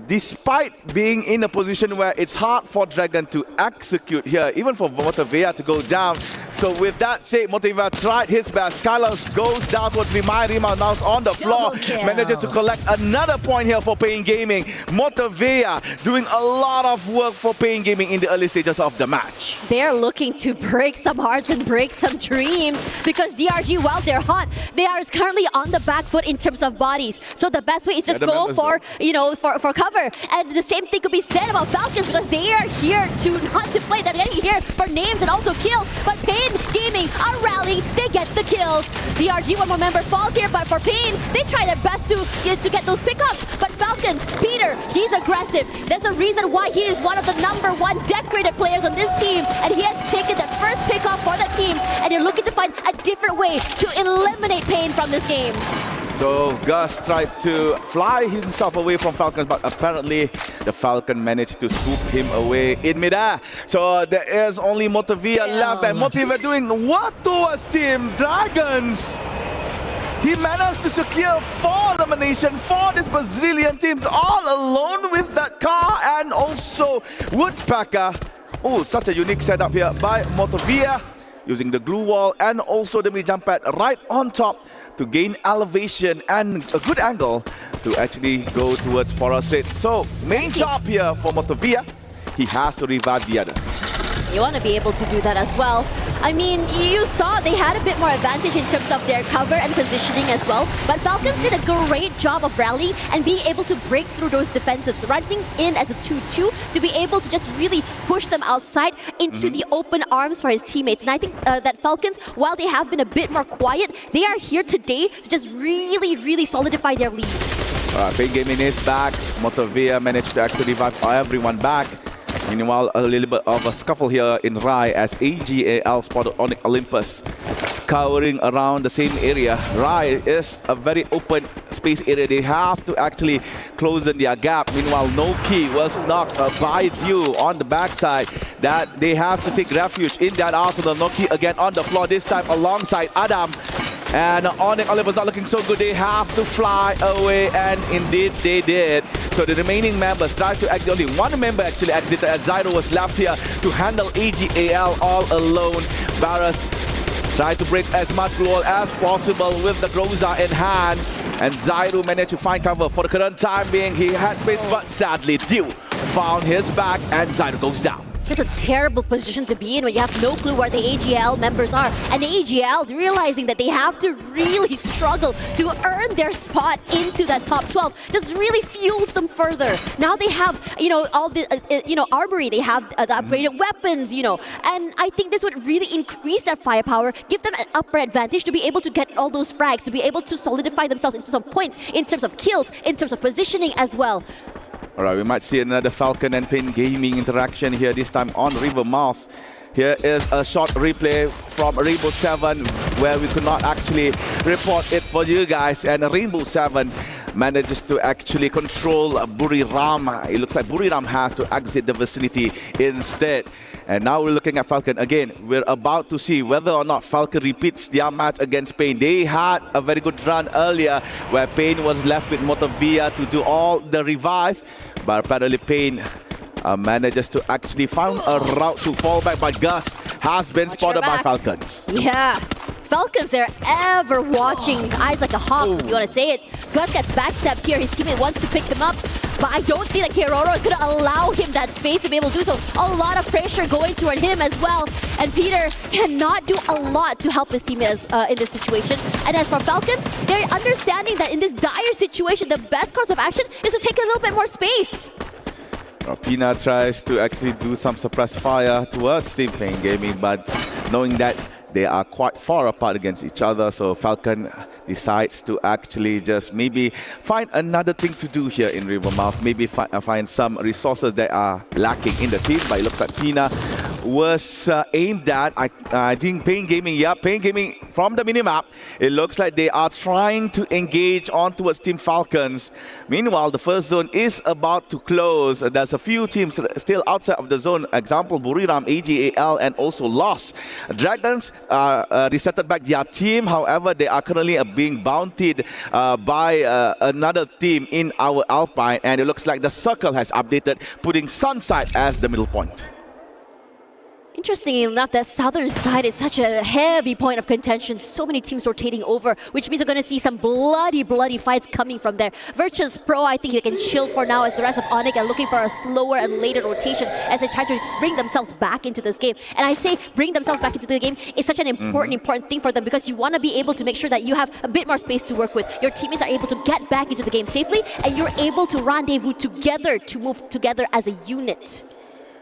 despite being in a position where it's hard for Dragon to execute here, even for Motovia to go down. So with that said, Motovia tried his best. Carlos goes down towards Rima. Rima now on the floor. Manages to collect another point here for Pain Gaming. Motovia doing a lot of work for Pain Gaming in the early stages of the match. They're looking to break some hearts and break some dreams because DRG, while they're hot, they are currently on the back foot in terms of bodies. So the best way is just go for, for cover. And the same thing could be said about Falcons because they are here not to play. They're getting here for names and also kills. But Pain Gaming are rallying. They get the kills. DRG, one more member falls here, but for Pain, they try their best to get those pickups. But Falcons, Peter, he's aggressive. There's a reason why he is one of the #1 decorated players on this team, and he has taken the first pickup for the team, and they're looking to find a different way to eliminate Pain from this game. So Gus tried to fly himself away from Falcons, but apparently the Falcon managed to swoop him away in midair. So there is only Motovia left, and Motovia doing what towards Team Dragons? He managed to secure 4 elimination for this Brazilian team, all alone with that car and also Woodpecker. Oh, such a unique setup here by Motovia, using the glue wall and also the mini jump pad right on top to gain elevation and a good angle to actually go towards Forest Rate. So main job here for Motovia, he has to revive the others. You want to be able to do that as well. I mean, you saw they had a bit more advantage in terms of their cover and positioning as well. But Falcons did a great job of rallying and being able to break through those defensives, running in as a 2-2 to be able to just really push them outside into the open arms for his teammates. And I think that Falcons, while they have been a bit more quiet, they are here today to just really solidify their lead. Pain Gaming is back. Motovia managed to actually revive everyone back. Meanwhile, a little bit of a scuffle here in Rai as AGAL spotted Onyx Olympus scouring around the same area. Rai is a very open space area. They have to actually close in their gap. Meanwhile, Noki was knocked by Dew on the backside. That they have to take refuge in that arsenal. Noki again on the floor, this time alongside Adam. And Onyx Olympus not looking so good. They have to fly away, and indeed they did. So the remaining members tried to exit. Only one member actually exited as Zyro was left here to handle AGAL all alone. Barras tried to break as much wall as possible with the Groza in hand. And Zyro managed to find cover for the current time being. He had space, but sadly Dew found his back and Zyro goes down. It's just a terrible position to be in when you have no clue where the AGL members are. And the AGL realizing that they have to really struggle to earn their spot into that top 12 just really fuels them further. Now they have, all the, armory, they have the upgraded weapons, and I think this would really increase their firepower, give them an upper advantage to be able to get all those frags, to be able to solidify themselves into some points in terms of kills, in terms of positioning as well. Alright, we might see another Falcon and Pain Gaming interaction here, this time on Rivermouth. Here is a short replay from Rainbow 7 where we could not actually report it for you guys. And Rainbow 7 manages to actually control Buriram. It looks like Buriram has to exit the vicinity instead. And now we're looking at Falcon again. We're about to see whether or not Falcon repeats their match against Pain. They had a very good run earlier where Pain was left with Motovia to do all the revive. But apparently Pain manages to actually find a route to fall back, but Gus has been spotted by Falcons. Yeah. Falcons, they're ever watching, eyes like a hawk, if you want to say it. Gus gets backstepped here. His teammate wants to pick him up, but I don't think that Keroro is going to allow him that space to be able to do so. A lot of pressure going toward him as well. And Peter cannot do a lot to help his teammates in this situation. And as for Falcons, they're understanding that in this dire situation, the best course of action is to take a little bit more space. Pina tries to actually do some suppressed fire towards Team Pain Gaming, but knowing that they are quite far apart against each other, so Falcon decides to actually just maybe find another thing to do here in Rivermouth, maybe find some resources that are lacking in the team. But it looks like Pina was aimed at, I think Pain Gaming, Pain Gaming from the minimap. It looks like they are trying to engage on towards Team Falcons. Meanwhile, the first zone is about to close. There's a few teams still outside of the zone. Example, Buriram, AGAL, and also Lost. Dragons resetted back their team. However, they are currently being bountied by another team in our Alpine. And it looks like the circle has updated, putting Sunside as the middle point. Interestingly enough, that southern side is such a heavy point of contention. So many teams rotating over, which means we're going to see some bloody fights coming from there. Virtus Pro, I think they can chill for now as the rest of Onyx are looking for a slower and later rotation as they try to bring themselves back into this game. And I say bring themselves back into the game is such an important thing for them, because you want to be able to make sure that you have a bit more space to work with. Your teammates are able to get back into the game safely, and you're able to rendezvous together, to move together as a unit.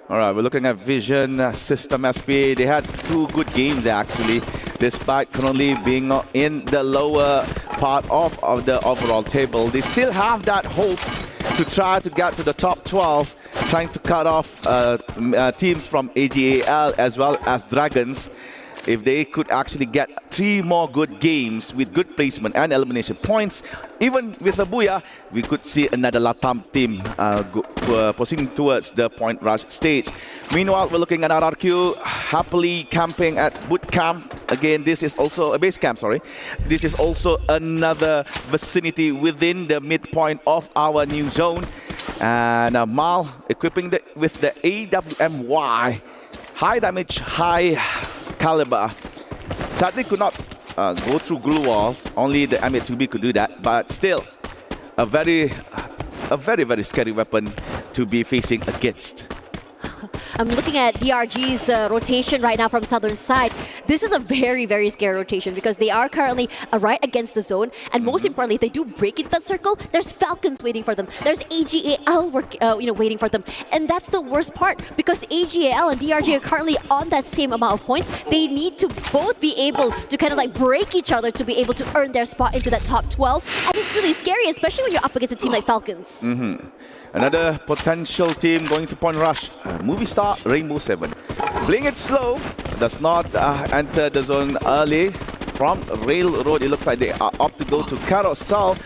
All right, we're looking at Vision, System SP. They had two good games actually, despite currently being in the lower part of the overall table. They still have that hope to try to get to the top 12, trying to cut off teams from AGAL as well as Dragons. If they could actually get 3 more good games with good placement and elimination points, even with a Booyah, we could see another Latam team proceeding towards the point rush stage. Meanwhile, we're looking at RRQ happily camping at boot camp. Again, this is also a base camp, sorry. This is also another vicinity within the midpoint of our new zone. And Mal equipping with the AWMY, high damage, high caliber. Sadly could not go through glue walls. Only the M8-2B could do that, but still a very scary weapon to be facing against. I'm looking at DRG's rotation right now from southern side. This is a very, very scary rotation because they are currently right against the zone. And most importantly, if they do break into that circle, there's Falcons waiting for them. There's AGAL waiting for them. And that's the worst part because AGAL and DRG are currently on that same amount of points. They need to both be able to kind of like break each other to be able to earn their spot into that top 12. And it's really scary, especially when you're up against a team like Falcons. Another potential team going to point rush. Movie star Rainbow 7. Playing it slow, does not enter the zone early. From Railroad, it looks like they are up to go to Carousel.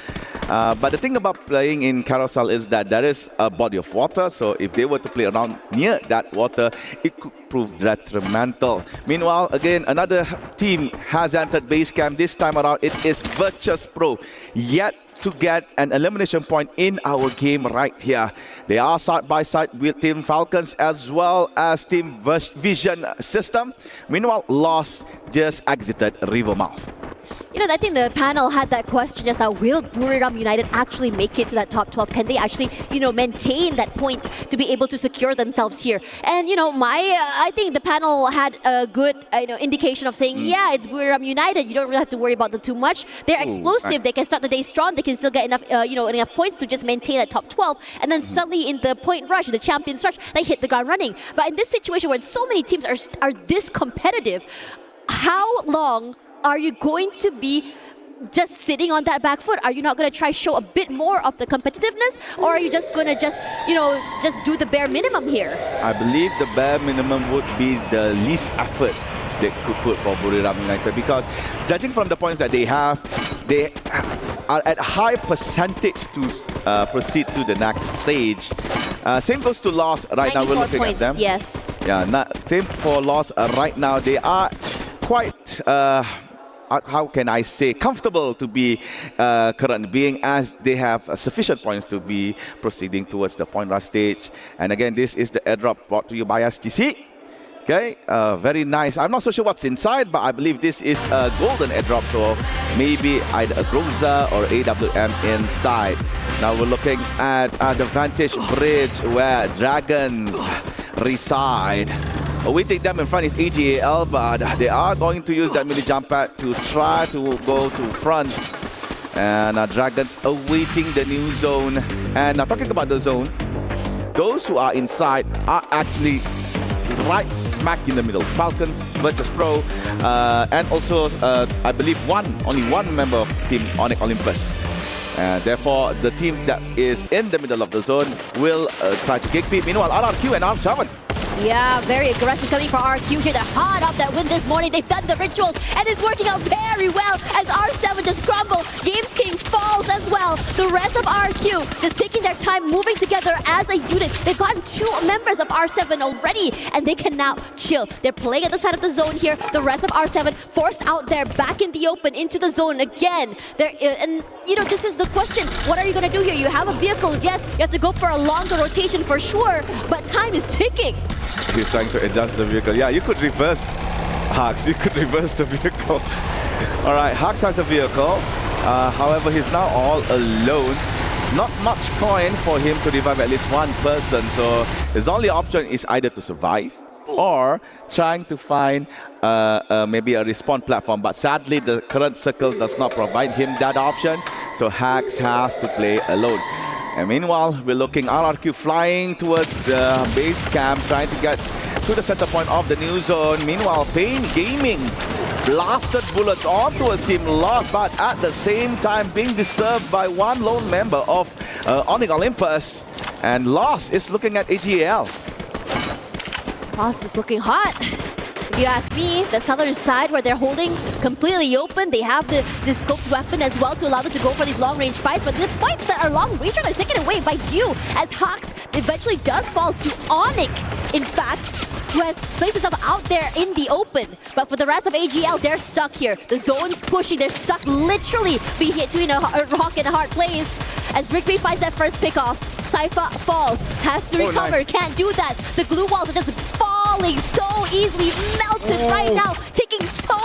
But the thing about playing in Carousel is that there is a body of water, so if they were to play around near that water, it could prove detrimental. Meanwhile, again, another team has entered base camp. This time around, it is Virtus Pro. Yet to get an elimination point in our game right here. They are side by side with Team Falcons as well as Team Vision System. Meanwhile, Lost just exited Rivermouth. You know, I think the panel had that question just now. Will Buriram United actually make it to that top 12? Can they actually, maintain that point to be able to secure themselves here? And, I think the panel had a good, indication of saying, yeah, it's Buriram United. You don't really have to worry about them too much. They're explosive. Right. They can start the day strong. They can still get enough, enough points to just maintain that top 12. And then suddenly in the point rush, in the champions rush, they hit the ground running. But in this situation where so many teams are this competitive, how long are you going to be just sitting on that back foot? Are you not going to try show a bit more of the competitiveness, or are you just going to just do the bare minimum here? I believe the bare minimum would be the least effort they could put for Buriram United, because judging from the points that they have, they are at high percentage to proceed to the next stage. Same goes to Lost right now. We're looking points, at them. Yes. Yeah, same for Lost right now. They are quite how can I say, comfortable to be current being, as they have sufficient points to be proceeding towards the point rush stage. And again, this is the airdrop brought to you by STC. Okay, very nice. I'm not so sure what's inside, but I believe this is a golden airdrop, so maybe either a Groza or AWM inside. Now we're looking at the Vantage Bridge where Dragons reside. Awaiting them in front is AGAL, but they are going to use that mini jump pad to try to go to front. And Dragons awaiting the new zone. And talking about the zone, those who are inside are actually right smack in the middle. Falcons, Virtus Pro, and also I believe only one member of Team Onyx Olympus. Therefore, the team that is in the middle of the zone will try to kick beat. Meanwhile, RRQ and R7. Yeah, very aggressive coming for RQ here. They're hot off that win this morning. They've done the rituals, and it's working out very well as R7 just crumble. Games King falls as well. The rest of RQ just taking their time, moving together as a unit. They've gotten 2 members of R7 already, and they can now chill. They're playing at the side of the zone here. The rest of R7 forced out there, back in the open, into the zone again. This is the question. What are you going to do here? You have a vehicle, yes. You have to go for a longer rotation for sure, but time is ticking. He's trying to adjust the vehicle. Yeah, you could reverse Hux. You could reverse the vehicle. All right, Hux has a vehicle. However, he's now all alone. Not much coin for him to revive at least one person. So his only option is either to survive or trying to find maybe a respawn platform. But sadly, the current circle does not provide him that option. So Hux has to play alone. And meanwhile, we're looking RRQ flying towards the base camp, trying to get to the center point of the new zone. Meanwhile, Pain Gaming blasted bullets on towards Team Lost, but at the same time being disturbed by one lone member of Onyx Olympus. And Lost is looking at AGAL. Lost is looking hot. If you ask me, the southern side where they're holding completely open, they have the scoped weapon as well to allow them to go for these long-range fights, but the fights that are long-range are taken away by Dew, as Hux eventually does fall to Onyx, in fact, who has placed himself out there in the open. But for the rest of AGL, they're stuck here. The zone's pushing, they're stuck literally between a rock and a hard place. As Rigby finds that first pick-off, Sypha falls, has to recover, can't do that. The glue walls are just falling so easily, melted right now, taking so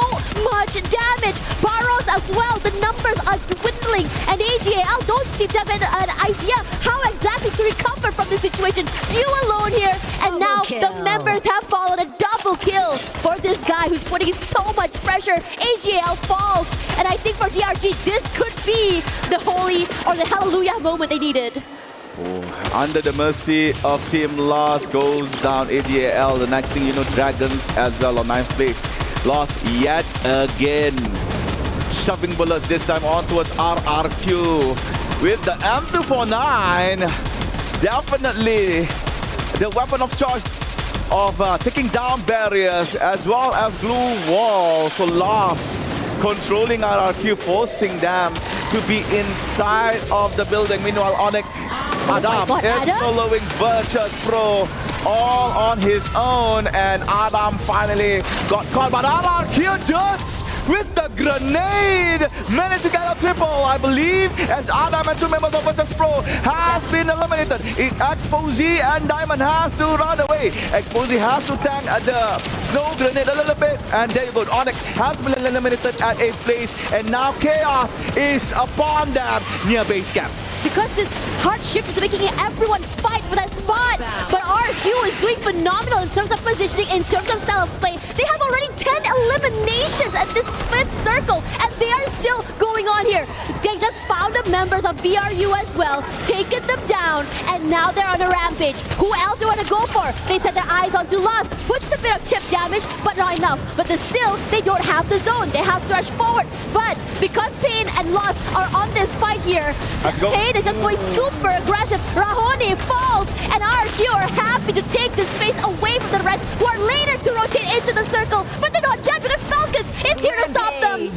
much damage. Barros as well, the numbers are dwindling, and AGAL don't seem to have an idea how exactly to recover from this situation. Dew alone here, and now the members members have followed a double kill for this guy who's putting in so much pressure. AGL falls, and I think for DRG, this could be the holy or the hallelujah moment they needed. Under the mercy of Team Lost goes down AGL. The next thing you know, Dragons as well on 9th place. Lost yet again. Shoving bullets this time on towards RRQ. With the M249, definitely the weapon of choice of taking down barriers as well as glue walls. So Lost controlling RRQ, forcing them to be inside of the building. Meanwhile, Onyx Adam is following Virtus Pro all on his own, and Adam finally got caught, but RRQ Dudes with the grenade managed to get a triple, I believe, as Adam and 2 members of Virtus Pro have been eliminated. Exposy and Diamond has to run away. Exposy has to tank the snow grenade a little bit, and there you go. Onyx has been eliminated at 8th place, and now Chaos is upon them near base camp. Because this hard shift is making everyone fight for that spot. But RQ is doing phenomenal in terms of positioning, in terms of style of play. They have already 10 eliminations at this 5th circle, and they are still going on here. They just found the members of BRU as well, taken them down, and now they're on a rampage. Who else they want to go for? They set their eyes onto Lost, puts a bit of chip damage, but not enough. But still, they don't have the zone. They have to rush forward. But because Pain and Lost are on this fight here, Pain is just going super aggressive. Rahoni falls, and RQ are happy to take this space away from the rest, who are later to rotate into the circle, but they're not done because Falcons is here to stop them.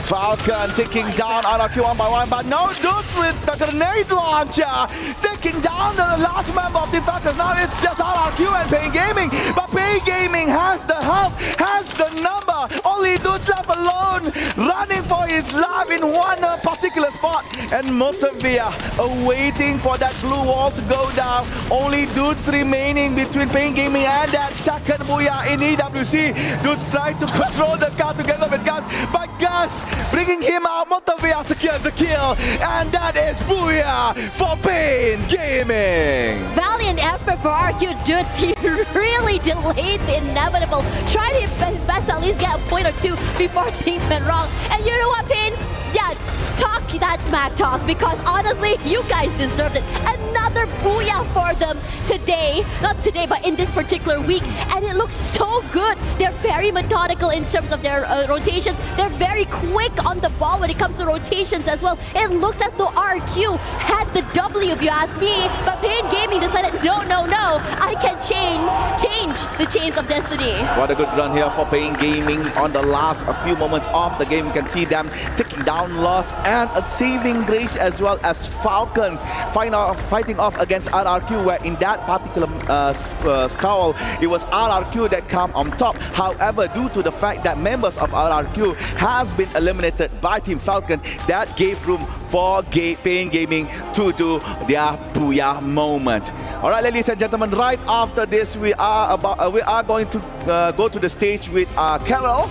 Falcon taking down RRQ one by one, but no Dudes with the grenade launcher taking down the last member of the Falcons. Now it's just RRQ and Pain Gaming, but Pain Gaming has the help, has the number. Only Dudes left alone, running for his life in one particular spot, and Motavia awaiting for that blue wall to go down. Only Dudes remaining between Pain Gaming and that second Booyah in EWC. Dudes trying to control the car together with Gus, but Gus bringing him out. Motavia secures the kill, and that is Booyah for Pain Gaming. Valiant effort for RQ Dudes. He really delayed the inevitable. Tried his best to at least get a point or two before things went wrong. And you know what, Pain? Yeah, talk that smack talk, because honestly, you guys deserved it. Another booyah for them today. Not today, but in this particular week. And it looks so good. They're very methodical in terms of their rotations. They're very quick on the ball when it comes to rotations as well. It looked as though RQ had the W, if you ask me. But Pain Gaming decided, no, I can change the chains of destiny. What a good run here for Pain Gaming on the last few moments of the game. You can see them taking down Lost and a saving grace, as well as Falcons fighting off against RRQ, where in that particular scowl, it was RRQ that came on top. However, due to the fact that members of RRQ has been eliminated by Team Falcon, that gave room for Pain Gaming to do their booyah moment. All right, ladies and gentlemen, right after this, we are going to go to the stage with Carol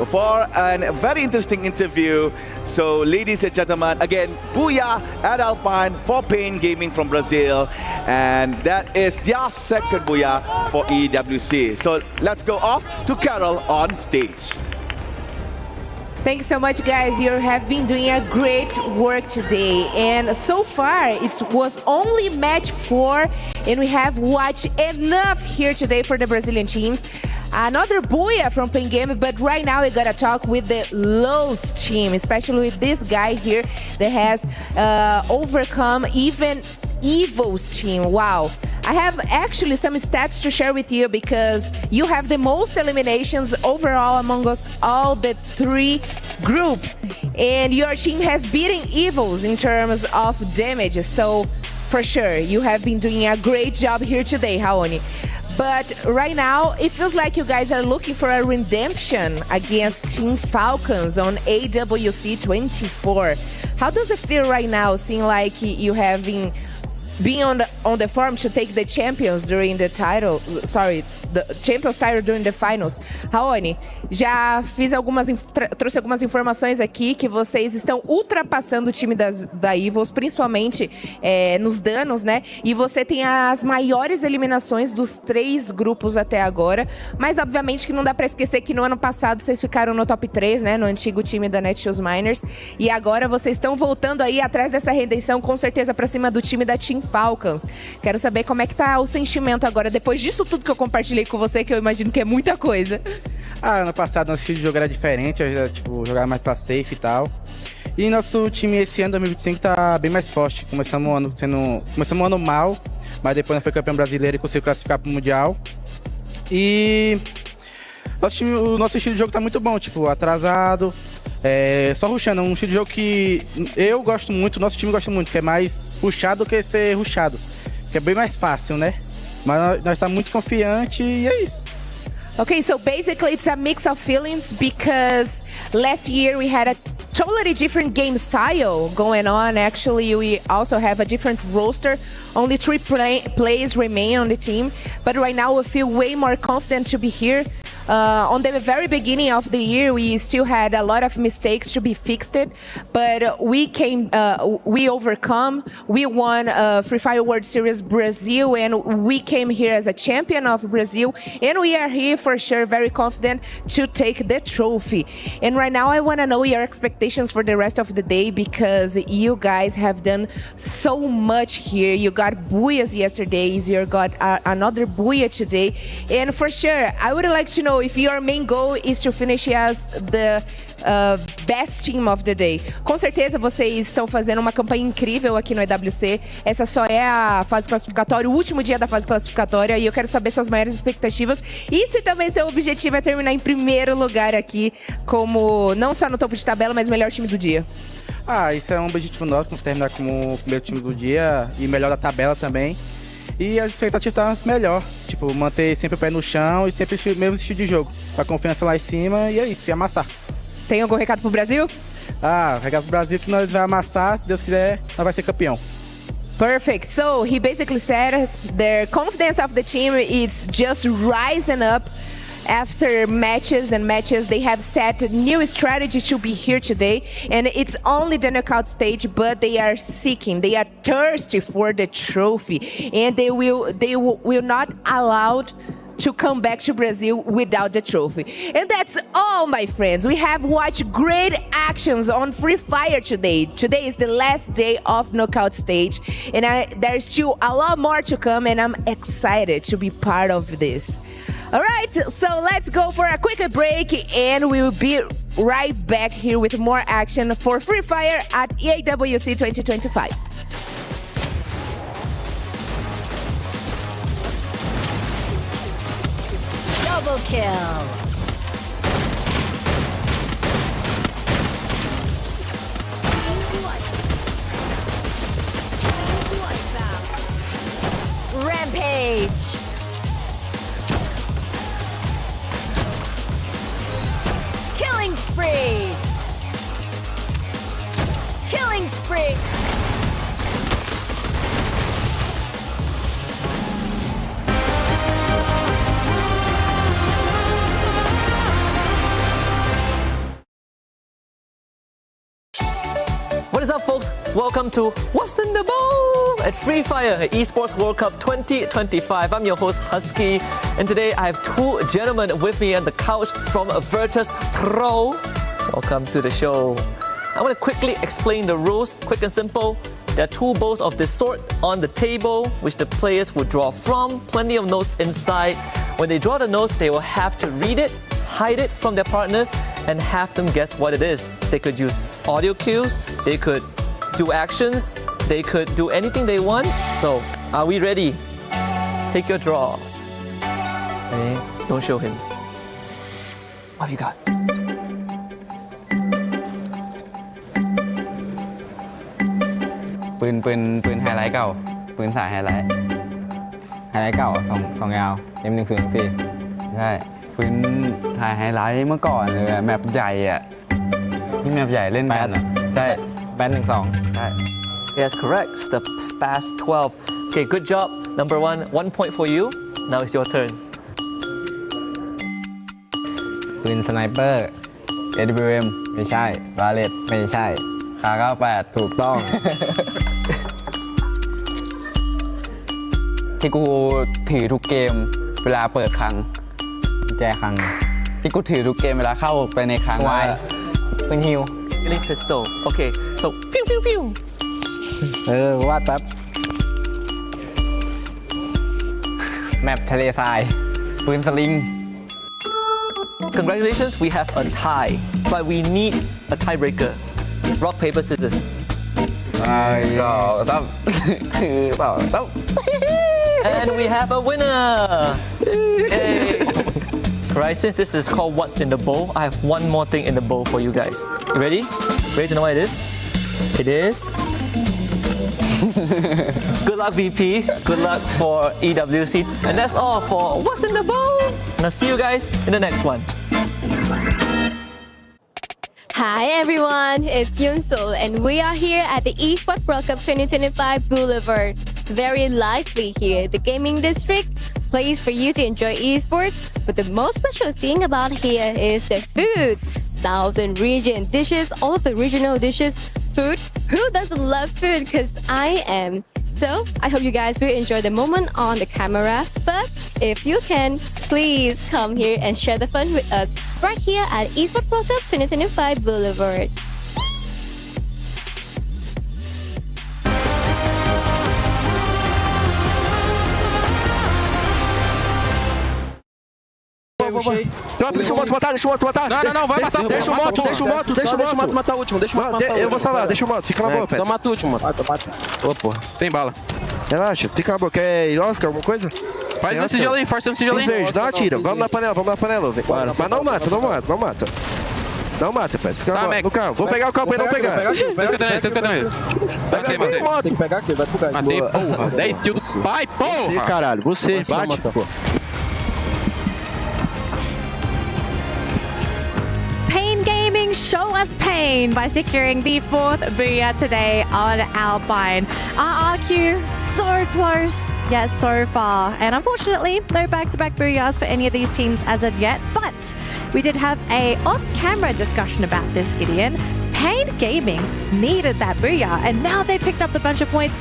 for a very interesting interview. So, ladies and gentlemen, again, booyah at Alpine for Pain Gaming from Brazil, and that is their second booyah for EWC. So, let's go off to Carol on stage. Thanks so much, guys. You have been doing a great work today. And so far, it was only match 4, and we have watched enough here today for the Brazilian teams. Another booyah from Pain Gaming, but right now we gotta talk with the Lost team, especially with this guy here that has overcome even Evil's team. Wow. I have actually some stats to share with you, because you have the most eliminations overall among us all the 3 groups, and your team has beaten Evils in terms of damage. So for sure, you have been doing a great job here today, Haoni. But right now, it feels like you guys are looking for a redemption against Team Falcons on AWC 24. How does it feel right now, seeing like you have been on the farm to take the champions during the the Champions title during the finals. Raoni, já trouxe algumas informações aqui que vocês estão ultrapassando o time da Evils, principalmente nos danos, né? E você tem as maiores eliminações dos 3 grupos até agora, mas obviamente que não dá para esquecer que no ano passado vocês ficaram no top 3, né? No antigo time da Netshoes Miners, e agora vocês estão voltando aí atrás dessa redenção, com certeza para cima do time da Team Falcons. Quero saber como é que tá o sentimento agora, depois disso tudo que eu compartilhei com você, que eu imagino que é muita coisa. Ano passado nosso estilo de jogo era diferente, jogava mais pra safe e tal. E nosso time esse ano, 2025, tá bem mais forte. Começamos o ano mal, mas depois nós foi campeão brasileiro e conseguiu classificar pro Mundial. E o nosso estilo de jogo tá muito bom, atrasado, só rushando. Um estilo de jogo que eu gosto muito, nosso time gosta muito, que é mais rushado do que ser rushado, que é bem mais fácil, né? Mas nós tá muito confiante e é isso. Okay, so basically it's a mix of feelings because last year we had a totally different game style going on. Actually, we also have a different roster. Only 3 players remain on the team. But right now we feel way more confident to be here. On the very beginning of the year, we still had a lot of mistakes to be fixed, but we overcome. We won Free Fire World Series Brazil, and we came here as a champion of Brazil, and we are here for sure, very confident to take the trophy. And right now, I want to know your expectations for the rest of the day, because you guys have done so much here. You got Booyahs yesterday, you got another Booyah today, and for sure, I would like to know if your main goal is to finish as the best team of the day. Com certeza vocês estão fazendo uma campanha incrível aqui no EWC. Essa só é a fase classificatória, o último dia da fase classificatória, e eu quero saber suas maiores expectativas e se também seu objetivo é terminar em primeiro lugar aqui, como não só no topo de tabela, mas melhor time do dia. Isso é um objetivo nosso, terminar como o primeiro time do dia e melhor da tabela também. E as expectativas estão melhor, manter sempre o pé no chão e sempre o mesmo estilo de jogo, com a confiança lá em cima, e é isso, e amassar. Tem algum recado pro Brasil? Recado pro Brasil que nós vamos amassar, se Deus quiser, nós vai ser campeão. Perfect. So he basically said the confidence of the team is just rising up after matches and matches. They have set a new strategy to be here today, and it's only the knockout stage, but they are seeking, they are thirsty for the trophy, and they will not allowed to come back to Brazil without the trophy. And that's all, my friends. We have watched great actions on Free Fire today. Today is the last day of Knockout Stage, and there's still a lot more to come, and I'm excited to be part of this. All right, so let's go for a quick break, and we will be right back here with more action for Free Fire at EWC 2025. Double kill. Rampage. Killing spree. Killing spree. What is up, folks? Welcome to What's in the Bowl at Free Fire Esports World Cup 2025. I'm your host, Husky, and today I have 2 gentlemen with me on the couch from Virtus Pro. Welcome to the show. I want to quickly explain the rules, quick and simple. There are 2 bowls of this sort on the table, which the players will draw from. Plenty of notes inside. When they draw the notes, they will have to read it, hide it from their partners, and have them guess what it is. They could use audio cues, they could do actions, they could do anything they want. So, are we ready? Take your draw. Don't show him. What have you got?ปืนไฮไลท์เก่าปืนสายไฮไลท์เก่าสองยาว M1004 ใช่ปืนถ่ายไฮไลท์เมื่อก่อนเลยแมปใหญ่อะที่แมปใหญ่เล่นกันอะใช่แบน12ใช่ Yes, correct. The SPAS 12. Okay, good job. Number 1 point for you. Now it's your turn. ปืนสไนเปอร์ EWM ไม่ใช่บาเลตไม่ใช่คา98ถูกต้อง ที่กูถือทุกเกมเวลาเปิดคลังแจคลังที่กูถือทุกเกมเวลาเข้าไปในคลังไว้ปืนฮิว Killing pistol. Okay, so pew pew pew. วาดแป๊บแมปทะเลทรายปืนสลิง Congratulations, we have a tie, but we need a tiebreaker. Rock paper scissors. ก็ต้องคือเปล่าต้อง And we have a winner. Yay. Right, since this is called What's in the Bowl, I have one more thing in the bowl for you guys. You ready? Ready to know what it is? It is. Good luck, VP. Good luck for EWC. And that's all for What's in the Bowl. And I'll see you guys in the next one. Hi everyone, it's Yunsul and we are here at the Esports World Cup 2025 Boulevard. Very lively here, the gaming district, place for you to enjoy esports. But the most special thing about here is the food. Southern region dishes, all of the regional dishes, food. Who doesn't love food? Because I am. So I hope you guys will enjoy the moment on the camera. But if you can, please come here and share the fun with us right here at Esports World Cup 2025 Boulevard. Tropa, deixa o moto matar. Não, vai matar. Deixa o moto matar o último. Deixa o moto. Eu vou salvar, deixa o moto, fica na boa, Pet. Só mata o último, mano. Ô, porra. Sem bala. Relaxa, fica na boa. Quer Oscar, alguma coisa? Faz esse sigilo aí, força esse sigilo aí. Verde, dá uma tira. Vamos na panela. Mas não mata. Não mata, Pet. Fica na boa. No carro. Vou pegar o carro pra ele não pegar. 6,49. Tem que pegar aqui, vai pro gás. Matei, porra. 10 kills. Vai, porra. Você, caralho. Você, bate, pô. Pain Gaming show us pain by securing the 4th Booyah today on Alpine. RRQ, so close, yet so far. And unfortunately, no back-to-back Booyahs for any of these teams as of yet. But we did have a off-camera discussion about this, Gideon. Pain Gaming needed that Booyah, and now they picked up the bunch of points.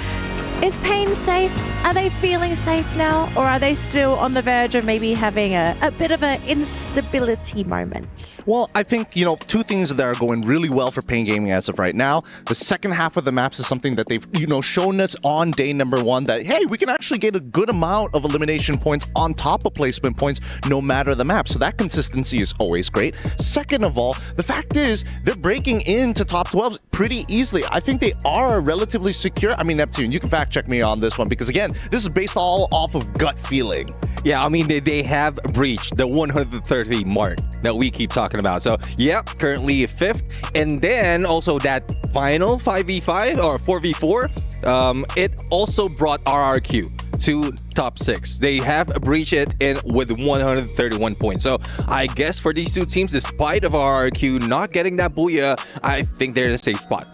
Is Pain safe? Are they feeling safe now? Or are they still on the verge of maybe having a bit of an instability moment? Well, I think, two things that are going really well for Pain Gaming as of right now. The second half of the maps is something that they've, shown us on day number 1 that, hey, we can actually get a good amount of elimination points on top of placement points no matter the map. So that consistency is always great. Second of all, the fact is they're breaking into top 12s pretty easily. I think they are relatively secure. I mean, Neptune, you can fact check me on this one because, again, this is based all off of gut feeling. Yeah, I mean, they have breached the 130 mark that we keep talking about. So, yeah, currently 5th. And then also that final 5v5 or 4v4, it also brought RRQ to top 6. They have breached it with 131 points. So, I guess for these two teams, despite of RRQ not getting that booyah, I think they're in a safe spot.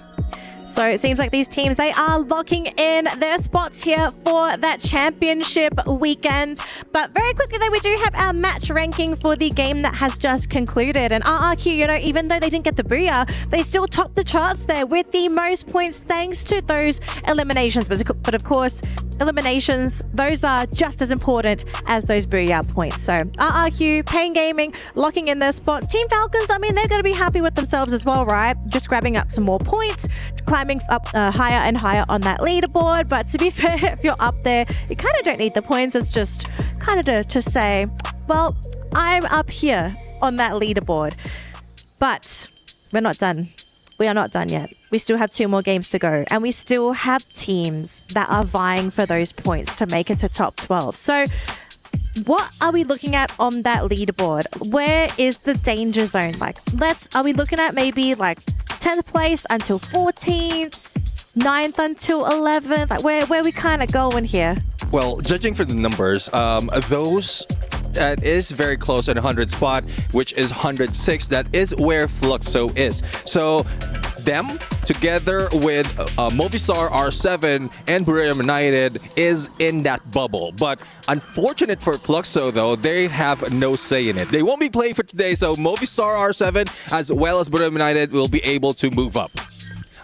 So it seems like these teams, they are locking in their spots here for that championship weekend. But very quickly though, we do have our match ranking for the game that has just concluded. And RRQ, even though they didn't get the booyah, they still topped the charts there with the most points thanks to those eliminations. But of course, eliminations, those are just as important as those booyah points. So RRQ, Pain Gaming, locking in their spots. Team Falcons, I mean, they're going to be happy with themselves as well, right? Just grabbing up some more points, climbing up higher and higher on that leaderboard. But to be fair, if you're up there, you kind of don't need the points. It's just kind of to say, well, I'm up here on that leaderboard. But we're not done. We are not done yet. We still have 2 more games to go, and we still have teams that are vying for those points to make it to top 12. So what are we looking at on that leaderboard? Where is the danger zone? Are we looking at maybe 10th place until 14th, 9th until 11th? Where we kind of going here? Well, judging from the numbers, those that is very close at 100 spot, which is 106. That is where Fluxo is. So them together with Movistar R7 and Buriram United is in that bubble. But unfortunate for Fluxo, though, they have no say in it. They won't be playing for today, so Movistar R7 as well as Buriram United will be able to move up.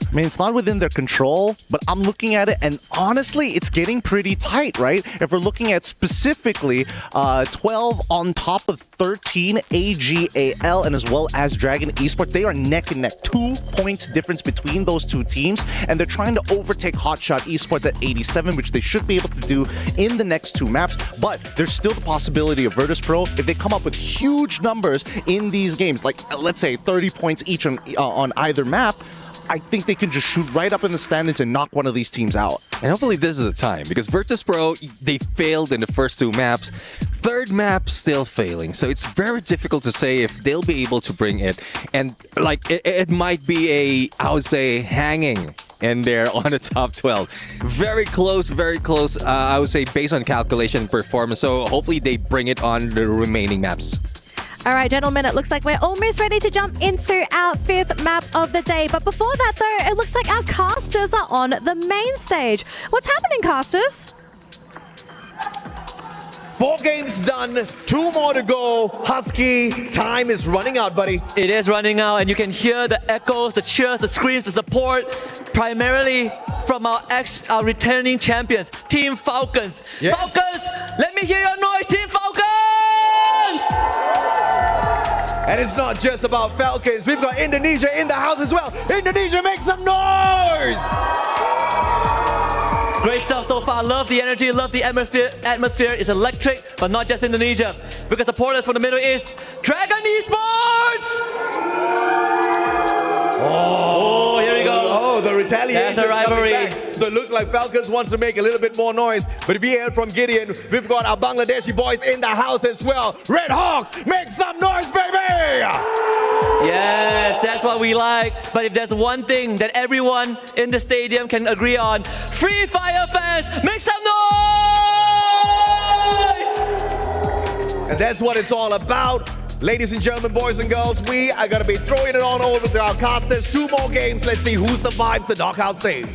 I mean, it's not within their control, but I'm looking at it, and honestly, it's getting pretty tight, right? If we're looking at specifically 12 on top of 13, AGAL, and as well as Dragon Esports, they are neck and neck. 2 points difference between those two teams, and they're trying to overtake Hotshot Esports at 87, which they should be able to do in the next 2 maps, but there's still the possibility of Virtus Pro, if they come up with huge numbers in these games, like let's say 30 points each on either map, I think they can just shoot right up in the standings and knock one of these teams out. And hopefully this is the time, because Virtus Pro, they failed in the first 2 maps. Third map still failing, so it's very difficult to say if they'll be able to bring it. And like it might be I would say, hanging in there on the top 12. Very close, I would say, based on calculation and performance. So hopefully they bring it on the remaining maps. All right, gentlemen, it looks like we're almost ready to jump into our 5th map of the day. But before that, though, it looks like our casters are on the main stage. What's happening, casters? 4 games done, 2 more to go. Husky, time is running out, buddy. It is running out, and you can hear the echoes, the cheers, the screams, the support, primarily from our returning champions, Team Falcons. Yeah. Falcons, let me hear your noise, Team Falcons! And it's not just about Falcons. We've got Indonesia in the house as well. Indonesia, make some noise! Great stuff so far. Love the energy, love the atmosphere. Atmosphere is electric, but not just Indonesia. Because the supporters from the Middle East, Dragon Esports! Oh, here we go. Oh, the retaliation That's a rivalry. coming back. So it looks like Falcons wants to make a little bit more noise. But if you hear from Gideon, we've got our Bangladeshi boys in the house as well. Red Hawks, make some noise, baby! Yes, that's what we like. But if there's one thing that everyone in the stadium can agree on, Free Fire fans, make some noise! And that's what it's all about. Ladies and gentlemen, boys and girls, we are going to be throwing it on over to our casters. 2 more games. Let's see who survives the knockout stage.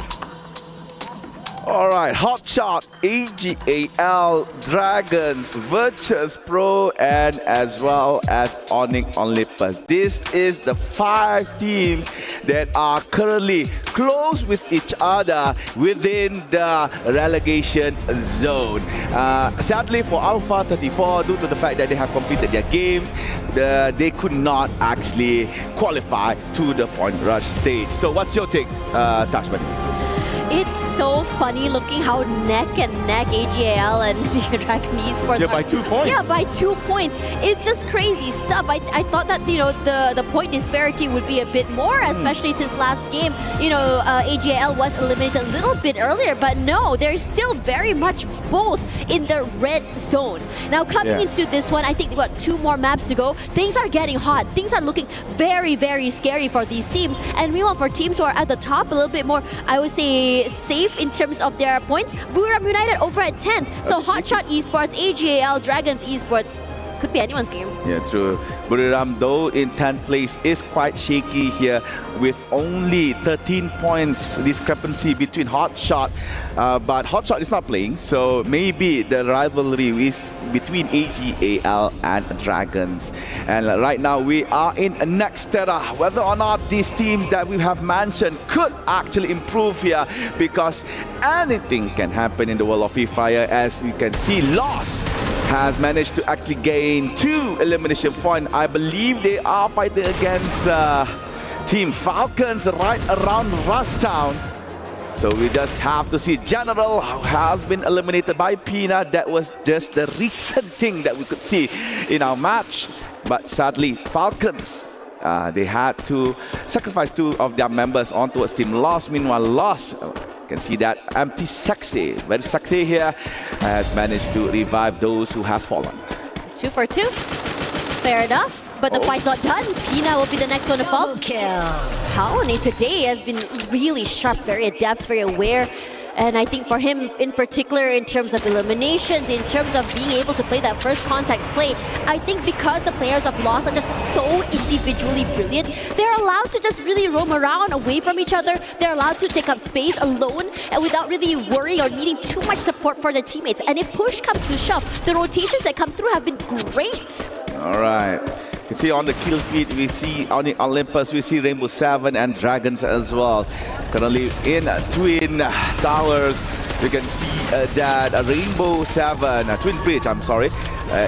All right, Hotshot, AGAL, Dragons, Virtus Pro, and as well as Onyx Olympus. This is the 5 teams that are currently close with each other within the relegation zone. Sadly for Alpha 34, due to the fact that they have completed their games, they could not actually qualify to the point rush stage. So what's your take, Tashmani? It's so funny looking how neck and neck AGAL and Dragon Esports are. By 2 points. Yeah, by 2 points. It's just crazy stuff. I thought that, the point disparity would be a bit more, especially since last game, AGAL was eliminated a little bit earlier, but no, they're still very much both in the red zone. Now coming into this one, I think we've got 2 more maps to go. Things are getting hot. Things are looking very, very scary for these teams. And meanwhile, for teams who are at the top, a little bit more, I would say, safe in terms of their points. Buriram United over at 10th. So Hotshot Esports, AGAL, Dragons Esports, could be anyone's game. Yeah, true. Buriram, though, in 10th place is quite shaky here with only 13 points discrepancy between Hotshot. But Hotshot is not playing, so maybe the rivalry is between AGAL and Dragons. And right now we are in Nexterra. Whether or not these teams that we have mentioned could actually improve here, because anything can happen in the world of Free Fire. As you can see, Loss has managed to actually gain 2 elimination points. I believe they are fighting against Team Falcons right around Rustown. So we just have to see. General has been eliminated by Pina. That was just the recent thing that we could see in our match. But sadly, Falcons, they had to sacrifice 2 of their members on towards Team Loss. Meanwhile, Loss, you can see that empty Sexy, very Sexy here, has managed to revive those who has fallen. 2 for 2. Fair enough. But the fight's not done. Pina will be the next one to fall. Paone today has been really sharp, very adept, very aware. And I think for him in particular, in terms of eliminations, in terms of being able to play that first contact play, I think because the players of Lost are just so individually brilliant, they're allowed to just really roam around away from each other. They're allowed to take up space alone and without really worrying or needing too much support for their teammates. And if push comes to shove, the rotations that come through have been great. All right. You see on the kill feed, we see on the Olympus, we see Rainbow 7 and Dragons as well. Currently in Twin Towers, you can see that Rainbow 7, Twin Bridge, I'm sorry,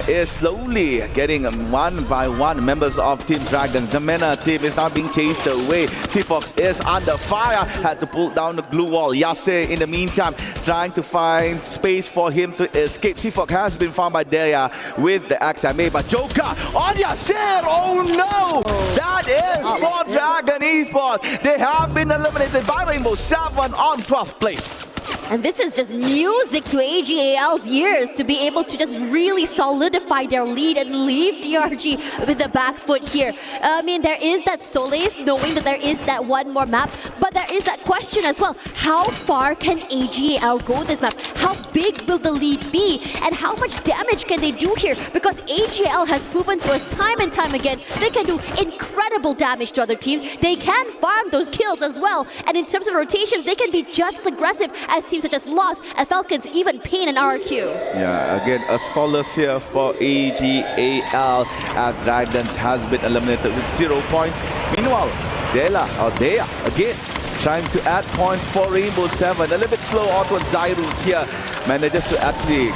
is slowly getting one by one members of Team Dragons. The MENA team is now being chased away. Seafox is under fire, had to pull down the glue wall. Yase, in the meantime, trying to find space for him to escape. Seafox has been found by Deya with the XMA, but Joker on Yase! Oh no! That is for Dragon Esports. They have been eliminated by Rainbow 7 on 12th place. And this is just music to AGAL's ears to be able to just really solidify their lead and leave DRG with the back foot here. I mean, there is that solace knowing that there is that one more map, but there is that question as well. How far can AGAL go this map? How big will the lead be? And how much damage can they do here? Because AGAL has proven to us time and time again, they can do incredible damage to other teams. They can farm those kills as well. And in terms of rotations, they can be just as aggressive as teams such as Lost, and Falcons, even Pain and RQ. Yeah, again, a solace here for AGAL as Dragons has been eliminated with 0 points. Meanwhile, Deya again trying to add points for Rainbow 7. A little bit slow onto Zairu here. Manages to actually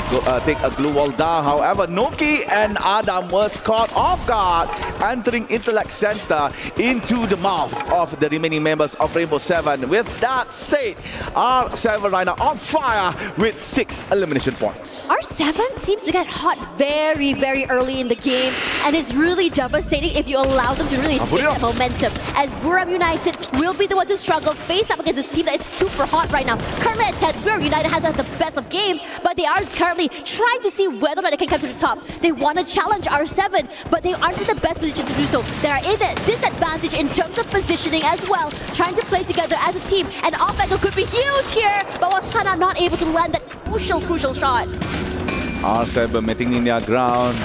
take a glue wall down. However, Noki and Adam was caught off guard, entering Intellect Center into the mouth of the remaining members of Rainbow 7. With that said, R7 right now on fire with 6 elimination points. R7 seems to get hot very, very early in the game, and it's really devastating if you allow them to really take that momentum. As Buriram United will be the one to struggle, face up against this team that is super hot right now. Currently at 10th, Buriram United has had the best of games, but they are currently trying to see whether or not they can come to the top. They want to challenge R7, but they aren't in the best position to do so. They are in a disadvantage in terms of positioning as well, trying to play together as a team. And off angle could be huge here, but Wasana not able to land that crucial shot. R7 meeting in their ground.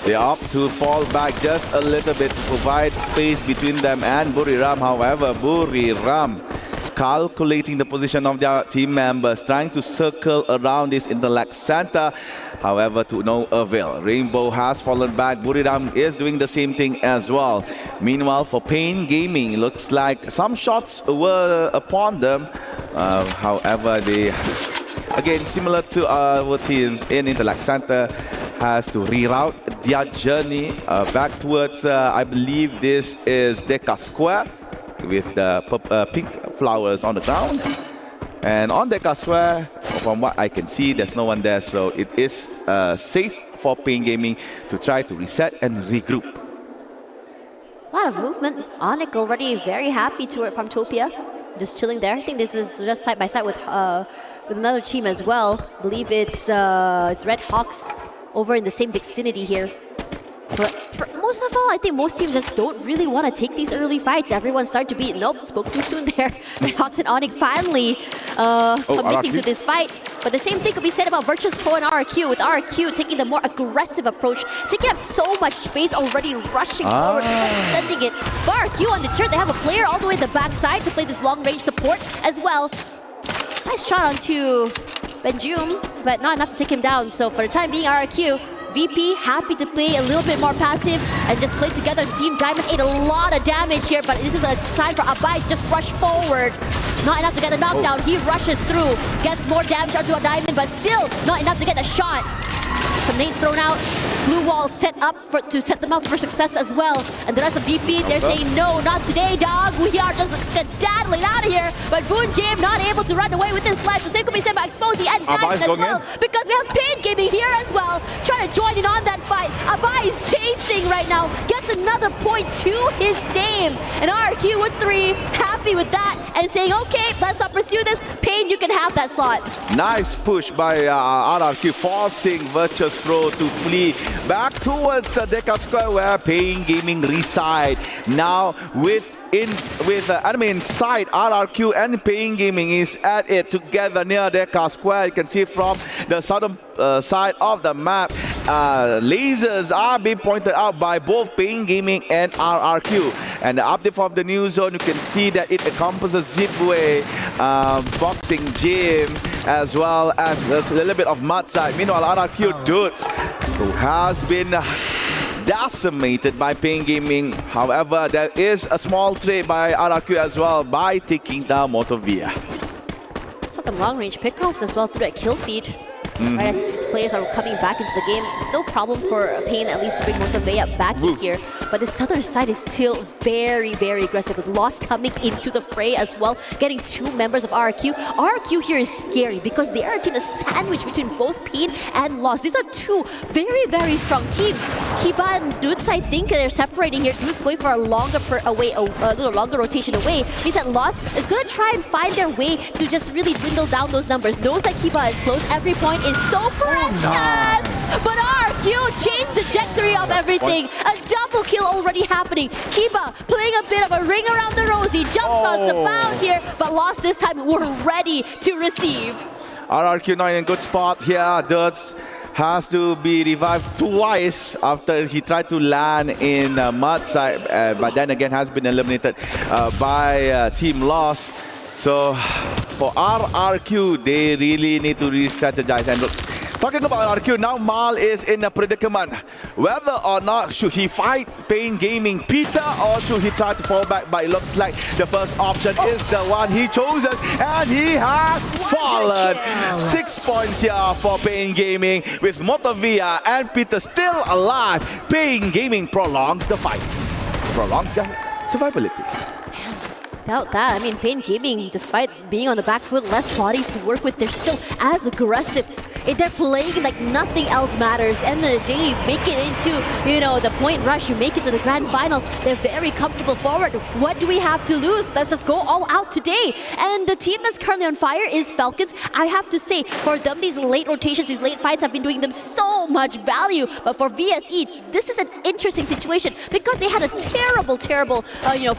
They opt to fall back just a little bit to provide space between them and Buriram. However, Buriram calculating the position of their team members, trying to circle around this Intellect Center. However, to no avail. Rainbow has fallen back. Buriram is doing the same thing as well. Meanwhile, for Pain Gaming, looks like some shots were upon them. However, they, again, similar to our teams in Intellect Center, has to reroute their journey back towards, I believe this is Deca Square, with the pink flowers on the ground. And on Deca Square, from what I can see, there's no one there, so it is safe for Pain Gaming to try to reset and regroup. A lot of movement. Onyx already very happy to it from Topia, just chilling there. I think this is just side by side with another team as well. I believe it's Red Hawks over in the same vicinity here. But most of all, I think most teams just don't really want to take these early fights. Everyone's starting to be, nope, spoke too soon there. Red Hawks and Onyx finally committing to this fight. But the same thing could be said about Virtus Pro and RQ, with RQ taking the more aggressive approach, taking up so much space already, rushing forward, extending it. But RQ undeterred, they have a player all the way in the backside to play this long-range support as well. Nice shot onto Benjum, but not enough to take him down. So for the time being, RQ, VP happy to play a little bit more passive and just play together as a team. Diamond ate a lot of damage here, but this is a time for Abai to just rush forward. Not enough to get the knockdown. He rushes through, gets more damage onto a Diamond, but still not enough to get the shot. Some nades thrown out. Blue wall set up to set them up for success as well. And the rest of VP, they're saying, no, not today, dog. We are just skedaddling out of here. But Boon Jam not able to run away with this slash. The same could be said by Exposy and Diamond as well. Because we have Pain Gaming here as well, trying to join in on that fight. Abai is chasing right now. Gets another point to his name. And RRQ with 3, happy with that, and saying, okay, let's not pursue this. Pain, you can have that slot. Nice push by RRQ, forcing Virtus Pro to flee back towards Deca Square, where Pain Gaming reside. Now inside RRQ and Pain Gaming is at it together near Deca Square. You can see from the southern side of the map, lasers are being pointed out by both Pain Gaming and RRQ. And the update from the new zone, you can see that it encompasses Zipway, boxing gym, as well as a little bit of mud side. Meanwhile, RRQ dudes, who has been decimated by Pain Gaming. However, there is a small trade by RRQ as well by taking down Motovia. So some long-range pickoffs as well through that kill feed. Right, as players are coming back into the game, no problem for Pain at least to bring Motovia back in here. But the southern side is still very, very aggressive, with Lost coming into the fray as well, getting 2 members of RRQ. RRQ here is scary because they are a team that's sandwiched between both Pain and Lost. These are 2 very, very strong teams. Kiba and Dudes, I think they're separating here. Dudes going for a longer a little longer rotation away. Means that Lost is going to try and find their way to just really dwindle down those numbers. Knows that Kiba is close. Every point is so precious. But RRQ changed the trajectory of everything. A double kill already happening. Kiba playing a bit of a ring around the rosy. Jump shots abound here, but Lost this time were ready to receive. RRQ not in a good spot here. Dirts has to be revived twice after he tried to land in mud side, but then again has been eliminated by Team Lost. So for RRQ, they really need to re-strategize. And look, talking about RRQ, now Mal is in a predicament. Whether or not should he fight Pain Gaming Peter, or should he try to fall back? But it looks like the first option is the one he chosen, and he has fallen. 6 points here for Pain Gaming, with Motovia and Peter still alive. Pain Gaming prolongs the fight, prolongs their survivability. Without that, I mean, Pain Gaming, despite being on the back foot, less bodies to work with, they're still as aggressive. They're playing like nothing else matters. End of the day, you make it into, the point rush, you make it to the grand finals. They're very comfortable forward. What do we have to lose? Let's just go all out today. And the team that's currently on fire is Falcons. I have to say, for them, these late rotations, these late fights have been doing them so much value. But for VSE, this is an interesting situation because they had a terrible,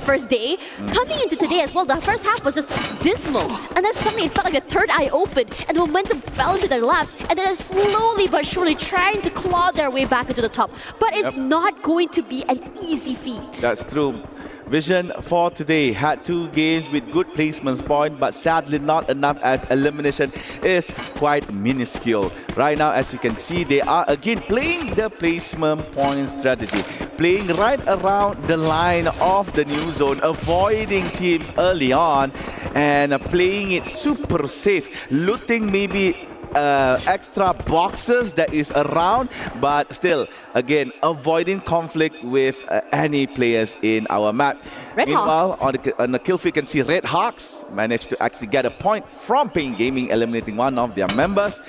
first day. Coming into today as well, the first half was just dismal. And then suddenly it felt like the third eye opened and the momentum fell into their laps. And they're slowly but surely trying to claw their way back into the top. But it's not going to be an easy feat. That's true. Vision for today had 2 games with good placements point, but sadly not enough, as elimination is quite minuscule. Right now, as you can see, they are again playing the placement point strategy, playing right around the line of the new zone, avoiding teams early on, and playing it super safe, looting maybe extra boxes that is around, but still, again, avoiding conflict with any players in our map. Meanwhile, on the kill feed, you can see Red Hawks managed to actually get a point from Pain Gaming, eliminating one of their members.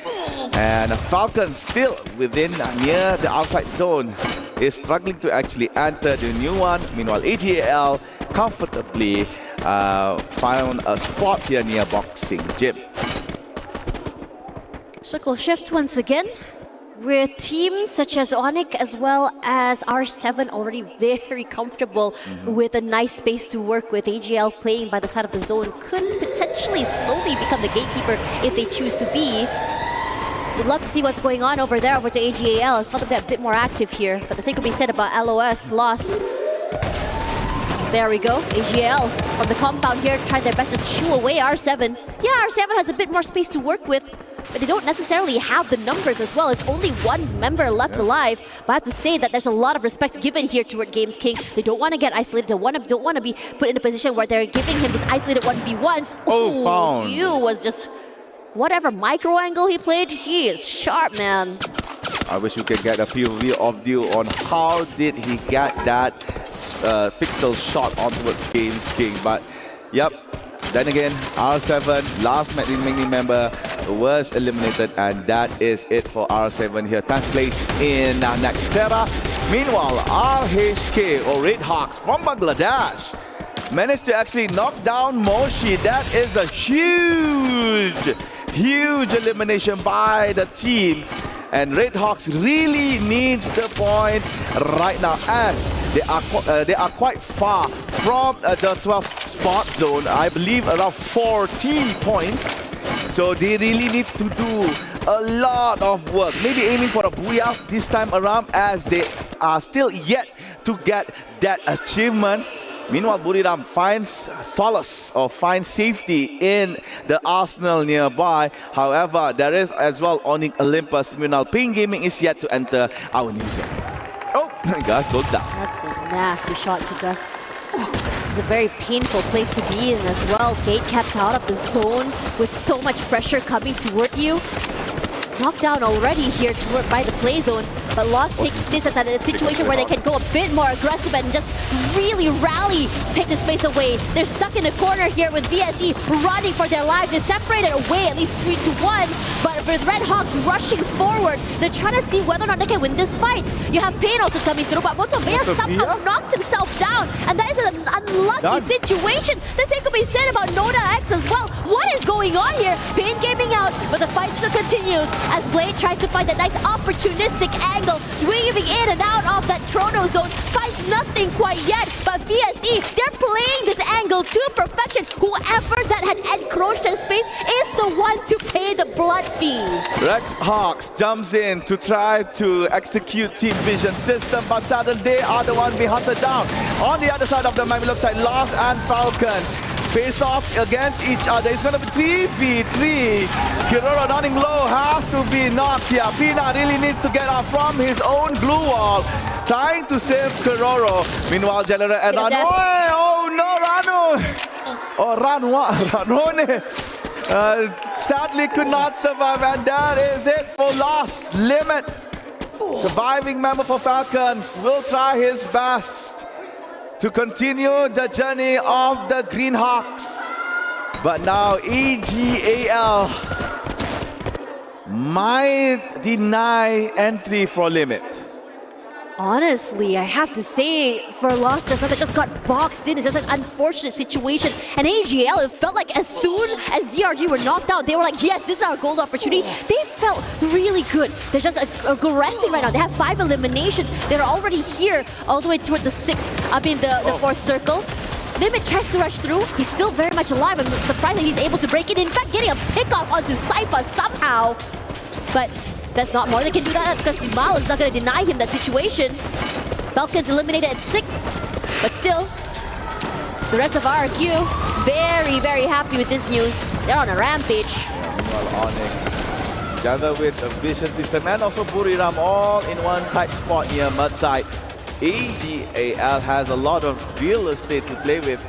And Falcons still within near the outside zone is struggling to actually enter the new one. Meanwhile, AGAL comfortably found a spot here near boxing gym. Circle shift once again, with teams such as Onyx as well as R7 already very comfortable with a nice space to work with. AGL playing by the side of the zone could potentially slowly become the gatekeeper if they choose to be. We'd love to see what's going on over there over to AGAL. I saw them a bit more active here, but the same could be said about LOS, Loss. There we go, AGL from the compound here tried their best to shoo away R7. Yeah, R7 has a bit more space to work with, but they don't necessarily have the numbers as well. It's only 1 member left alive. But I have to say that there's a lot of respect given here toward Games King. They don't want to get isolated. They don't want to be put in a position where they're giving him these isolated 1v1s. Oh, found. View was just whatever micro angle he played. He is sharp, man. I wish we could get a POV of you on how did he get that pixel shot on towards Games King. But yep. Then again, R7, last remaining member, was eliminated, and that is it for R7 here. 10th place in Nexterra. Meanwhile, RHK or Red Hawks from Bangladesh managed to actually knock down Moshi. That is a huge elimination by the team. And Red Hawks really needs the point right now, as they are quite far from the 12th spot zone. I believe around 40 points. So they really need to do a lot of work. Maybe aiming for a booyah this time around, as they are still yet to get that achievement. Meanwhile, Buriram finds solace or finds safety in the arsenal nearby. However, there is as well Onyx Olympus. Meanwhile, Alpine Gaming is yet to enter our new zone. Oh, Gus goes down. That's a nasty shot to Gus. It's a very painful place to be in as well. Gate kept out of the zone with so much pressure coming toward you. Knocked down already here by the play zone, but Lost take this as a situation where they can go a bit more aggressive and just really rally to take the space away. They're stuck in a corner here with VSE running for their lives. They're separated away at least 3-1, but with Red Hawks rushing forward, they're trying to see whether or not they can win this fight. You have Pain also coming through, but Motovea somehow knocks himself down, and that is an unlucky situation. The same could be said about Noda X as well. What is going on here? Pain gaming out, but the fight still continues as Blade tries to find that nice opportunistic angle, weaving in and out of that chrono zone. Finds nothing quite yet, but VSE, they're playing this angle to perfection. Whoever that had encroached their space is the one to pay the blood fee. Red Hawks jumps in to try to execute Team Vision system, but suddenly they are the ones being hunted down. On the other side of the map, it looks like Lost and Falcons face off against each other. It's going to be 3v3. Kiroro running low has to be knocked here. Pina really needs to get out from his own glue wall, trying to save Kiroro. Meanwhile, General and Ranu. Oh no, Ranu! Oh, Ranone. Sadly could not survive, and that is it for Lost. Limit. Surviving member for Falcons will try his best to continue the journey of the Green Hawks. But now EGAL might deny entry for Limit. Honestly, I have to say, for Lost just now, they just got boxed in. It's just an unfortunate situation. And AGL, it felt like as soon as DRG were knocked out, they were like, yes, this is our gold opportunity. They felt really good. They're just aggressive right now. They have 5 eliminations. They're already here, all the way toward the 6th, the 4th circle. Limit tries to rush through. He's still very much alive. I'm surprised that he's able to break it. In fact, getting a pick-off onto Cypher somehow. But that's not more. They can do that because Simal is not going to deny him that situation. Falcons eliminated at 6. But still, the rest of RRQ, very, very happy with this news. They're on a rampage. Meanwhile, Onyx, together with a Vision System and also Buriram, all in one tight spot near Mudside. EGAL has a lot of real estate to play with.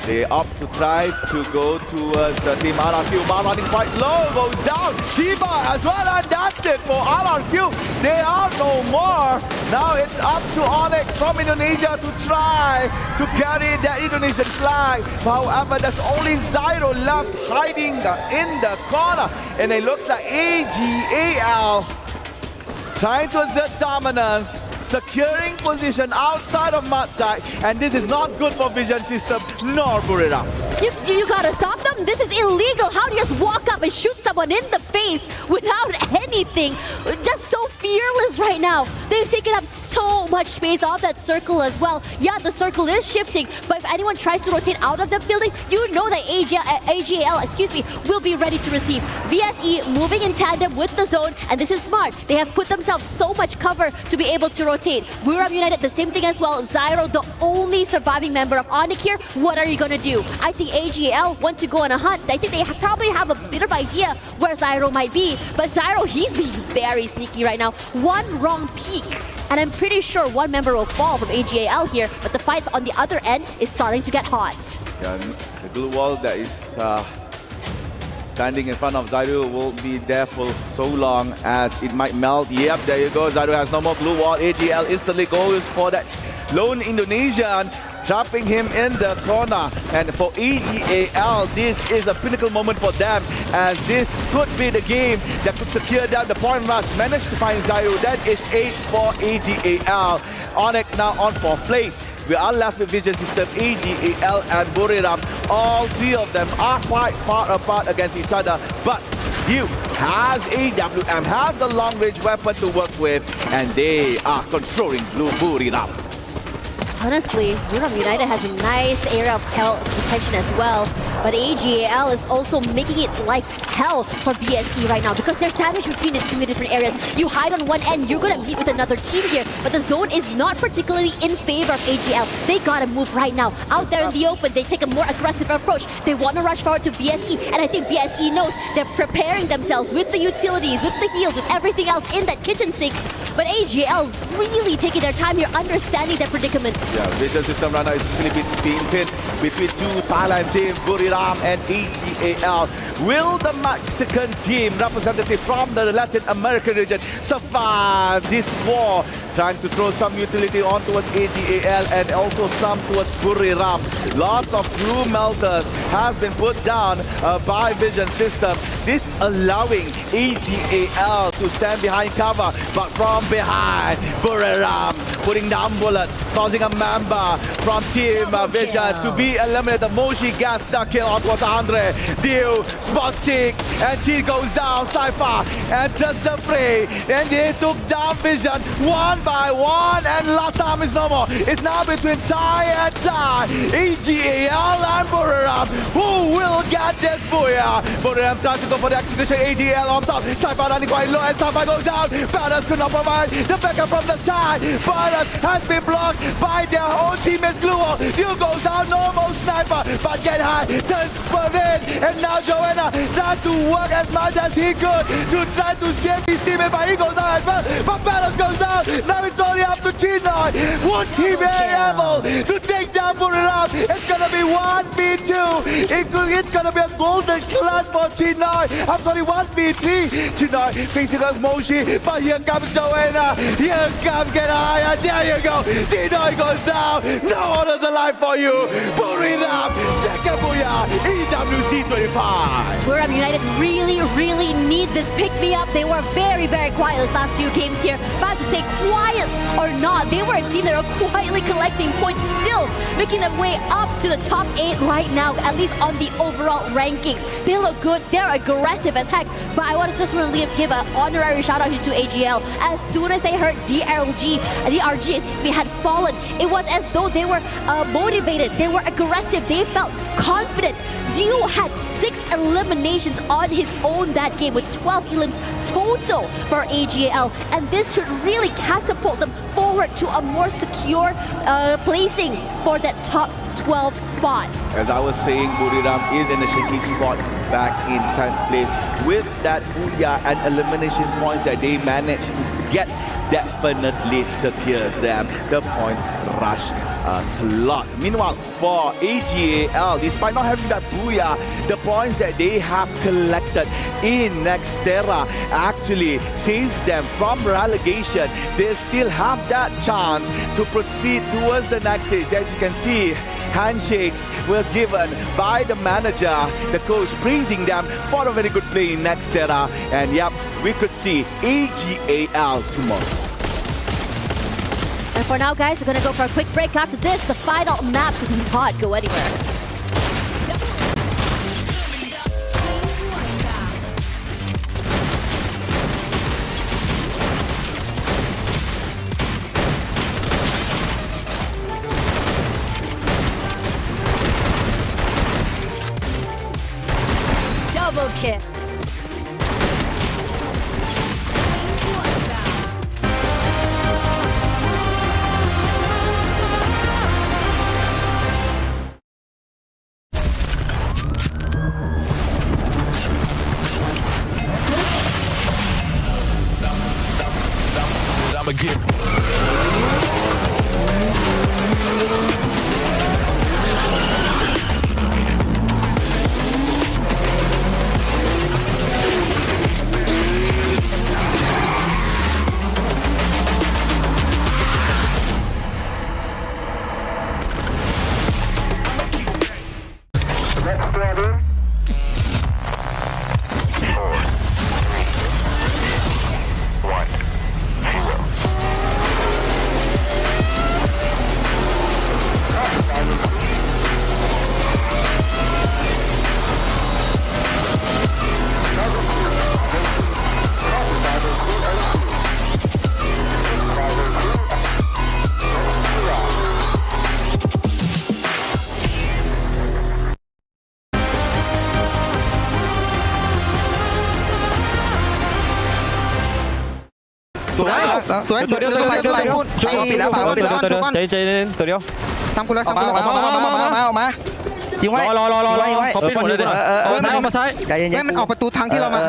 They opt to try to go towards the team RRQ. Bar running quite low, goes down. Diva as well, and that's it for RRQ. They are no more. Now it's up to Onyx from Indonesia to try to carry that Indonesian flag. However, there's only Zyro left hiding in the corner. And it looks like EGAL trying to assert dominance, securing position outside of Matsai, and this is not good for Vision System nor Buriram. You gotta stop them? This is illegal. How do you just walk up and shoot someone in the face without anything? Just so fearless right now. They've taken up so much space off that circle as well. Yeah, the circle is shifting, but if anyone tries to rotate out of the building, you know that AGL, will be ready to receive. VSE moving in tandem with the zone, and this is smart. They have put themselves so much cover to be able to rotate. Buriram United, the same thing as well. Zyro, the only surviving member of Onyx here. What are you gonna do? I think AGL want to go on a hunt. I think they probably have a bit of idea where Zyro might be, but Zyro, he's being very sneaky right now. One wrong peek, and I'm pretty sure one member will fall from AGAL here, but the fights on the other end is starting to get hot. Yeah, the glue wall that is standing in front of Zyro will be there for so long as it might melt. Yep, there you go. Zyro has no more glue wall. AGL instantly goes for that Lone Indonesian trapping him in the corner. And for EGAL, this is a pinnacle moment for them, as this could be the game that could secure them the point rush. Managed to find Zairo. That is 8 for EGAL. Onyx now on 4th place. We are left with Vision System, EGAL and Buriram. All three of them are quite far apart against each other, but Hugh has AWM, has the long-range weapon to work with, and they are controlling Buriram. Honestly, Buriram United has a nice area of hell protection as well, but AGAL is also making it life hell for BSE right now because they're sandwiched between the two different areas. You hide on one end, you're gonna meet with another team here, but the zone is not particularly in favor of AGL. They gotta move right now. Out there in the open, they take a more aggressive approach. They want to rush forward to BSE, and I think BSE knows they're preparing themselves with the utilities, with the heals, with everything else in that kitchen sink. But AGL really taking their time here, understanding their predicaments. Yeah, Vision System runner is actually being pinned between two Thailand teams, Buriram and EGAL. Will the Mexican team, representative from the Latin American region, survive this war? Trying to throw some utility on towards AGAL and also some towards Buriram. Lots of blue melters has been put down by Vision System. This allowing AGAL to stand behind cover, but from behind, Buriram putting down bullets, causing a member from Team Vision to be eliminated. Moshi gets the kill on towards Andre. Deal, spot cheek, and she goes down. Cypher enters the fray, and they took down Vision one by one, and Latam is no more. It's now between Thai and Thai. EGAL and Buriram. Who will get this booyah? Buriram tries to go for the execution. AGAL on top. Cypher running quite low, and Cypher goes down. Batters could not provide the backup from the side. Batters has been blocked by their own teammates. Gluo. You goes down, normal sniper, but get high. Turns for in, and now Joanna tries to work as much as he could to try to save his teammate, but he goes down as well. But Batters goes down. Now it's only up to T9. Would he be able to take down Buriram? It's gonna be 1v2. It's gonna be a golden clutch for T9. I'm sorry, 1v3. T9 facing us Moshi, but here comes Joanna. Here comes Get Higher. There you go. T9 goes down. No one is alive for you. Buriram, second booyah. EWC 25. Buriram United really need this pick-me-up. They were very quiet this last few games here. But I have to say, quiet or not, they were a team that are quietly collecting points, still making their way up to the top 8 right now, at least on the overall rankings. They look good, they're aggressive as heck, but I want to just really give an honorary shout out to AGL. As soon as they heard DRG had fallen, it was as though they were motivated, they were aggressive, they felt confident. Dio had 6 eliminations on his own that game with 12 elims total for AGL, and this should really catapult them forward to a more secure placing for that top 12 spot. As I was saying, Buriram is in a shaky spot back in 10th place. With that booyah and elimination points that they managed to get, definitely secures them the point rush slot. Meanwhile, for AGAL, despite not having that booyah, the points that they have collected in Nexterra actually saves them from relegation. They still have that chance to proceed towards the next stage. As you can see, handshakes was given by the manager, the coach, praising them for a very good play in Nexterra. And yep, we could see AGAL tomorrow. And for now, guys, we're gonna go for a quick break. After this, the final maps do not go anywhere. Double kick. สวยตัวเดียวตัวเดียวปิดแล้วป่าวปิดแล้วใจเย็นตัวเดียว ทำกูแล้วทำกูแล้วออกมายิงไว้รอเขาปิดหมดเลยมาซ้ายใจเย็นๆมันออกประตูทางที่เรามา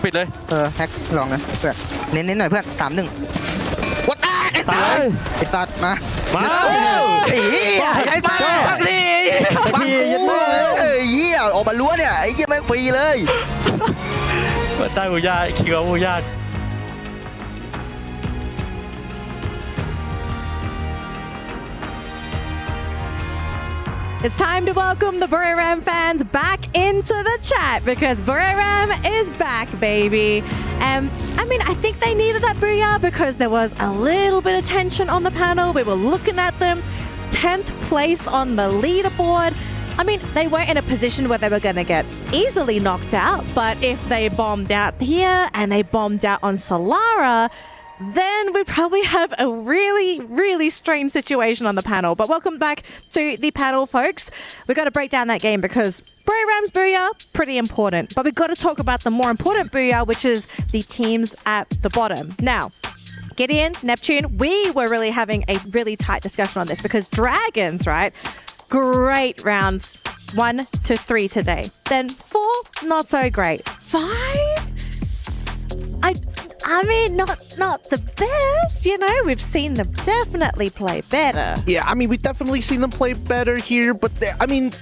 ปิดเลยแฮกลองนะเพื่อนเน้นหน่อยเพื่อน3-1วัดไอ้ตัดมาไอ้มาบังเหี้ยออกมาล้วเนี่ยไอ้เหี้ยแม่งฟรีเลยมาใต้บูญาคิวบูญา It's time to welcome the Buriram fans back into the chat because Buriram is back, baby. I mean, I think they needed that booyah because there was a little bit of tension on the panel. We were looking at them, 10th place on the leaderboard. I mean, they weren't in a position where they were going to get easily knocked out, but if they bombed out here and they bombed out on Solara, then we'd probably have a really, really strange situation on the panel. But welcome back to the panel, folks. We've got to break down that game because Buriram's booyah, pretty important. But we've got to talk about the more important booyah, which is the teams at the bottom. Now, Gideon, Neptune, we were really having a really tight discussion on this because Dragons, right? Great rounds 1 to 3 today. Then 4, not so great. 5? I mean, not the best, you know? We've seen them definitely play better. Yeah, I mean, we've definitely seen them play better here, but I mean,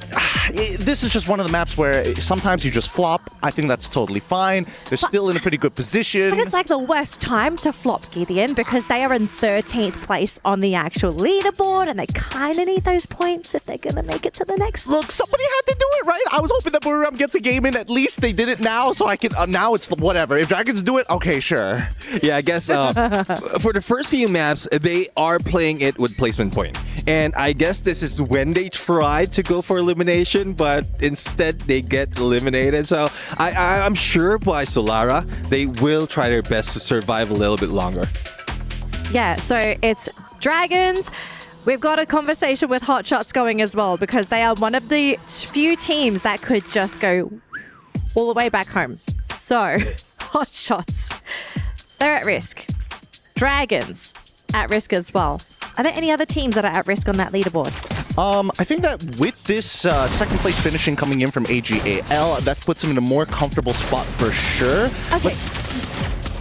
this is just one of the maps where sometimes you just flop. I think that's totally fine. They're still in a pretty good position. But it's like the worst time to flop, Gideon, because they are in 13th place on the actual leaderboard, and they kind of need those points if they're going to make it to the next. Look, somebody had to do it, right? I was hoping that Buriram gets a game in. At least they did it now, so I can... now it's whatever. If Dragons do it, okay, sure. Yeah, I guess for the first few maps, they are playing it with placement point. And I guess this is when they tried to go for elimination, but instead they get eliminated. So I'm sure by Solara, they will try their best to survive a little bit longer. Yeah, so it's Dragons. We've got a conversation with Hot Shots going as well because they are one of the few teams that could just go all the way back home. So, Hot Shots. They're at risk. Dragons at risk as well. Are there any other teams that are at risk on that leaderboard? I think that with this second place finishing coming in from AGAL, that puts them in a more comfortable spot for sure. Okay.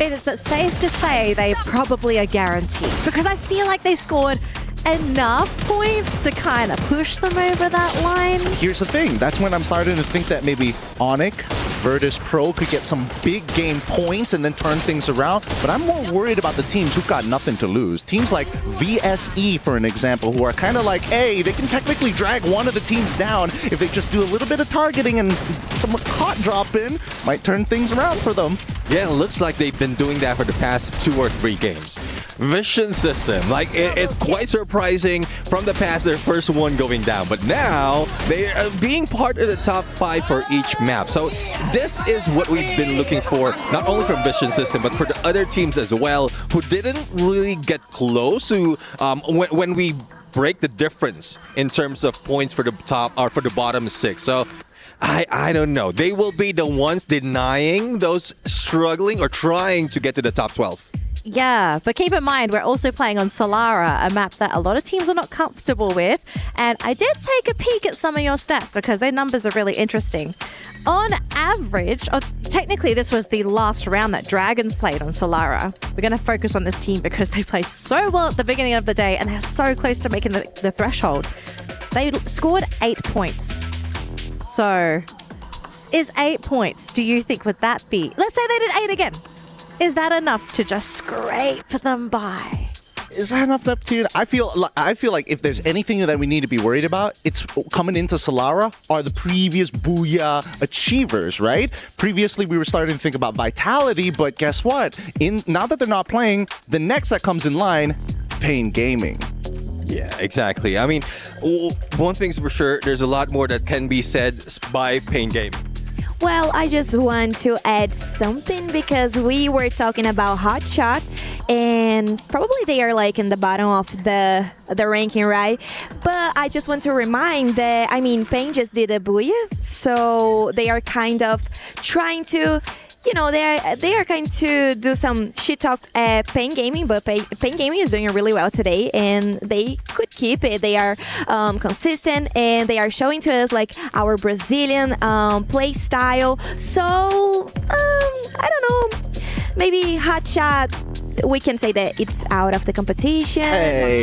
Is it safe to say they probably are guaranteed? Because I feel like they scored enough points to kind of push them over that line. Here's the thing. That's when I'm starting to think that maybe Onyx, Virtus Pro could get some big game points and then turn things around. But I'm more worried about the teams who've got nothing to lose. Teams like VSE, for an example, who are kind of like, hey, they can technically drag one of the teams down if they just do a little bit of targeting and some caught drop in, might turn things around for them. Yeah, it looks like they've been doing that for the past 2 or 3 games. Vision system, like it's quite surprising from the past, their first one going down, but now they are being part of the top 5 for each map. So this is what we've been looking for, not only from Vision system, but for the other teams as well, who didn't really get close to when we break the difference in terms of points for the top or for the bottom 6. So I don't know. They will be the ones denying those struggling or trying to get to the top 12. Yeah, but keep in mind, we're also playing on Solara, a map that a lot of teams are not comfortable with. And I did take a peek at some of your stats because their numbers are really interesting. On average, technically this was the last round that Dragons played on Solara. We're going to focus on this team because they played so well at the beginning of the day and they're so close to making the threshold. They scored 8 points. So, is 8 points, do you think, would that be... Let's say they did 8 again. Is that enough to just scrape them by? Is that enough, Neptune? I feel like if there's anything that we need to be worried about, it's coming into Solara are the previous Booyah achievers, right? Previously, we were starting to think about Vitality, but guess what? Now that they're not playing, the next that comes in line, Pain Gaming. Yeah, exactly. I mean, one thing's for sure, there's a lot more that can be said by Pain Gaming. Well, I just want to add something because we were talking about Hotshot and probably they are like in the bottom of the ranking, right? But I just want to remind that, I mean, Pain just did a Booyah, so they are kind of trying to they are going to do some shit talk at Pain Gaming, but Pain Gaming is doing really well today, and they could keep it. They are consistent, and they are showing to us like our Brazilian play style. So I don't know, maybe Hotshot, we can say that it's out of the competition,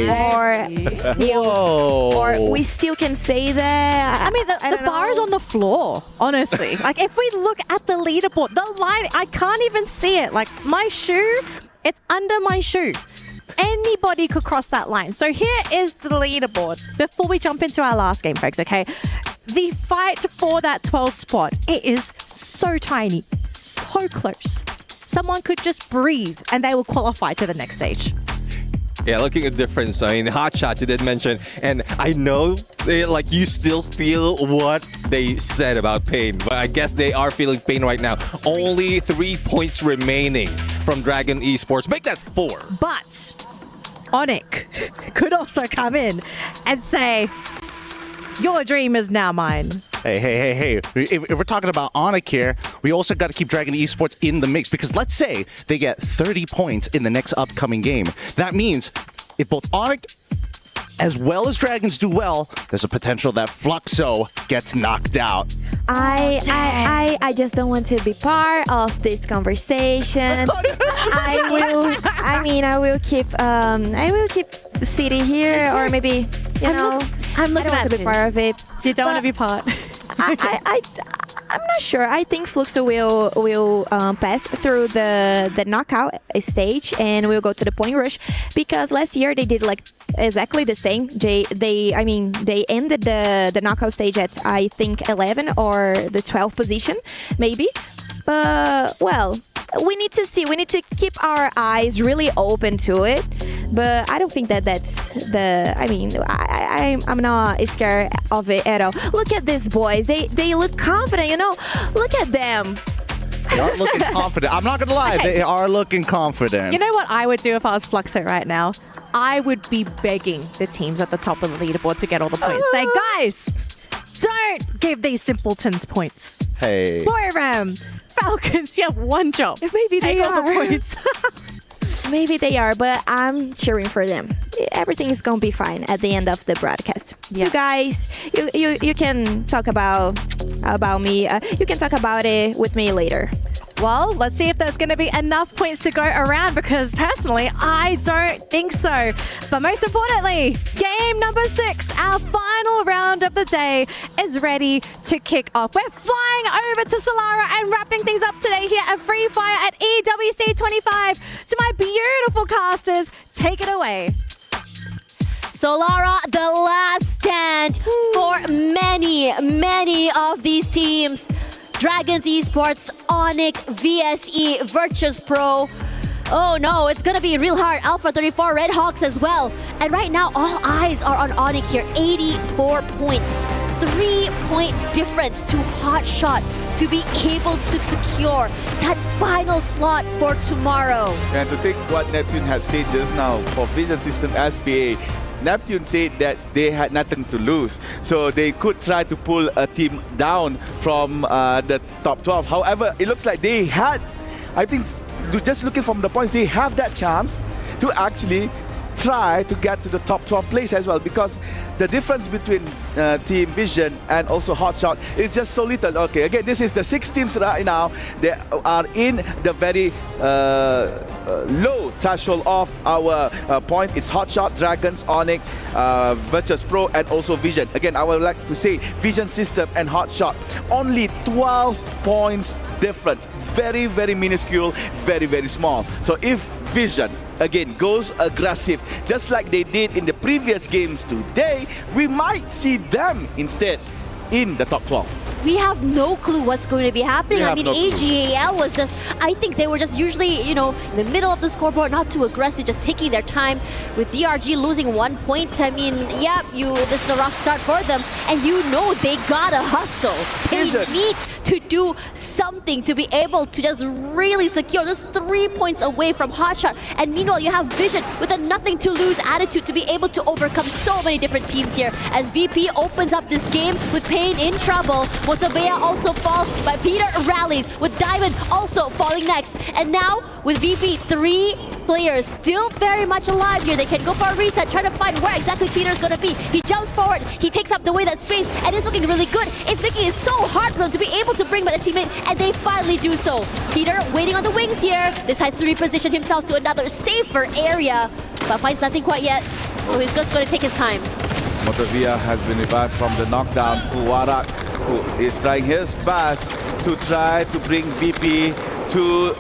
or we still can say that. I mean, the bar is on the floor, honestly. Like, if we look at the leaderboard, the line, I can't even see it. Like, my shoe, it's under my shoe. Anybody could cross that line. So here is the leaderboard. Before we jump into our last game, folks, okay? The fight for that 12th spot, it is so tiny, so close. Someone could just breathe and they will qualify to the next stage. Yeah, looking at the difference. I mean, Hotshot you did mention, and I know you still feel what they said about Pain, but I guess they are feeling pain right now. Only 3 points remaining from Dragon Esports. Make that 4. But Onyx could also come in and say, your dream is now mine. Hey. If we're talking about Onyx here, we also got to keep Dragon Esports in the mix, because let's say they get 30 points in the next upcoming game. That means if both Onyx as well as Dragons do well, there's a potential that Fluxo gets knocked out. I just don't want to be part of this conversation. I will keep the city here, or maybe I'm looking I don't want to be part of it. You don't want to be part. I'm not sure. I think Fluxo will pass through the knockout stage and will go to the point rush, because last year they did like exactly the same. They ended the knockout stage at, I think, 11 or the 12th position, maybe. But well, we need to see. We need to keep our eyes really open to it. But I don't think that's the. I'm not scared of it at all. Look at these boys. They look confident. Look at them. They are looking confident. I'm not gonna lie. Okay. They are looking confident. You know what I would do if I was Fluxo right now? I would be begging the teams at the top of the leaderboard to get all the points. Say, guys, don't give these simpletons points. Hey. Buriram, Falcons, you have one job. Maybe they Take are. all the points. Maybe they are, but I'm cheering for them. Everything is gonna be fine at the end of the broadcast. Yeah. You guys, you can talk about me. You can talk about it with me later. Well, let's see if there's going to be enough points to go around, because personally, I don't think so. But most importantly, game number 6, our final round of the day, is ready to kick off. We're flying over to Solara and wrapping things up today here at Free Fire at EWC 25. To my beautiful casters, take it away. Solara, the last stand for many of these teams. Dragons Esports, Onyx, VSE, Virtus Pro. Oh no, it's gonna be real hard. Alpha 34, Red Hawks as well. And right now, all eyes are on Onyx here. 84 points. 3-point difference to Hotshot to be able to secure that final slot for tomorrow. And to take what Neptune has said just now for Vision System SPA, Neptune said that they had nothing to lose, so they could try to pull a team down from the top 12. However, it looks like they had, I think, just looking from the points, they have that chance to actually try to get to the top 12 place as well, because the difference between Team Vision and also Hotshot is just so little. Okay, again, this is the 6 teams right now. They are in the very low threshold of our point. It's Hotshot, Dragons, Onyx, Virtus Pro, and also Vision. Again, I would like to say Vision System and Hotshot, only 12 points difference. Very, very minuscule, very, very small. So if Vision again goes aggressive, just like they did in the previous games today, we might see them instead in the top 12. We have no clue what's going to be happening. I mean, AGAL was just, I think they were just usually, in the middle of the scoreboard, not too aggressive, just taking their time. With DRG losing 1 point, I mean, yeah, this is a rough start for them. And they gotta hustle. They need to do something to be able to just really secure just 3 points away from Hotshot. And meanwhile, you have Vision with a nothing to lose attitude to be able to overcome so many different teams here. As VP opens up this game with Pain in trouble, Motovea also falls, but Peter rallies with Diamond also falling next. And now with VP, 3 players still very much alive here. They can go for a reset, try to find where exactly Peter's gonna be. He jumps forward, he takes up the way that space, and is looking really good. It's making it so hard for them to be able to bring back the teammate, and they finally do so. Peter waiting on the wings here, decides to reposition himself to another safer area, but finds nothing quite yet, so he's just gonna take his time. Motovea has been revived from the knockdown. Fuwarak, who is trying his best to try to bring VP to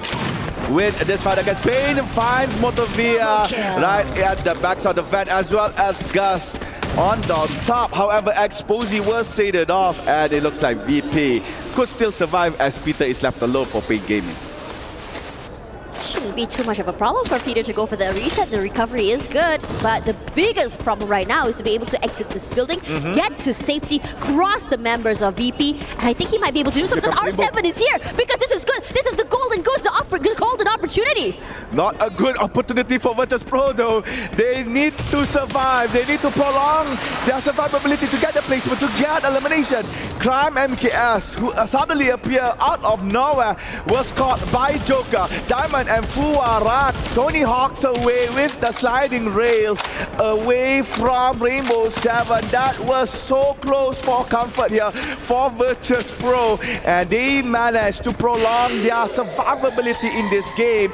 win this fight against Pain. Finds Motovea right at the backs of the vent, as well as Gus on the top. However, Exposy was traded off, and it looks like VP could still survive as Peter is left alone for Pain Gaming. Shouldn't be too much of a problem for Peter to go for the reset. The recovery is good, but the biggest problem right now is to be able to exit this building, get to safety, cross the members of VP, and I think he might be able to do so because R7 is here, because this is good. This is the golden goose, the golden opportunity. Not a good opportunity for Virtus Pro though. They need to survive. They need to prolong their survivability to get the placement, to get elimination. Crime MKS, who suddenly appeared out of nowhere, was caught by Joker. Diamond and Fuwarak. Tony Hawk's away with the sliding rails, away from Rainbow 7. That was so close for comfort here for Virtus Pro, and they managed to prolong their survivability in this game.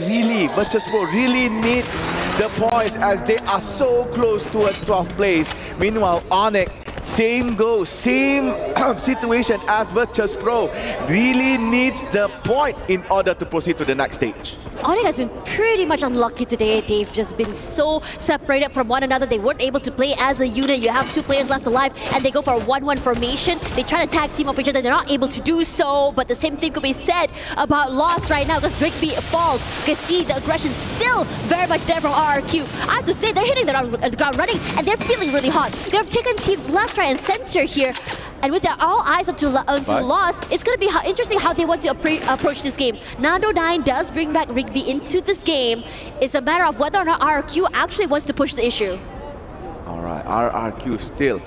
Virtus Pro really needs the points as they are so close towards 12th place. Meanwhile, Onyx, same goal, same situation as Virtus Pro, really needs the point in order to proceed to the next stage. Onyx has been pretty much unlucky today. They've just been so separated from one another. They weren't able to play as a unit. You have 2 players left alive, and they go for a 1-1 formation. They try to tag team off each other. They're not able to do so, but the same thing could be said about Lost right now because Drigby falls. You can see the aggression still very much there from RRQ. I have to say, they're hitting the ground running, and they're feeling really hot. They've taken teams left, right, and center here. And with their all eyes onto Lost, it's going to be interesting how they want to approach this game. Nando9 does bring back Rigby into this game. It's a matter of whether or not RRQ actually wants to push the issue. All right, RRQ still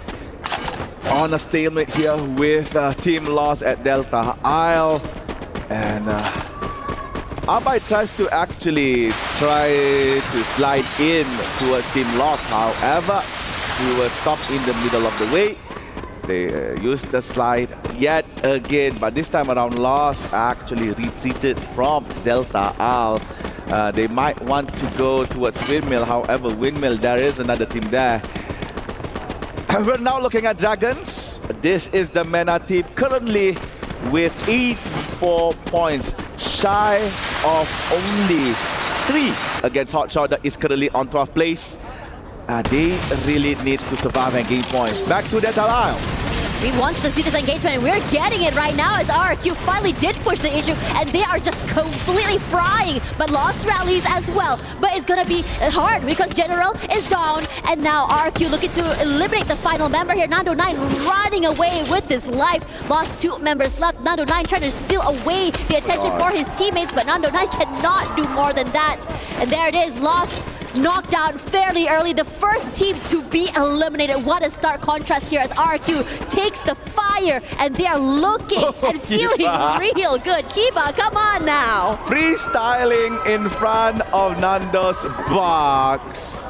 on a stalemate here with Team Lost at Delta Isle. And Alpine tries to actually try to slide in towards Team Lost. However, he was stopped in the middle of the way. They used the slide yet again, but this time around Lost actually retreated from Delta Isle. They might want to go towards Windmill. However, Windmill, there is another team there. We're now looking at Dragons. This is the MENA team currently with 84 points, shy of only 3 against Hotshot that is currently on 12th place. They really need to survive and gain points. Back to Delta Isle. We want to see this engagement, and we're getting it right now as RRQ finally did push the issue, and they are just completely frying. But Lost rallies as well. But it's gonna be hard because General is down, and now RRQ looking to eliminate the final member here. Nando9 running away with his life. Lost 2 members left. Nando9 trying to steal away the attention for his teammates, but Nando9 cannot do more than that. And there it is, Lost knocked out fairly early. The first team to be eliminated. What a stark contrast here as RQ takes the fire, and they are looking and feeling real good. Kiba, come on now. Freestyling in front of Nando's box.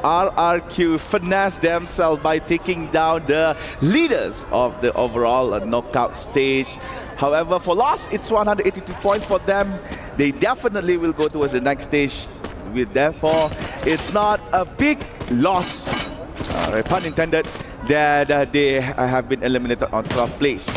RRQ finessed themselves by taking down the leaders of the overall knockout stage. However, for Lost, it's 182 points for them. They definitely will go towards the next stage. Therefore, it's not a big loss, pun intended, that they have been eliminated on 12th place.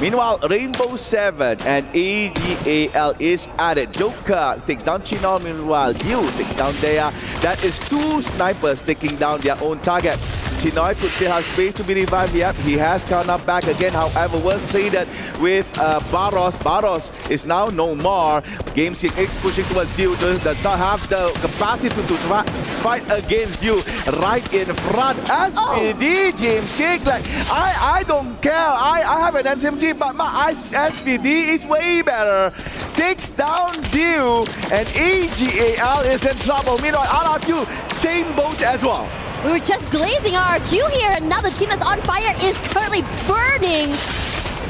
Meanwhile, Rainbow 7 and AGAL is added. Joker takes down Chinol, meanwhile Yu takes down Dea. That is 2 snipers taking down their own targets. Chinoy could still have space to be revived. Yep, he has come up back again. However, was traded with Barros. Barros is now no more. Game 6 pushing towards Dew. Does not have the capacity to fight against Dew. Right in front. SPD, James Kick. Like, I don't care. I have an SMG, but my SPD is way better. Takes down Dew, and AGAL is in trouble. Meanwhile, RRQ, same boat as well. We were just glazing RRQ here, and now the team that's on fire is currently burning.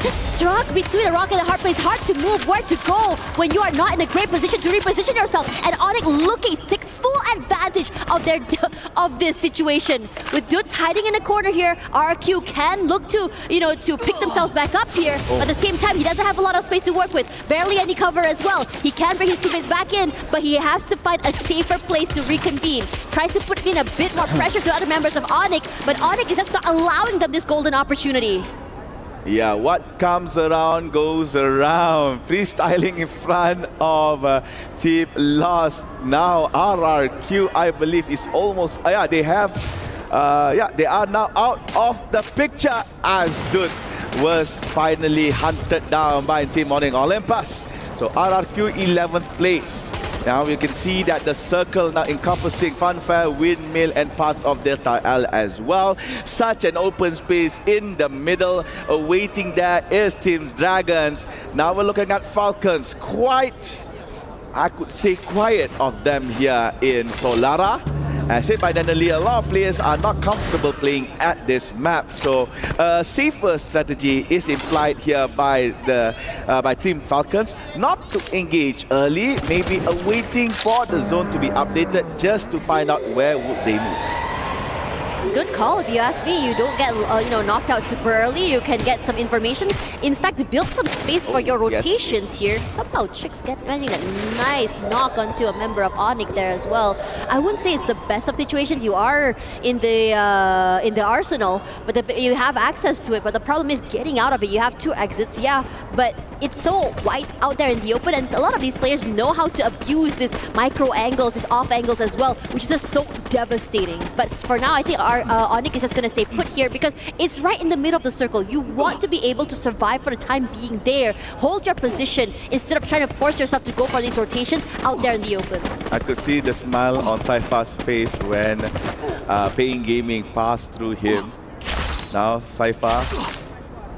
Just struck between a rock and a hard place. Hard to move, where to go when you are not in a great position to reposition yourself. And Onyx looking to take full advantage of this situation. With Dudes hiding in a corner here, RQ can look to, to pick themselves back up here. But at the same time, he doesn't have a lot of space to work with. Barely any cover as well. He can bring his teammates back in, but he has to find a safer place to reconvene. Tries to put in a bit more pressure to other members of Onyx, but Onyx is just not allowing them this golden opportunity. Yeah, what comes around goes around. Freestyling in front of Team Lost. Now RRQ, I believe, is almost. They have. They are now out of the picture as Dudes was finally hunted down by Team Morning Olympus. So RRQ 11th place. Now you can see that the circle now encompassing Funfair, Windmill and parts of Delta L as well. Such an open space in the middle. Awaiting there is Team Dragons. Now we're looking at Falcons. Quite, I could say, quiet of them here in Solara. As said by Daniel, a lot of players are not comfortable playing at this map, so a safer strategy is implied here by Team Falcons, not to engage early, maybe awaiting for the zone to be updated just to find out where would they move. Good call, if you ask me. You don't get knocked out super early. You can get some information. In fact, build some space for your rotations here. Somehow Chicks managing a nice knock onto a member of Onyx there as well. I wouldn't say it's the best of situations. You are in the arsenal, but you have access to it. But the problem is getting out of it. You have 2 exits, yeah, but it's so wide out there in the open, and a lot of these players know how to abuse these micro angles, these off angles as well, which is just so devastating. But for now, I think our Onyx is just going to stay put here because it's right in the middle of the circle. You want to be able to survive for the time being there. Hold your position instead of trying to force yourself to go for these rotations out there in the open. I could see the smile on Saifa's face when Paying Gaming passed through him. Now Saifa,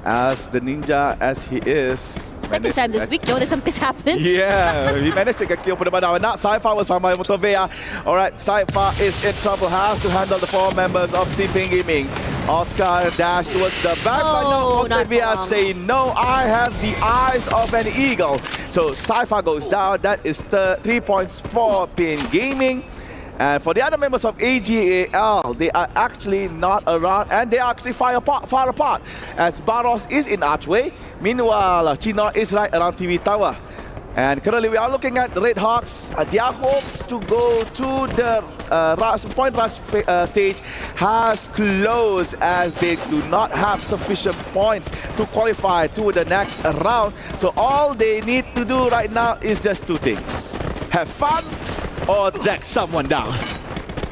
as the ninja as he is, second time this week, notice something's happened. Yeah, he managed to get clear open the now, and now Saifa was found by Motovea. Alright, Saifa is in trouble, has to handle the 4 members of Team Gaming. Oscar dash towards the back, but no, Motovea say no, I have the eyes of an eagle. So Saifa goes down, that is 3 points for Pin Gaming. And for the other members of AGAL, they are actually not around, and they are actually far apart as Barros is in Archway. Meanwhile, Chino is right around TV Tower. And currently we are looking at the Red Hawks. Their hopes to go to the point rush stage has closed as they do not have sufficient points to qualify to the next round. So all they need to do right now is just 2 things. Have fun or drag someone down.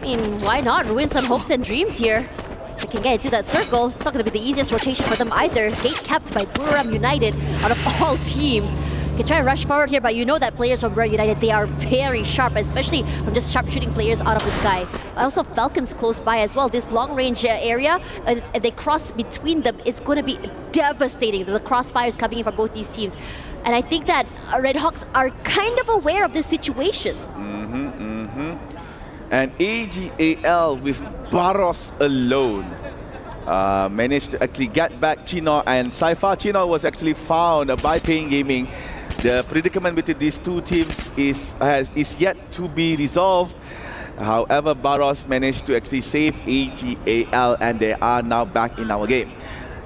I mean, why not ruin some hopes and dreams here? They can get into that circle. It's not going to be the easiest rotation for them either. Gate kept by Buriram United out of all teams. You can try and rush forward here, but you know that players from Buriram United, they are very sharp, especially from just sharpshooting players out of the sky. Also, Falcons close by as well. This long-range area, they cross between them. It's going to be devastating. The crossfires coming in from both these teams. And I think that Red Hawks are kind of aware of this situation. And AGAL with Barros alone managed to actually get back Chino and Saifa. Chino was actually found by Paying Gaming. The predicament between these 2 teams is yet to be resolved. However, Barros managed to actually save AGAL, and they are now back in our game.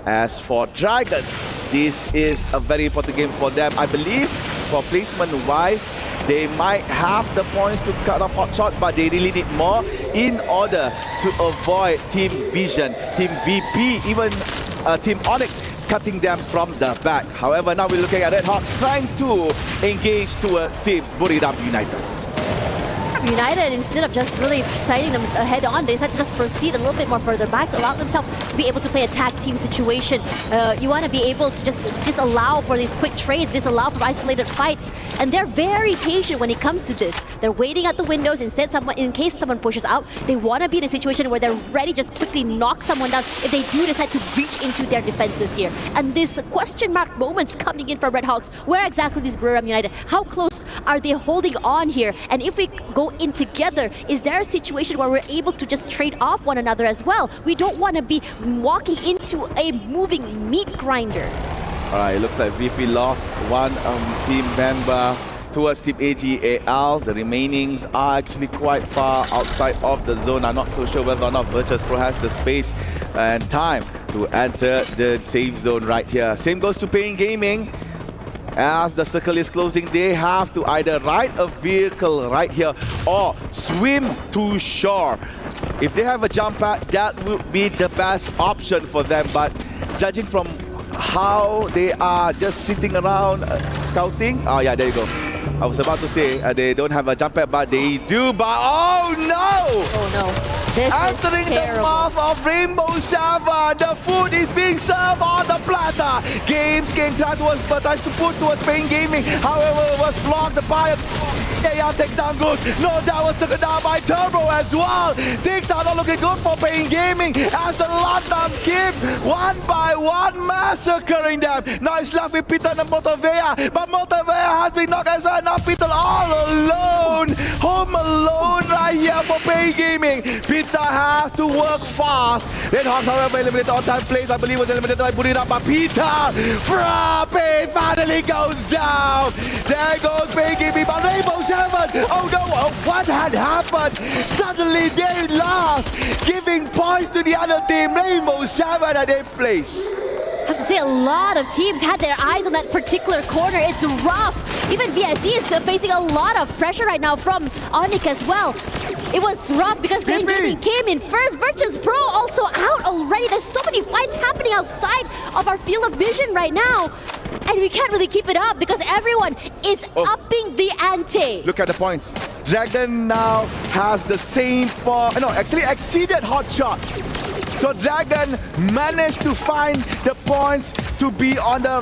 As for Dragons, this is a very important game for them. I believe for placement-wise, they might have the points to cut off hot shot, but they really need more in order to avoid Team Vision, Team VP, even Team Onyx cutting them from the back. However, now we're looking at Red Hawks trying to engage towards Team Buriram United. Buriram United, instead of just really fighting them head on, they decided to just proceed a little bit more further back to allow themselves to be able to play a tag team situation. You want to be able to just disallow for these quick trades, disallow for isolated fights, and they're very patient when it comes to this. They're waiting at the windows. Instead, in case someone pushes out, they want to be in a situation where they're ready to just quickly knock someone down if they do decide to breach into their defenses here. And this question mark moments coming in from Red Hawks. Where exactly is Buriram United? How close are they holding on here? And if we go in together, is there a situation where we're able to just trade off one another as well? We don't want to be walking into a moving meat grinder. All right, it looks like VP lost one team member towards Team AGAL. The remainings are actually quite far outside of the zone. I'm not so sure whether or not Virtus Pro has the space and time to enter the safe zone right here. Same goes to Pain Gaming. As the circle is closing, they have to either ride a vehicle right here or swim to shore. If they have a jump pad, that would be the best option for them. But judging from how they are just sitting around scouting, oh yeah, there you go. I was about to say they don't have a jump pad, but they do. But oh no! Oh no! This Entering is the mouth of Rainbow 7, the food is being served on the platter. Games King tries to put towards Pain Gaming, however, was blocked by AR takes down good. No doubt was taken down by Turbo as well. Things are not looking good for Pain Gaming as the London keep one by one massacring them. Now it's left with Peter and Motovea, but Motovea has been knocked as well. Now Peter all alone, home alone right here for Pain Gaming. Peter has to work fast. Red Hawks, however, eliminated on time plays. I believe was eliminated by Buriram, but Peter from Pain finally goes down. There goes Pain Gaming, but Rainbow 7. Oh no, what had happened? Suddenly they lost, giving points to the other team. Rainbow 7 at 8th place. I have to say, a lot of teams had their eyes on that particular corner. It's rough. Even BSC is facing a lot of pressure right now from Onyx as well. It was rough because Pain Gaming came in first. Virtus Pro also out already. There's so many fights happening outside of our field of vision right now. And we can't really keep it up because everyone is upping the ante. Look at the points. Dragon now has the same point. No, actually exceeded Hotshot. So Dragon managed to find the points to be on the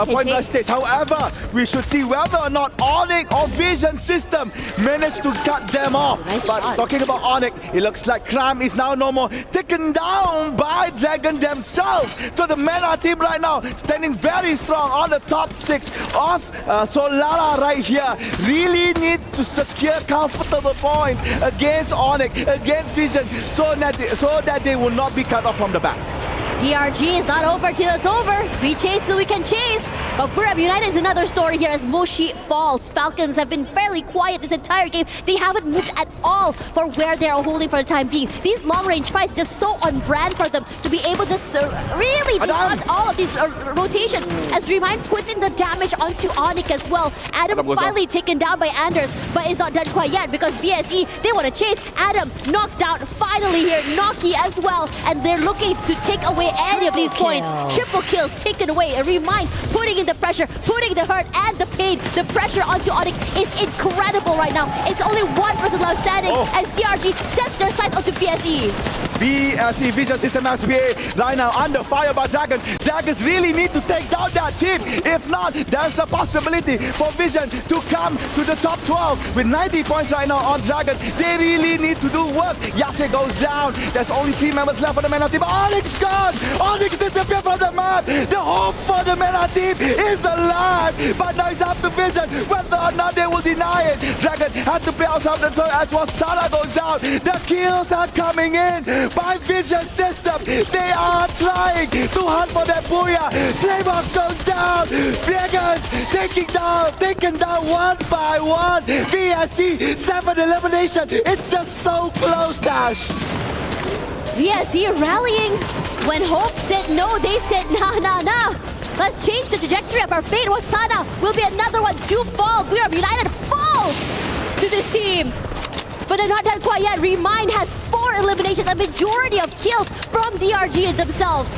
point rush stage. However, we should see whether or not Onyx or Vision System managed to cut them off. But talking about Onyx, it looks like Crime is now no more taken down by Dragon themselves. So the Mena team right now standing very strong on the top 6 of Solana right here. Really need to secure comfortable points against Onyx, against Vision, so that they will not be cut off from the back. DRG is not over till it's over. We chase till we can chase. But Buriram United is another story here as Moshi falls. Falcons have been fairly quiet this entire game. They haven't moved at all for where they are holding for the time being. These long-range fights just so on brand for them to be able to just really disrupt all of these rotations as Remind puts in the damage onto Onyx as well. Adam finally taken down by Anders, but it's not done quite yet because BSE, they want to chase. Adam knocked out finally here. Noki as well, and they're looking to take away any of these points. Triple kills taken away. Remind putting in the pressure, putting the hurt and the pain. The pressure onto Onyx is incredible right now. It's only one person left standing as DRG sets their sights onto BSE. BSE Vision System SPA right now under fire by Dragon. Dragons really need to take down that team. If not, there's a possibility for Vision to come to the top 12 with 90 points right now on Dragon. They really need to do work. Yase goes down. There's only 3 members left for the Mena team. Onyx gone. Onyx disappeared from the map. The hope for the Mena team is alive. But now it's up to Vision whether or not they will deny it. Dragon had to play outside the zone as well. Sala goes down. The kills are coming in by Vision System. They are trying to hunt for that booyah. Slaybox goes down. Dragons taken down one by one. VSC 7 elimination. It's just so close, Dash. VSC rallying. When Hope said no, they said nah. Let's change the trajectory of our fate. Wasana will be another one to fall. Buriram United falls to this team. But they're not done quite yet. Remind has 4 eliminations, a majority of kills from DRG themselves.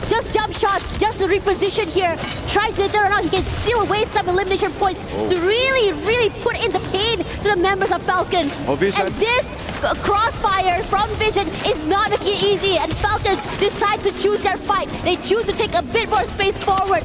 just jump shots, just a reposition here. Tries to turn around. He can still waste some elimination points to really put in the pain to the members of Falcons. Vision. And this crossfire from Vision is not making it easy, and Falcons decide to choose their fight. They choose to take a bit more space forward,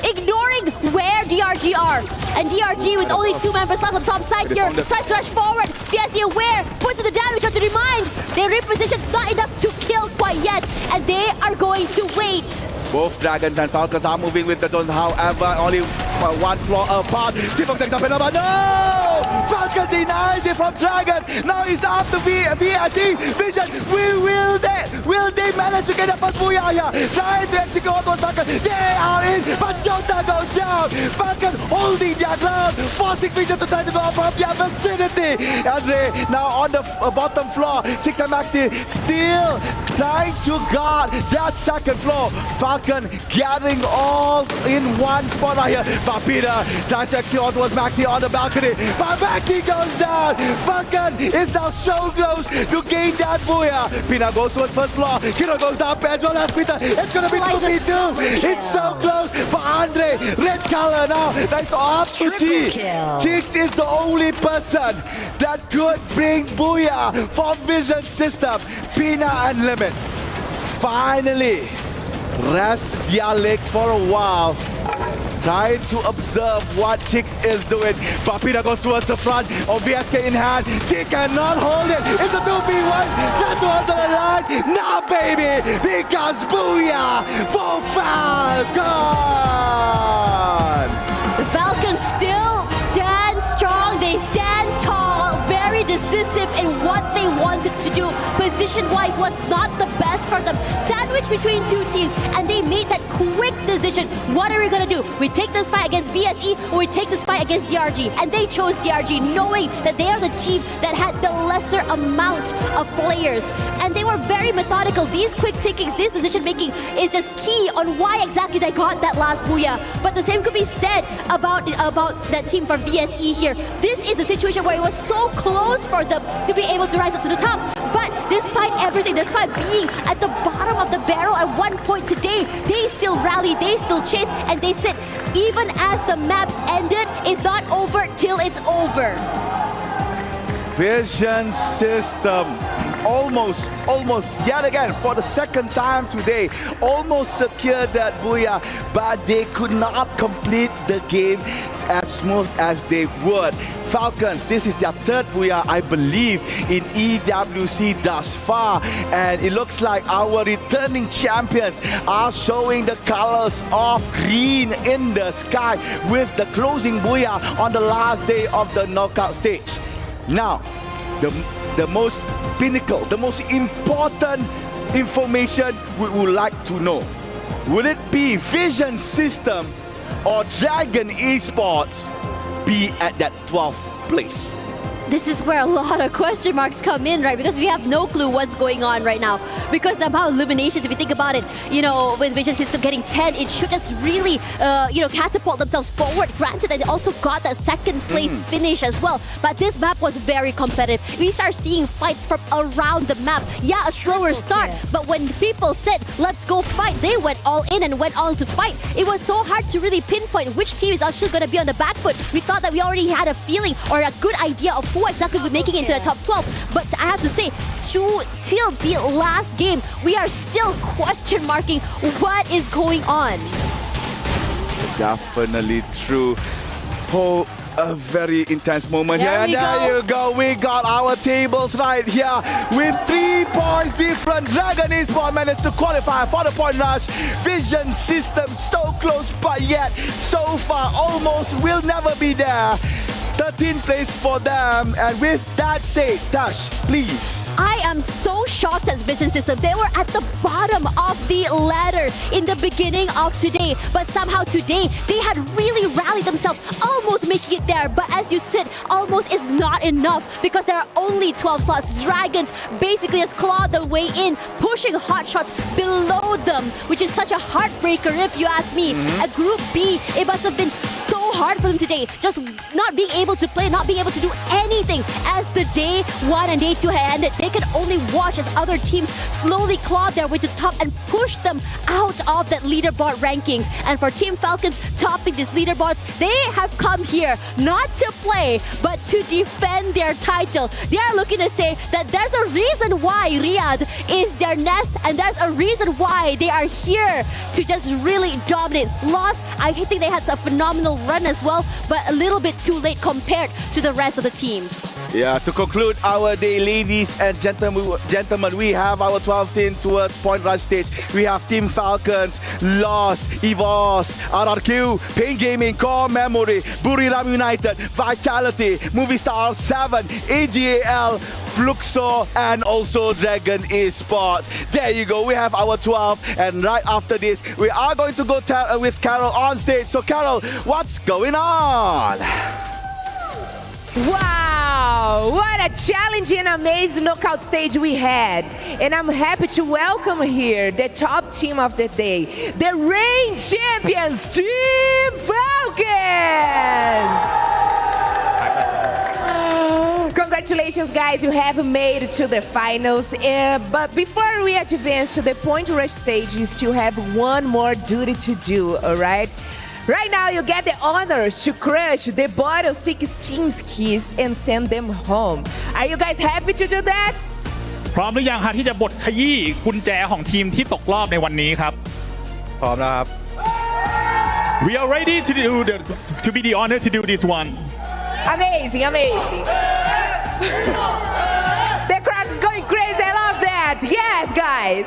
ignoring where DRG are. And DRG with only 2 members left on top side here, tries to rush forward. VSE aware, puts in the damage shot to remind. Their reposition's not enough to kill quite yet, and they are going to wait. Both Dragons and Falcons are moving with the Dons, however, only one floor apart. T-Fox takes up another. No! Falcon denies it from Dragons. Now he's after VSE. Vision, will they manage to get the first booyah here? Trying to execute on Falcon. They are in, but Jota goes down. Falcon holding their ground, forcing Vision to try to go from their vicinity. Andre now on the bottom floor. Chicks and Maxi still trying to guard that second floor. Falcon gathering all in one spot right here. But Peter tries to execute towards Maxi on the balcony. But Maxi goes down. Falcon is now so close to gain that booyah. Pina goes towards first floor. Kiro goes down as well as Peter. It's gonna be 2v2. It's so close. But Andre, red color now. That's off to G. Chicks is the only person that could bring booyah from Vision system. Pina and Limit finally rest their legs for a while, trying to observe what Chicks is doing. But Pina goes towards the front. VSK in hand. Chick cannot hold it. It's a 2v1. Try to hold the line. Now, baby, because booyah for Falcons. The Falcons still stand strong. They stand tall, very decisive in what they wanted to do. Position-wise was not the best for them. Sandwiched between 2 teams, and they made that quick decision. What are we gonna do? We take this fight against VSE, or we take this fight against DRG? And they chose DRG, knowing that they are the team that had the lesser amount of players. And they were very methodical. These quick takings, this decision-making is just key on why exactly they got that last booyah. But the same could be said about that team from VSE here. This is a situation where it was so close for them to be able to rise up to the top. But despite everything, despite being at the bottom of the barrel at one point today, they still rally, they still chase, and they said, even as the maps ended, it's not over till it's over. Vision system almost yet again for the second time today almost secured that booyah, but they could not complete the game as smooth as they would. Falcons, this is their third booyah, I believe, in EWC thus far, and it looks like our returning champions are showing the colors of green in the sky with the closing booyah on the last day of the knockout stage. Now, the most pinnacle, the most important information we would like to know. Will it be Vision System or Dragon Esports be at that 12th place? This is where a lot of question marks come in, right? Because we have no clue what's going on right now. Because the amount of eliminations, if you think about it, with Vision System getting 10, it should just really, catapult themselves forward. Granted, they also got that second place finish as well. But this map was very competitive. We start seeing fights from around the map. Yeah, a slower start, but when people said, let's go fight, they went all in and went on to fight. It was so hard to really pinpoint which team is actually going to be on the back foot. We thought that we already had a feeling or a good idea of who exactly we're making it into the top 12. But I have to say, till the last game, we are still question marking what is going on. Definitely true. Oh, a very intense moment here. And there you go. We got our tables right here with 3 points different. Dragon Esports managed to qualify for the point rush. Vision System so close, but yet so far almost will never be there. 13th place for them. And with that said, Dash, please. I am so shocked as Vision System. They were at the bottom of the ladder in the beginning of today. But somehow today, they had really rallied themselves, almost making it there. But as you said, almost is not enough because there are only 12 slots. Dragons basically has clawed their way in, pushing hot shots below them, which is such a heartbreaker if you ask me. At Group B, it must have been so hard for them today, just not being able to play, not being able to do anything as the day 1 and day 2 had ended. They could only watch as other teams slowly clawed their way to the top and pushed them out of that leaderboard rankings. And for Team Falcons topping these leaderboards, they have come here not to play, but to defend their title. They are looking to say that there's a reason why Riyadh is their nest, and there's a reason why they are here to just really dominate. Lost, I think they had a phenomenal run as well, but a little bit too late compared to the rest of the teams. Yeah, to conclude our day, ladies and gentlemen, we have our 12th team towards Point Rush stage. We have Team Falcons, Lost, EVOS, RRQ, Pain Gaming, Core Memory, Buriram United, Vitality, Movie Star 7, AGAL, Fluxo, and also Dragon Esports. There you go, we have our 12, and right after this, we are going to go with Carol on stage. So Carol, what's going on? Wow, what a challenging and amazing knockout stage we had. And I'm happy to welcome here the top team of the day, the reigning champions, Team Falcons! Congratulations, guys, you have made it to the finals. But before we advance to the point rush stage, you still have one more duty to do, all right? Right now, you get the honors to crush the bottom 6 teams' keys and send them home. Are you guys happy to do that? พร้อมหรือยังฮะที่จะบดขยี้กุญแจของทีมที่ตกรอบในวันนี้ครับพร้อมแล้วครับ We are ready to be the honor to do this one. Amazing, amazing. The crowd is going crazy. I love that. Yes, guys.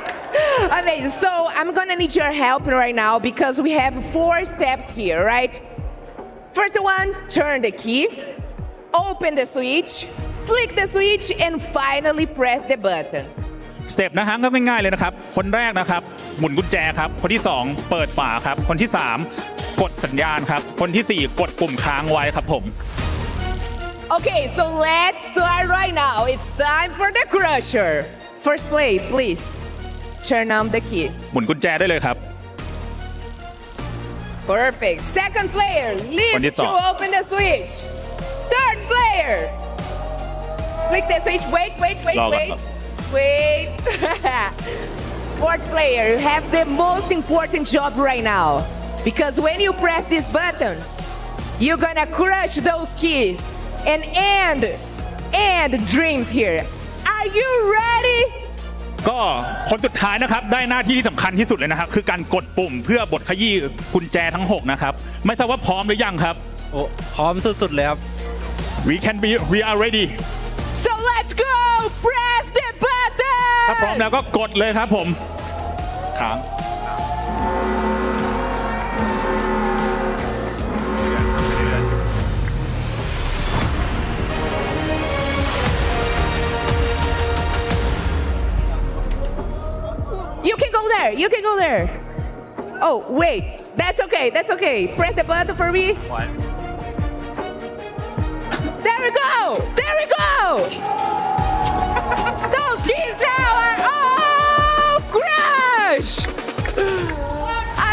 Amazing. So I'm gonna need your help right now because we have 4 steps here, right? First one, turn the key, open the switch, flick the switch, and finally press the button. สเต็ปนะฮะก็ง่ายๆเลยนะครับคนแรกนะครับหมุนกุญแจครับคนที่2เปิดฝาครับคนที่3กดสัญญาณครับคนที่4กดปุ่มค้างไว้ครับผม Okay, so let's start right now. It's time for the crusher. First play, please. Turn on the key. หมุนกุญแจได้เลยครับ Perfect. Second player, lift to open the switch. Third player, flick the switch. Wait. Fourth player, you have the most important job right now. Because when you press this button, you're gonna crush those keys and end dreams here. Are you ready? ก็คนสุดท้ายนะครับได้หน้าที่ที่สำคัญที่สุดเลยนะครับคือการกดปุ่มเพื่อบดขยี้กุญแจทั้ง6นะครับไม่ทราบว่าพร้อมหรือยังครับโอ้พร้อมสุดๆเลยครับ We are ready So let's go press the button ถ้าพร้อมแล้วก็กดเลยครับผมค้าง You can go there. Oh, wait. That's okay. Press the button for me. What? There we go. Those keys now are all crush.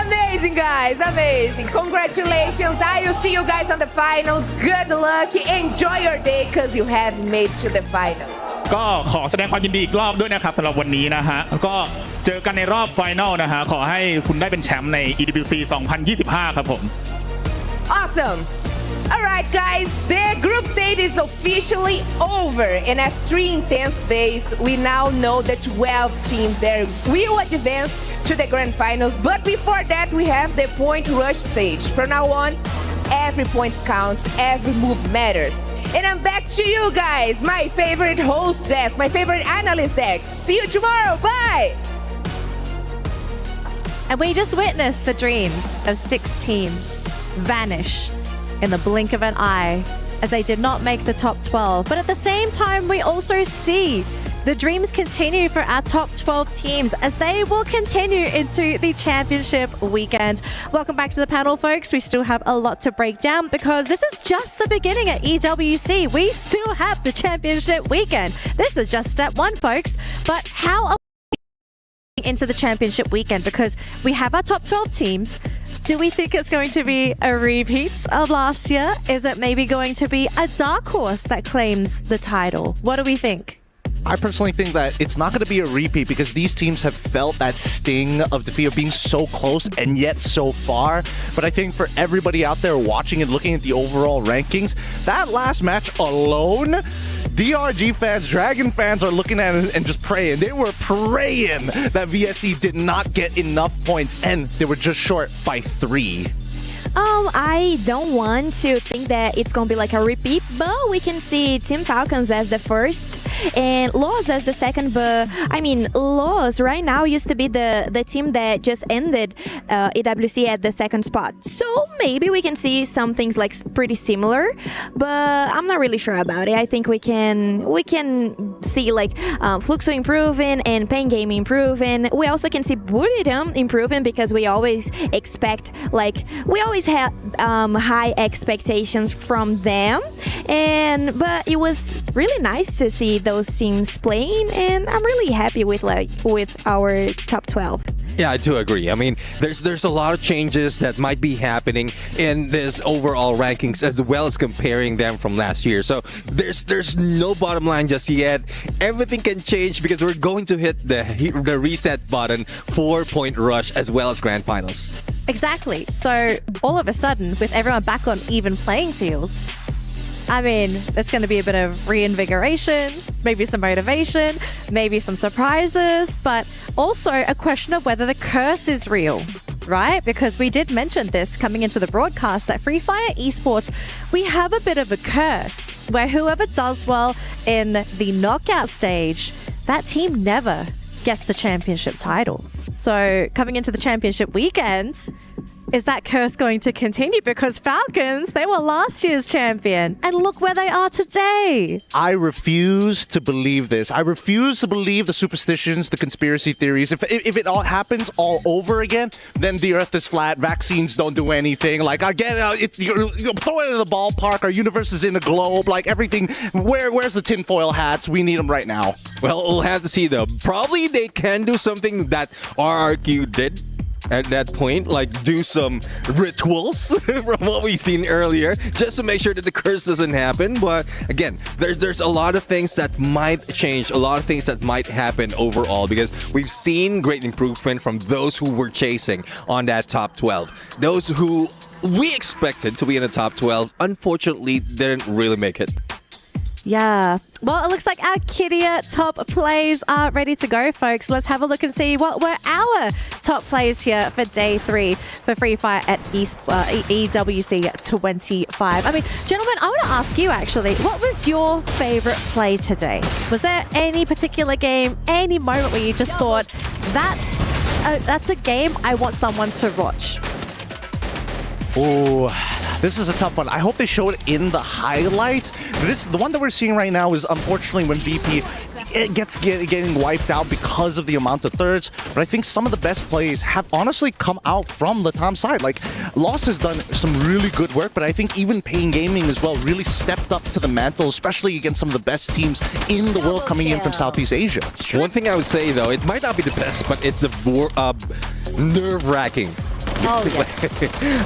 Amazing, guys. Amazing. Congratulations. I will see you guys on the finals. Good luck. Enjoy your day because you have made to the finals. ก็ขอแสดงความยินดีอีกรอบด้วยนะครับสำหรับวันนี้นะฮะก็เจอกันในรอบไฟนอลนะฮะขอให้คุณได้เป็นแชมป์ใน EWC 2025 ครับผม Awesome. All right, guys, the group stage is officially over, and after 3 intense days, we now know the 12 teams that will advance to the grand finals. But before that, we have the point rush stage. From now on, every point counts, every move matters. And I'm back to you guys, my favorite host desk, my favorite analyst desk. See you tomorrow. Bye. And we just witnessed the dreams of 6 teams vanish in the blink of an eye as they did not make the top 12. But at the same time, we also see the dreams continue for our top 12 teams as they will continue into the championship weekend. Welcome back to the panel, folks. We still have a lot to break down because this is just the beginning at EWC. We still have the championship weekend. This is just step 1, folks. But how into the championship weekend, because we have our top 12 teams. Do we think it's going to be a repeat of last year? Is it maybe going to be a dark horse that claims the title? What do we think? I personally think that it's not going to be a repeat because these teams have felt that sting of defeat of being so close and yet so far. But I think for everybody out there watching and looking at the overall rankings, that last match alone, DRG fans, Dragon fans are looking at it and just praying. They were praying that VSC did not get enough points, and they were just short by 3. I don't want to think that it's going to be like a repeat, but we can see Team Falcons as the first and Loss as the second. But I mean, Loss right now used to be the team that just ended EWC at the second spot. So maybe we can see some things like pretty similar, but I'm not really sure about it. I think we can see like Fluxo improving and Pain Game improving. We also can see Buriram improving because we always expect we always have high expectations from them, but it was really nice to see those teams playing, and I'm really happy with our top 12. Yeah, I do agree. I mean, there's a lot of changes that might be happening in this overall rankings as well as comparing them from last year. So there's no bottom line just yet. Everything can change because we're going to hit the reset button, 4-point rush as well as grand finals. Exactly. So all of a sudden, with everyone back on even playing fields, I mean, it's going to be a bit of reinvigoration, maybe some motivation, maybe some surprises, but also a question of whether the curse is real, right? Because we did mention this coming into the broadcast that Free Fire Esports, we have a bit of a curse where whoever does well in the knockout stage, that team never gets the championship title. So coming into the championship weekend, is that curse going to continue? Because Falcons, they were last year's champion. And look where they are today. I refuse to believe this. I refuse to believe the superstitions, the conspiracy theories. If it all happens all over again, then the earth is flat, vaccines don't do anything. Like, again, you throw it in the ballpark, our universe is in a globe, like everything. Where's the tinfoil hats? We need them right now. Well, we'll have to see though. Probably they can do something that RRQ did at that point, like do some rituals from what we've seen earlier, just to make sure that the curse doesn't happen. But again, there's a lot of things that might change, a lot of things that might happen overall, because we've seen great improvement from those who were chasing on that top 12. Those who we expected to be in the top 12, unfortunately, didn't really make it. Yeah. Well, it looks like our Kidia top plays are ready to go, folks. Let's have a look and see what were our top plays here for day 3 for Free Fire at EWC 25. I mean, gentlemen, I want to ask you actually, what was your favorite play today? Was there any particular game, any moment where you just thought, that's a game I want someone to watch? Oh, this is a tough one. I hope they show it in the highlights. The one that we're seeing right now is unfortunately when VP getting wiped out because of the amount of thirds. But I think some of the best plays have honestly come out from the Tom side. Like, Lost has done some really good work, but I think even Pain Gaming as well really stepped up to the mantle, especially against some of the best teams in the world coming in from Southeast Asia. One thing I would say though, it might not be the best, but it's nerve-wracking. Oh, yes.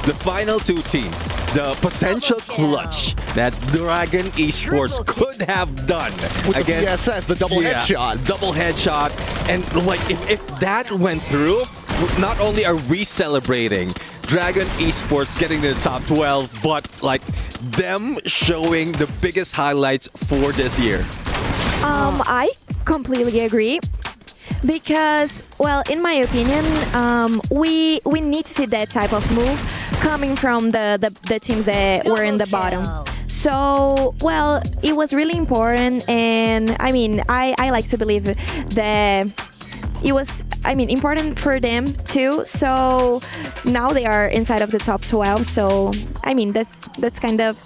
The final 2 teams, the potential clutch that Dragon Esports could have done with against the VSS, the double headshot. Double headshot. And like if that went through, not only are we celebrating Dragon Esports getting to the top 12, but like them showing the biggest highlights for this year. I completely agree. Because, well, in my opinion, we need to see that type of move coming from the teams that were in the bottom. So, well, it was really important, and I mean, I like to believe that it was, important for them too. So now they are inside of the top 12. So, I mean, that's kind of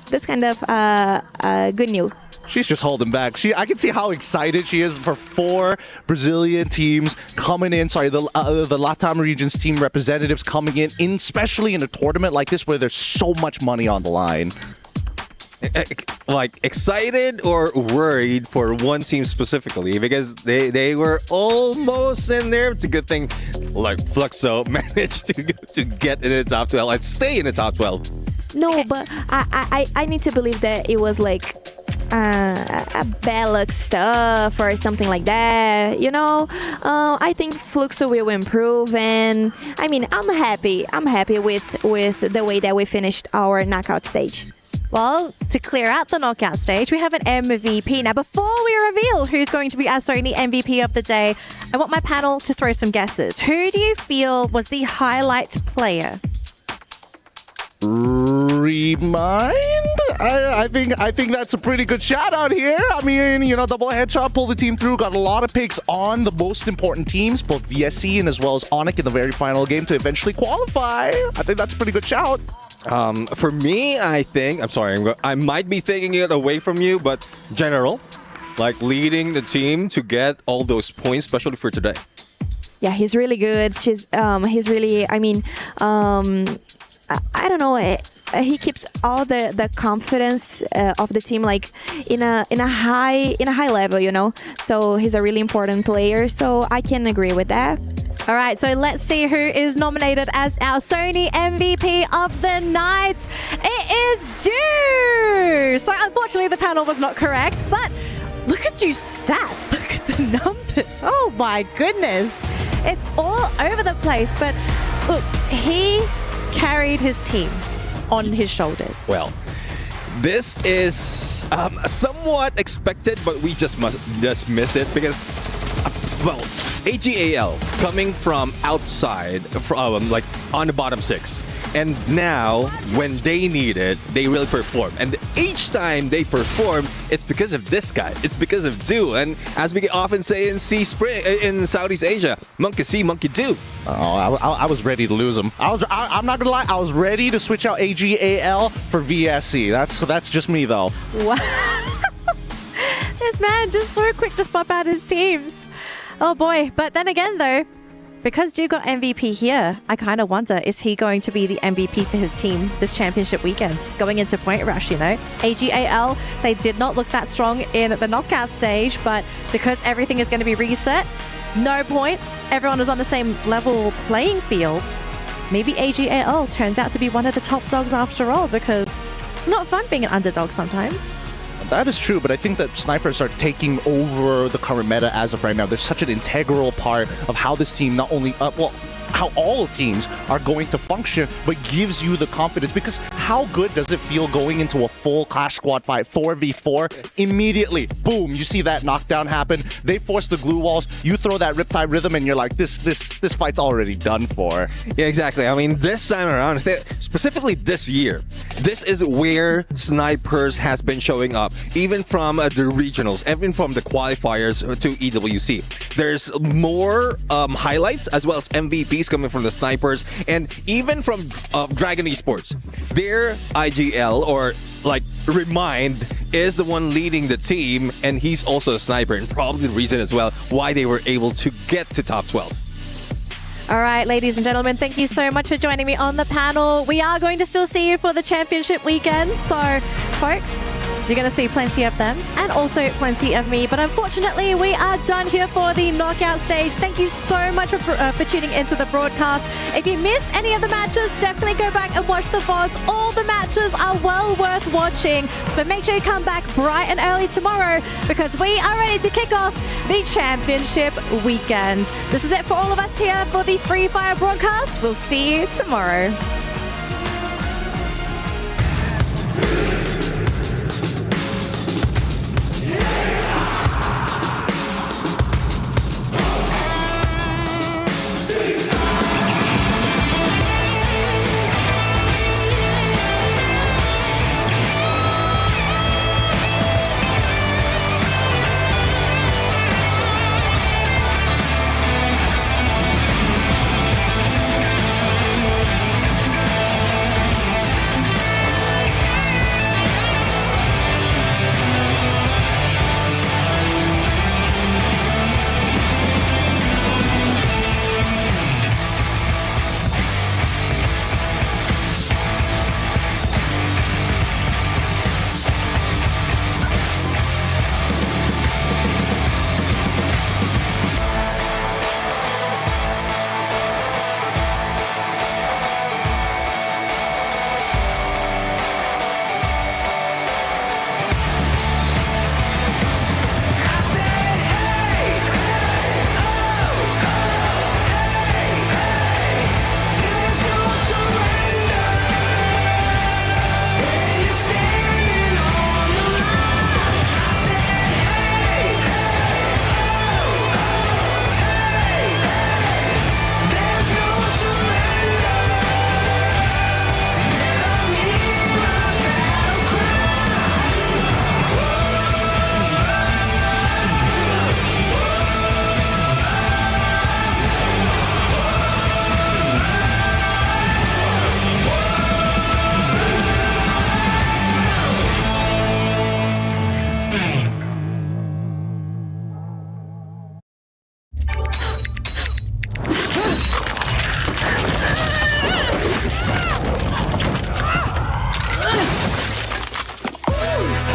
good news. She's just holding back. I can see how excited she is for 4 Brazilian teams coming in. Sorry, the LATAM region's team representatives coming in, especially in a tournament like this where there's so much money on the line. like excited or worried for one team specifically because they were almost in there. It's a good thing like Fluxo managed to get in the top 12 and stay in the top 12. No, but I need to believe that it was like a bad luck stuff or something like that, you know. I think Fluxo will improve, and I mean I'm happy with the way that we finished our knockout stage. Well, to clear out the knockout stage, we have an MVP. Now, before we reveal who's going to be our Sony MVP of the day, I want my panel to throw some guesses. Who do you feel was the highlight player? Remind? I think that's a pretty good shout out here. I mean, you know, double headshot, pulled the team through, got a lot of picks on the most important teams, both VSC and as well as Onic in the very final game to eventually qualify. I think that's a pretty good shout. For me, I think, I might be taking it away from you, but General, like leading the team to get all those points, especially for today. Yeah, he's really good. He's really, I mean, I don't know. He keeps all the confidence of the team like in a high level, you know. So he's a really important player. So I can agree with that. All right, so let's see who is nominated as our Sony MVP of the night. It is Deuce. So unfortunately, the panel was not correct, but look at Deuce's stats. Look at the numbers. Oh my goodness. It's all over the place, but look, he carried his team on his shoulders. Well, this is somewhat expected, but we just miss it because, well, AGAL coming from outside, like on the bottom 6. And now, when they need it, they really perform. And each time they perform, it's because of this guy. It's because of Do. And as we often say in in Southeast Asia, monkey see, monkey do. Oh, I was ready to lose him. I'm not gonna lie. I was ready to switch out AGAL for VSC. That's just me though. Wow. This man just so quick to swap out his teams. Oh boy. But then again though, because Du got MVP here, I kind of wonder, is he going to be the MVP for his team this championship weekend? Going into Point Rush, you know? AGAL, they did not look that strong in the knockout stage, but because everything is going to be reset, no points, everyone is on the same level playing field, maybe AGAL turns out to be one of the top dogs after all, because it's not fun being an underdog sometimes. That is true, but I think that snipers are taking over the current meta as of right now. They're such an integral part of how this team not only, how all teams are going to function, but gives you the confidence. Because how good does it feel going into a full Clash Squad fight, 4v4, immediately, boom, you see that knockdown happen, they force the glue walls, you throw that Riptide Rhythm, and you're like, this fight's already done for. Yeah, exactly. I mean, this time around, specifically this year, this is where snipers has been showing up, even from the regionals, even from the qualifiers to EWC. There's more highlights as well as MVPs coming from the snipers, and even from Dragon Esports. Their IGL, or like Remind, is the one leading the team, and he's also a sniper, and probably the reason as well why they were able to get to top 12. All right, ladies and gentlemen, thank you so much for joining me on the panel. We are going to still see you for the championship weekend. So, folks, you're going to see plenty of them and also plenty of me. But unfortunately, we are done here for the knockout stage. Thank you so much for tuning into the broadcast. If you missed any of the matches, definitely go back and watch the VODs. All the matches are well worth watching. But make sure you come back bright and early tomorrow because we are ready to kick off the championship weekend. This is it for all of us here for the Free Fire broadcast. We'll see you tomorrow.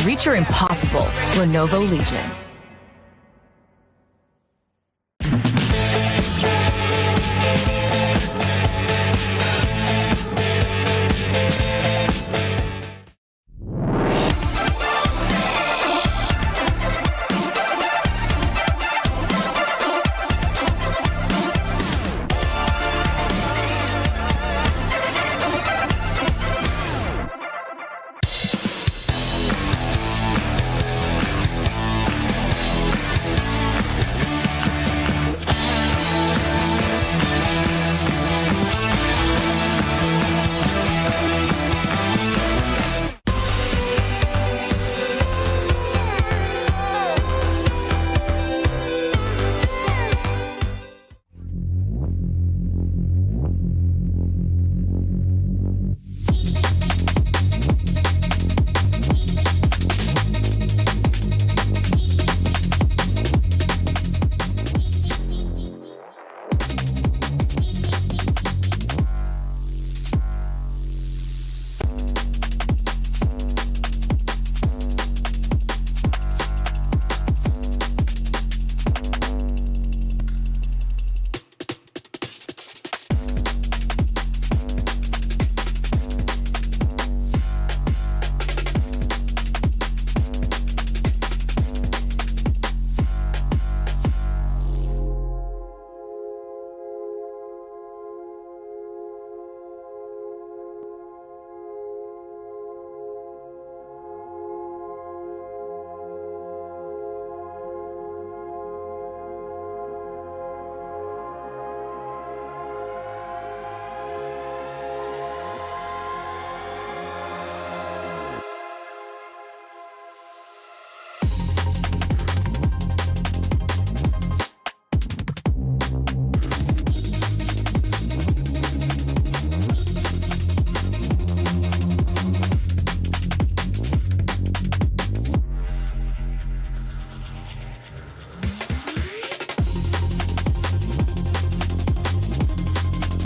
Reach your impossible. Lenovo Legion.